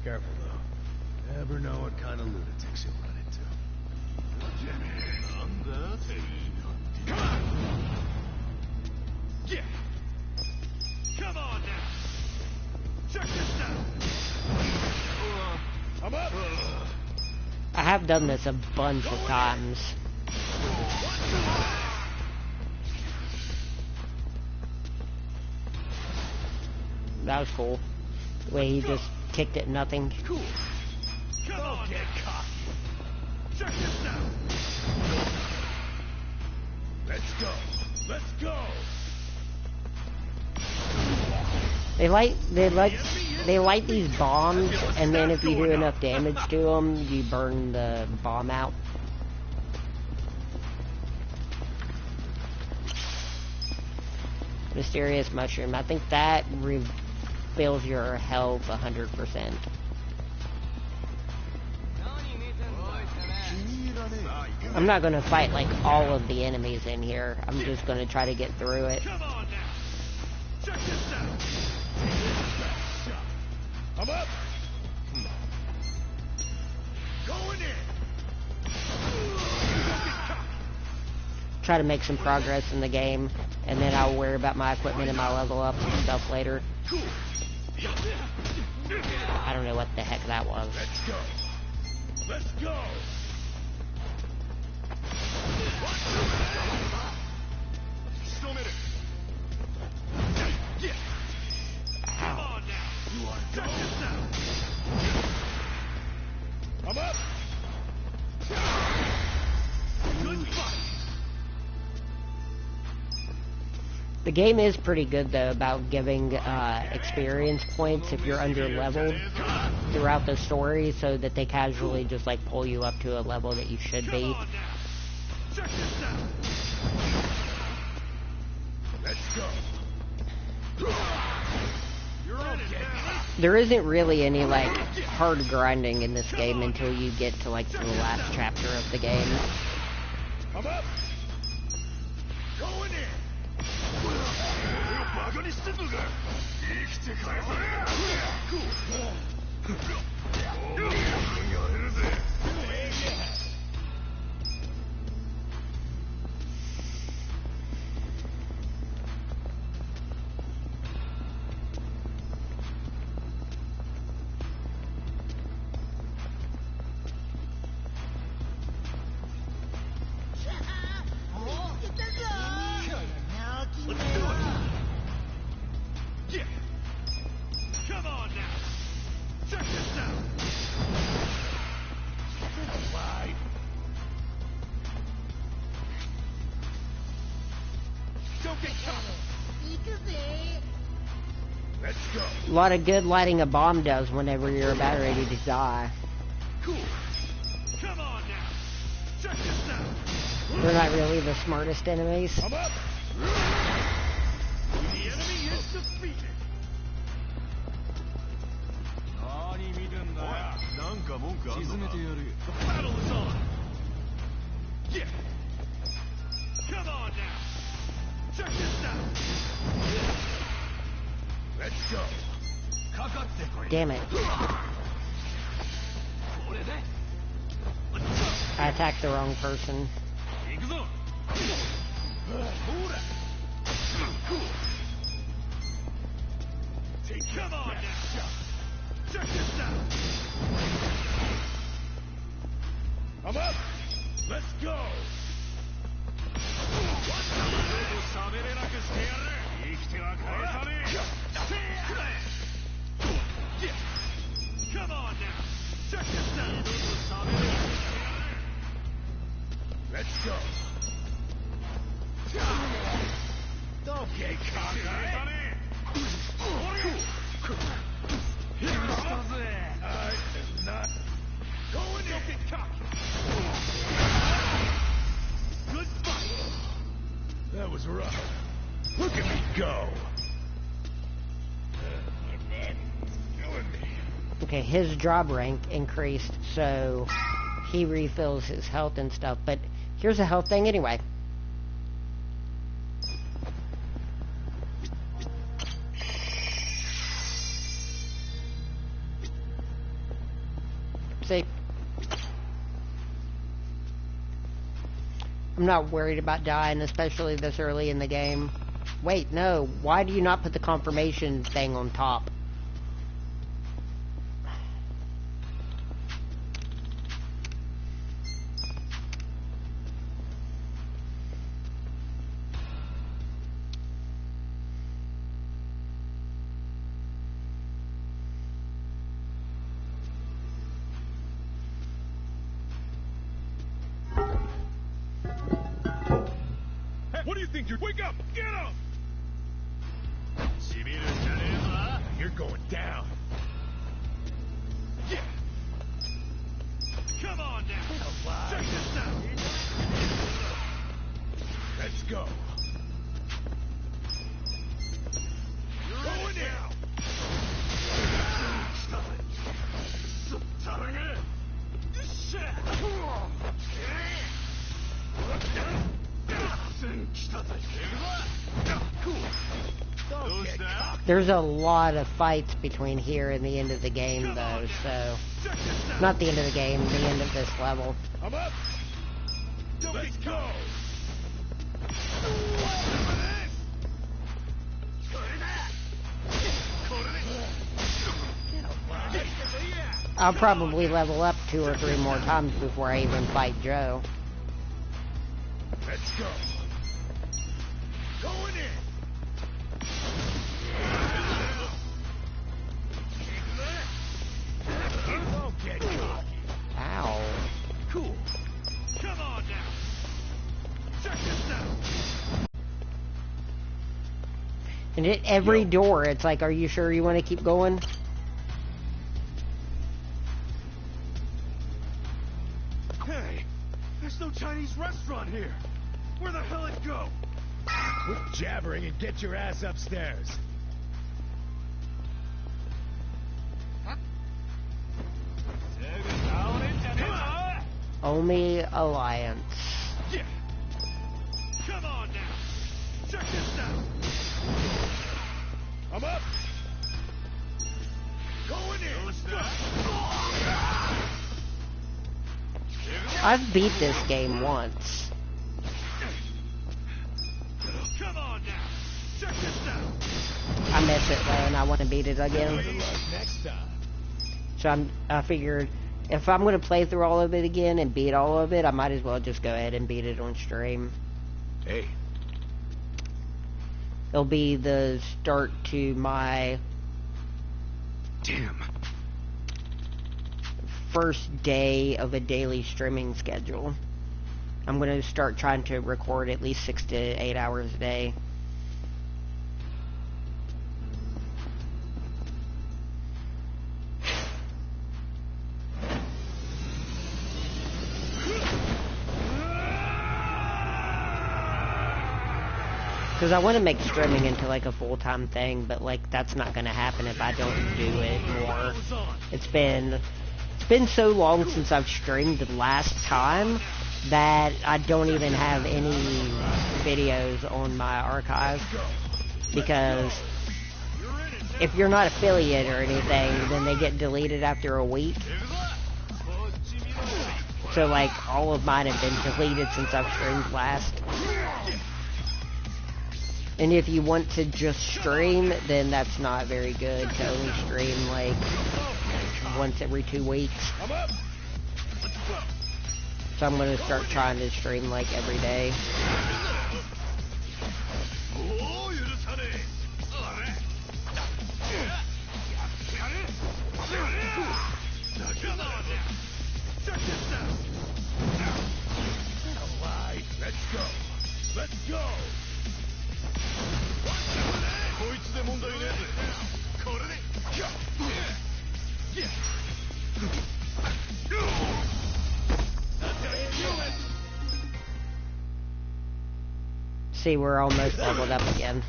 Careful, though. Never know what kind of lunatics you'll run into. Come on! Yeah! Come on now! Check this out! I'm up! I have done this a bunch of times. That was cool. The way he just kicked at nothing. Cool. Come on, get cocky. Check this out. Let's go. Let's go. They light these bombs, and then if you do enough damage to them, you burn the bomb out. Mysterious mushroom. I think that refills your health 100%. I'm not gonna fight like all of the enemies in here. I'm just gonna try to get through it. Come on now. Check this out. I'm up. Going in. Try to make some progress in the game, and then I'll worry about my equipment and my level up and stuff later. I don't know what the heck that was. Let's go. Let's go. Come on now. You are check this out. I'm up. Good fight. The game is pretty good though about giving experience points if you're under leveled throughout the story, so that they casually just like pull you up to a level that you should be. Check this out. Let's go. You're okay. There isn't really any like hard grinding in this game until you get to like the last chapter of the game. I'm up. Going in. Check this out! Get alive! Don't get caught! Let's go! A lot of good lighting a bomb does whenever you're about ready to die. Cool! Come on now! Check this out! They're not really the smartest enemies. I'm up! The enemy is defeated! The battle is on! Yeah! Come on now! Check this out! Let's go! Damn it. I attacked the wrong person. Come on now! Check this out! I'm up! Let's go! Come on now! Check this out! Let's go! Don't get cocky! I am not going in! Don't get cocky! Good fight! That was rough. Look at me go! Killing me. Okay, his job rank increased, so he refills his health and stuff, but here's a health thing anyway. See? I'm not worried about dying, especially this early in the game. Wait, no. Why do you not put the confirmation thing on top? What do you think you're... Wake up! Get up! You're going down. Yeah. Come on now. Check this out. Let's go. Going now. There's a lot of fights between here and the end of the game, though, so... Not the end of the game, the end of this level. I'm up. Let's go. I'll probably level up 2 or 3 more times before I even fight Joe. Let's go. Going in. Don't get cocky. Ow. Cool. Come on now. Check this out. And at every door, it's like, are you sure you want to keep going? Hey, there's no Chinese restaurant here. Where the hell it go? Quit jabbering and get your ass upstairs. Omi Alliance. Yeah. Come on now. Check this out. I'm up. Going in. I've beat this game once. Come on now. Check this out. I miss it though, and I want to beat it again. Next time. So I figured if I'm going to play through all of it again and beat all of it, I might as well just go ahead and beat it on stream. Hey. It'll be the start to my... Damn. first day of a daily streaming schedule. I'm going to start trying to record at least 6 to 8 hours a day. Because I want to make streaming into like a full-time thing, but like that's not going to happen if I don't do it more. It's been so long since I've streamed the last time that I don't even have any videos on my archive. Because if you're not affiliate or anything, then they get deleted after a week. So like all of mine have been deleted since I've streamed last. And if you want to just stream, then that's not very good to only stream like once every 2 weeks. So I'm going to start trying to stream like every day. Let's go. Let's go. See, we're almost leveled up again.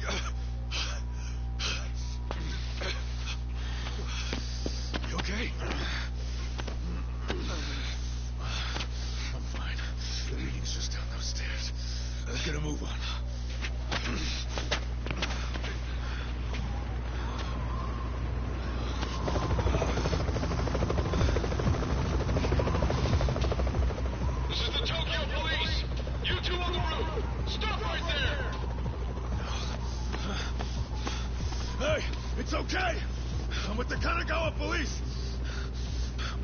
You okay? I'm fine. The meeting's just down those stairs. Let's get a move on. This is the Tokyo Police. You two on the roof. Stop right there. Hey, it's okay. I'm with the Kanagawa police.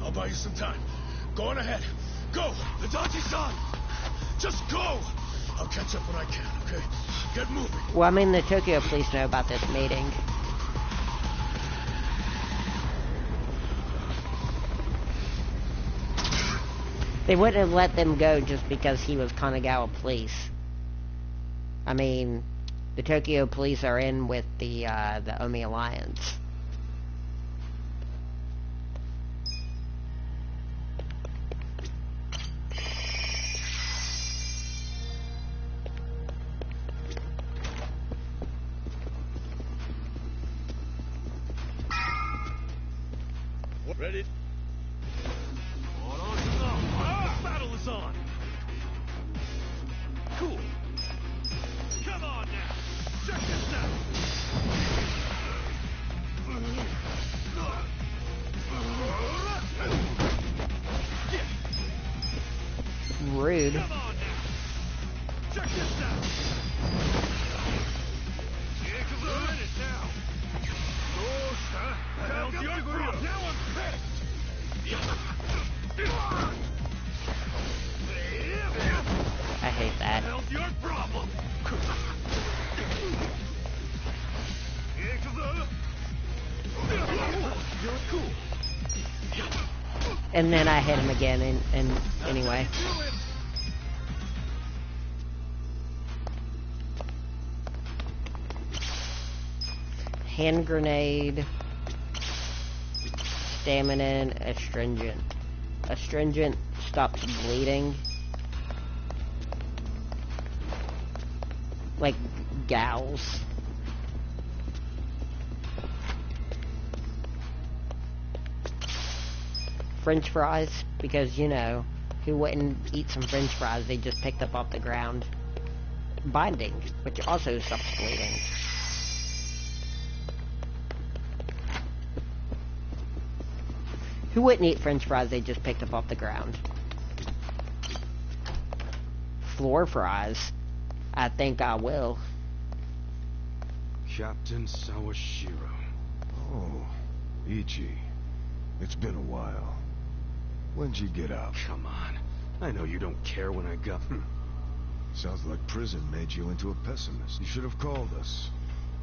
I'll buy you some time. Go on ahead. Go, Adachi-san. Just go. I'll catch up when I can, okay? Get moving. Well, I mean, the Tokyo police know about this meeting. They wouldn't have let them go just because he was Kanagawa police. I mean, the Tokyo police are in with the Omi Alliance. Ready? Battle is on. Cool. Come on now. Check this out. Rude. Come on now. Check this out. Yakuza in it now. Now I'm pissed. I hate that. Hell's your problem. You're cool. And then I hit him again, and anyway. Hand grenade, stamina, astringent. Astringent stops bleeding. Like gals. French fries, because, you know, who wouldn't eat some French fries they just picked up off the ground? Binding, which also stops bleeding. Who wouldn't eat French fries they just picked up off the ground? Floor fries. I think I will. Captain Sawashiro. Oh, Ichi. It's been a while. When'd you get out? Come on. I know you don't care when I got... Sounds like prison made you into a pessimist. You should have called us.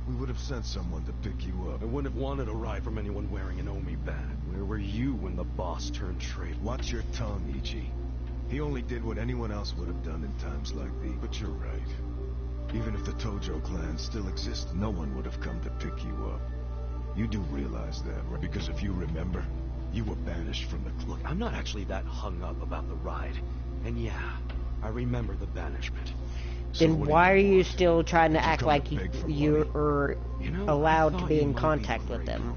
We would have sent someone to pick you up. I wouldn't have wanted a ride from anyone wearing an Omi badge. Where were you when the boss turned traitor? Watch your tongue, Ichi. He only did what anyone else would have done in times like these. But you're right. Even if the Tojo clan still exists, no one would have come to pick you up. You do realize that, right? Because if you remember, you were banished from the club. I'm not actually that hung up about the ride. And yeah, I remember the banishment. Then why are you still trying to act like you're allowed to be in contact with them?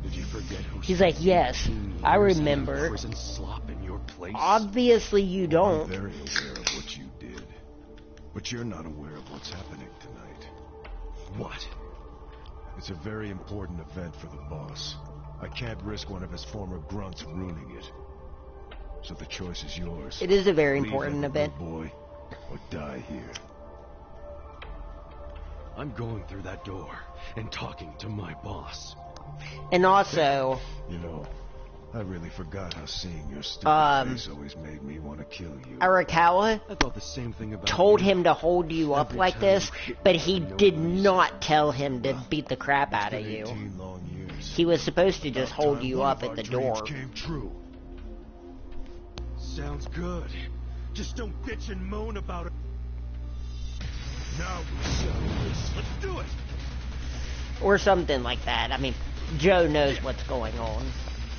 Did you forget who He's like, yes, I remember. Prison slop in your place? Obviously you don't. I'm very aware of what you did. But you're not aware of what's happening tonight. What? It's a very important event for the boss. I can't risk one of his former grunts ruining it. So the choice is yours. It is a very Leave important like a event. good boy, or die here. I'm going through that door and talking to my boss. And also, you know, I really forgot how seeing your stupid face always made me want to kill you. Arakawa I thought the same thing about told you. him to hold you up like this, but he did not tell him to beat the crap out of you. He was supposed to just hold you up at the door. Came true. Sounds good. Just don't bitch and moan about it. Now we settle this. Let's do it. Or something like that. I mean, Joe knows what's going on.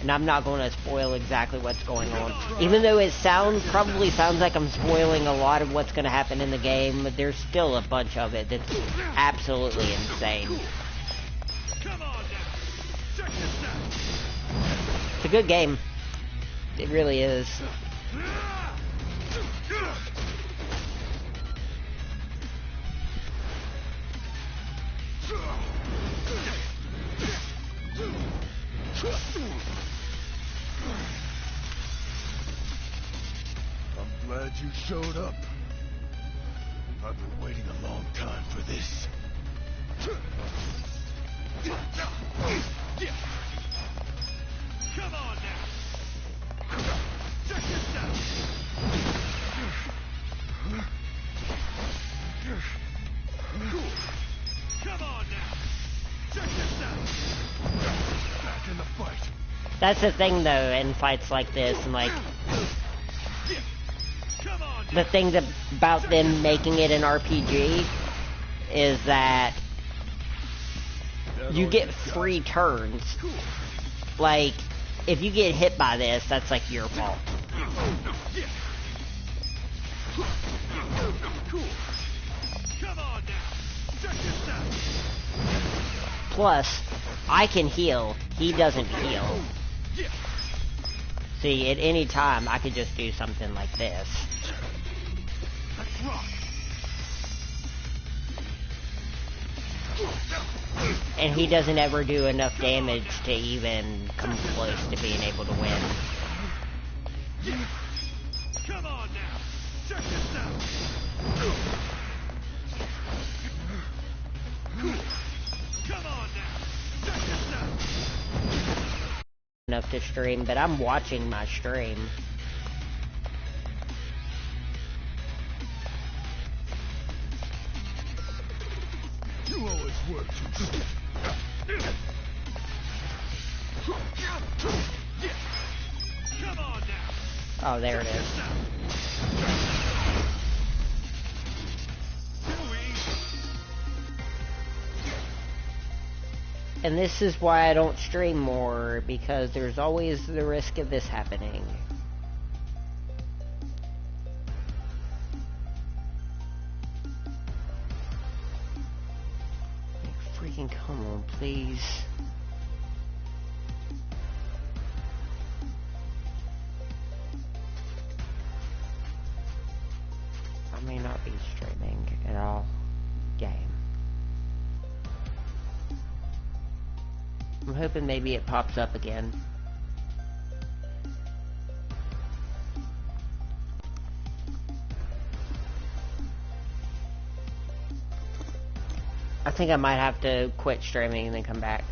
And I'm not going to spoil exactly what's going on. Even though it probably sounds like I'm spoiling a lot of what's going to happen in the game, but there's still a bunch of it that's absolutely insane. Come on now. Check this out. It's a good game. It really is. I'm glad you showed up. I've been waiting a long time for this. Come on now. Check this out. Come on now. Check this out. Back in the fight. That's the thing, though, in fights like this, and like the thing about them making it an RPG is that you get free turns. Like, if you get hit by this, that's like your fault. Come on now. Check this out. Plus, I can heal. He doesn't heal. See, at any time, I could just do something like this. Let's rock. And he doesn't ever do enough damage to even come close to being able to win. Come on now. Check this out. Come on now. Check this out. Enough to stream, but I'm watching my stream. You always were too stiff. Come on now. Oh, there it is. And this is why I don't stream more, because there's always the risk of this happening. Like, freaking come on, please. I may not be streaming at all. Game. I'm hoping maybe it pops up again. I think I might have to quit streaming and then come back.